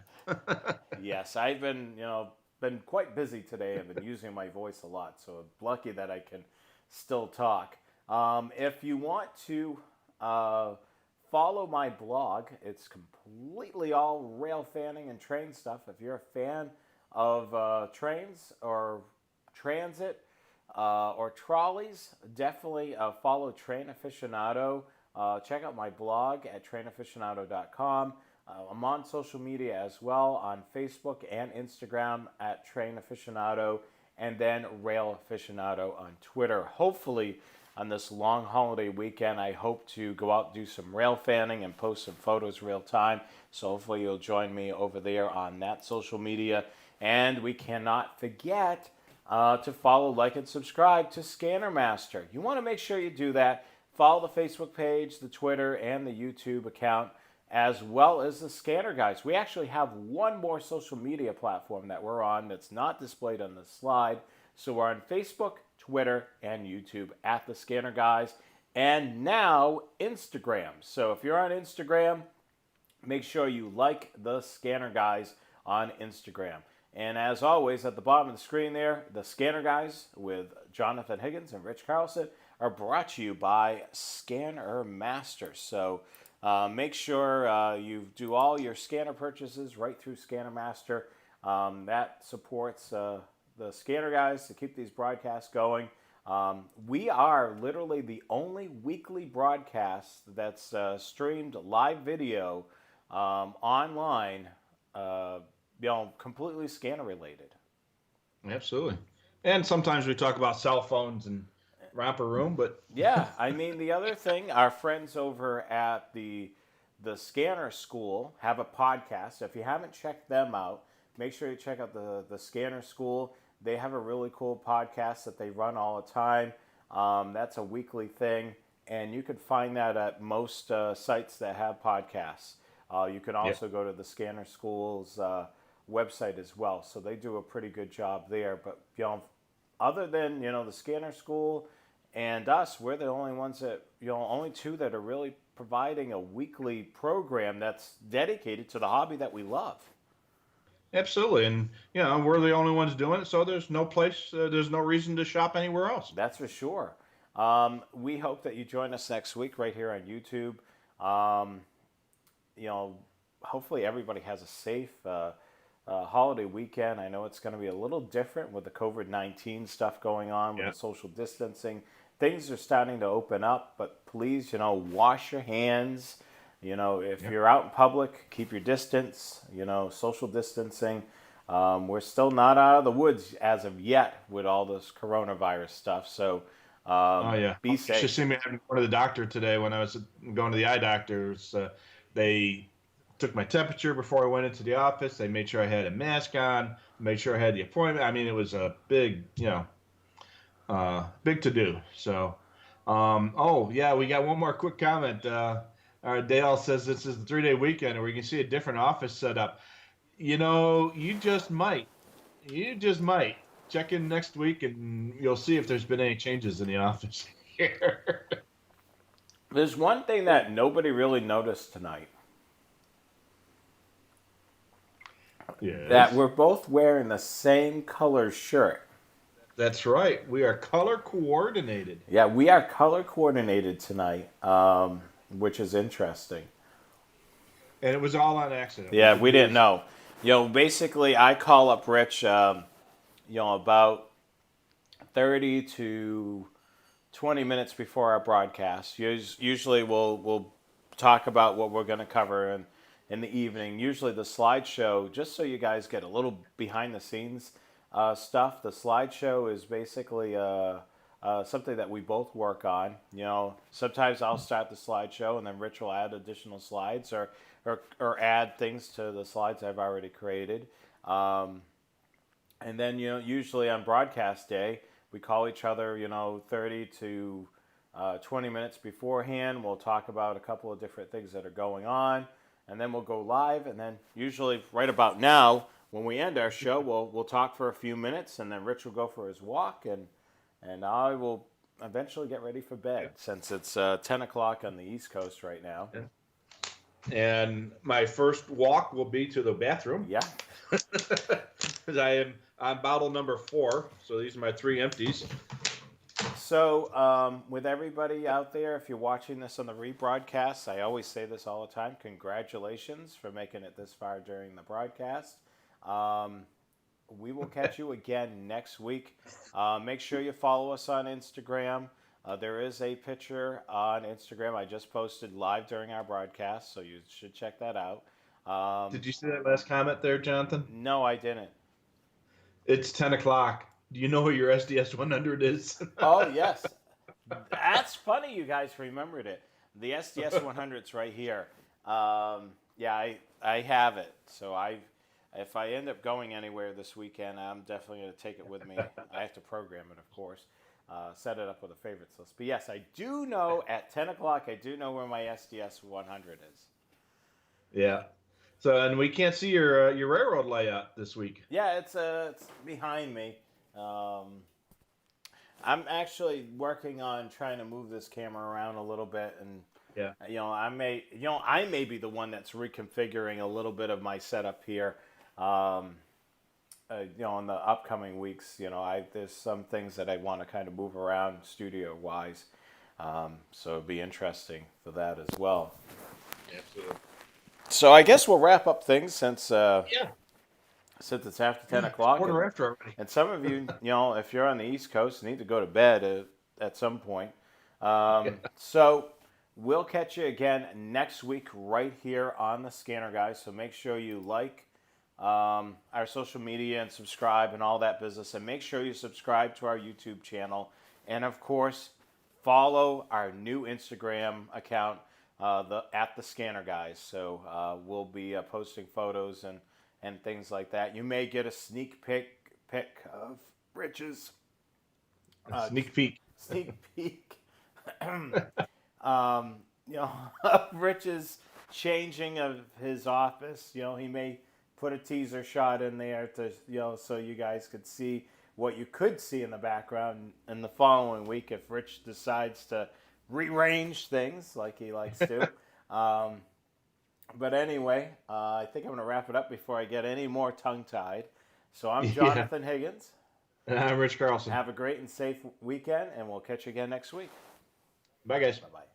Yes, I've been quite busy today. I've been using my voice a lot, so I'm lucky that I can still talk. If you want to follow my blog, it's completely all rail fanning and train stuff. If you're a fan of trains or transit or trolleys, definitely follow Train Aficionado. Check out my blog at trainaficionado.com. I'm on social media as well, on Facebook and Instagram at Train Aficionado, and then Rail Aficionado on Twitter. Hopefully, on this long holiday weekend, I hope to go out and do some rail fanning and post some photos real time. So hopefully you'll join me over there on that social media. And we cannot forget to follow, like, and subscribe to Scannermaster. You want to make sure you do that. Follow the Facebook page, the Twitter, and the YouTube account, as well as the Scanner Guys. We actually have one more social media platform that we're on that's not displayed on this slide. So we're on Facebook, Twitter, and YouTube at the Scanner Guys, and now Instagram. So if you're on Instagram, make sure you like the Scanner Guys on Instagram. And as always, at the bottom of the screen there, the Scanner Guys with Jonathan Higgins and Rich Carlson are brought to you by Scanner Master. So make sure you do all your scanner purchases right through Scanner Master. That supports the Scanner Guys to keep these broadcasts going. We are literally the only weekly broadcast that's streamed live video online, completely scanner related. Absolutely. And sometimes we talk about cell phones and romper room, but Yeah, I mean the other thing, our friends over at the Scanner School have a podcast. If you haven't checked them out, make sure you check out the Scanner School. They have a really cool podcast that they run all the time. That's a weekly thing, and you could find that at most sites that have podcasts. You can yeah, also go to the Scanner School's website as well. So they do a pretty good job there. But other than the Scanner School and us, we're the only ones that only two that are really providing a weekly program that's dedicated to the hobby that we love. absolutely. And we're the only ones doing it, so there's no place, there's no reason to shop anywhere else. That's for sure. We hope that you join us next week right here on YouTube. Um, Hopefully everybody has a safe holiday weekend. I know it's going to be a little different with the COVID-19 stuff going on with Yeah. the social distancing. Things are starting to open up, but please, wash your hands. If Yeah. you're out in public, keep your distance, social distancing. We're still not out of the woods as of yet with all this coronavirus stuff. So Oh yeah. be You should safe. see me having to go to the doctor today when I was going to the eye doctors. They took my temperature before I went into the office. They made sure I had a mask on, made sure I had the appointment. I mean, it was a big, big to do. So, oh yeah, we got one more quick comment. Dale says this is the 3-day weekend, and we can see a different office setup. You just might. You just might check in next week, and you'll see if there's been any changes in the office here. There's one thing that nobody really noticed tonight. That Yes, we're both wearing the same color shirt. that's right. We are color coordinated. Yeah, we are color coordinated tonight, which is interesting. And it was all on accident. We Yeah, didn't we do didn't this. know. Basically, I call up Rich, about 30 to 20 minutes before our broadcast. Usually, we'll talk about what we're going to cover in the evening. Usually, the slideshow, just so you guys get a little behind the scenes stuff. The slideshow is basically something that we both work on. Sometimes I'll start the slideshow and then Rich will add additional slides or add things to the slides I've already created. And then, usually on broadcast day, we call each other, 30 to 20 minutes beforehand. We'll talk about a couple of different things that are going on. And then we'll go live. And then usually right about now, when we end our show, we'll talk for a few minutes. And then Rich will go for his walk. And I will eventually get ready for bed since it's 10 o'clock on the East Coast right now. Yeah. And my first walk will be to the bathroom. Yeah. Because I am on bottle number 4. So these are my 3 empties. So, with everybody out there, if you're watching this on the rebroadcast, I always say this all the time, congratulations for making it this far during the broadcast. We will catch you again next week. Make sure you follow us on Instagram. There is a picture on Instagram I just posted live during our broadcast, so you should check that out. Did you see that last comment there, Jonathan? No, I didn't. It's 10 o'clock. Do you know who your SDS 100 is? Oh, yes. That's funny you guys remembered it. The SDS 100's right here. Yeah, I have it. So if I end up going anywhere this weekend, I'm definitely going to take it with me. I have to program it, of course. Set it up with a favorites list. But yes, I do know at 10 o'clock, I do know where my SDS 100 is. Yeah. So, and we can't see your railroad layout this week. Yeah, it's behind me. I'm actually working on trying to move this camera around a little bit, and Yeah. I may be the one that's reconfiguring a little bit of my setup here. In the upcoming weeks, there's some things that I want to kind of move around studio wise. So it'd be interesting for that as well. Absolutely. So I guess we'll wrap up things since Yeah. since it's after 10 o'clock. Quarter after already. And some of you, if you're on the East Coast, need to go to bed at some point. So we'll catch you again next week right here on the Scanner, guys. So make sure you like our social media and subscribe and all that business. And make sure you subscribe to our YouTube channel. And, of course, follow our new Instagram account, at the Scanner, guys. So we'll be posting photos and things like that. You may get a sneak pic of Rich's. Sneak peek. Sneak peek. Rich's changing of his office. He may put a teaser shot in there to, so you guys could see what you could see in the background in the following week if Rich decides to rearrange things like he likes to. But anyway, I think I'm going to wrap it up before I get any more tongue-tied. So I'm Jonathan Higgins. And I'm Rich Carlson. Have a great and safe weekend, and we'll catch you again next week. Bye, guys. Bye-bye.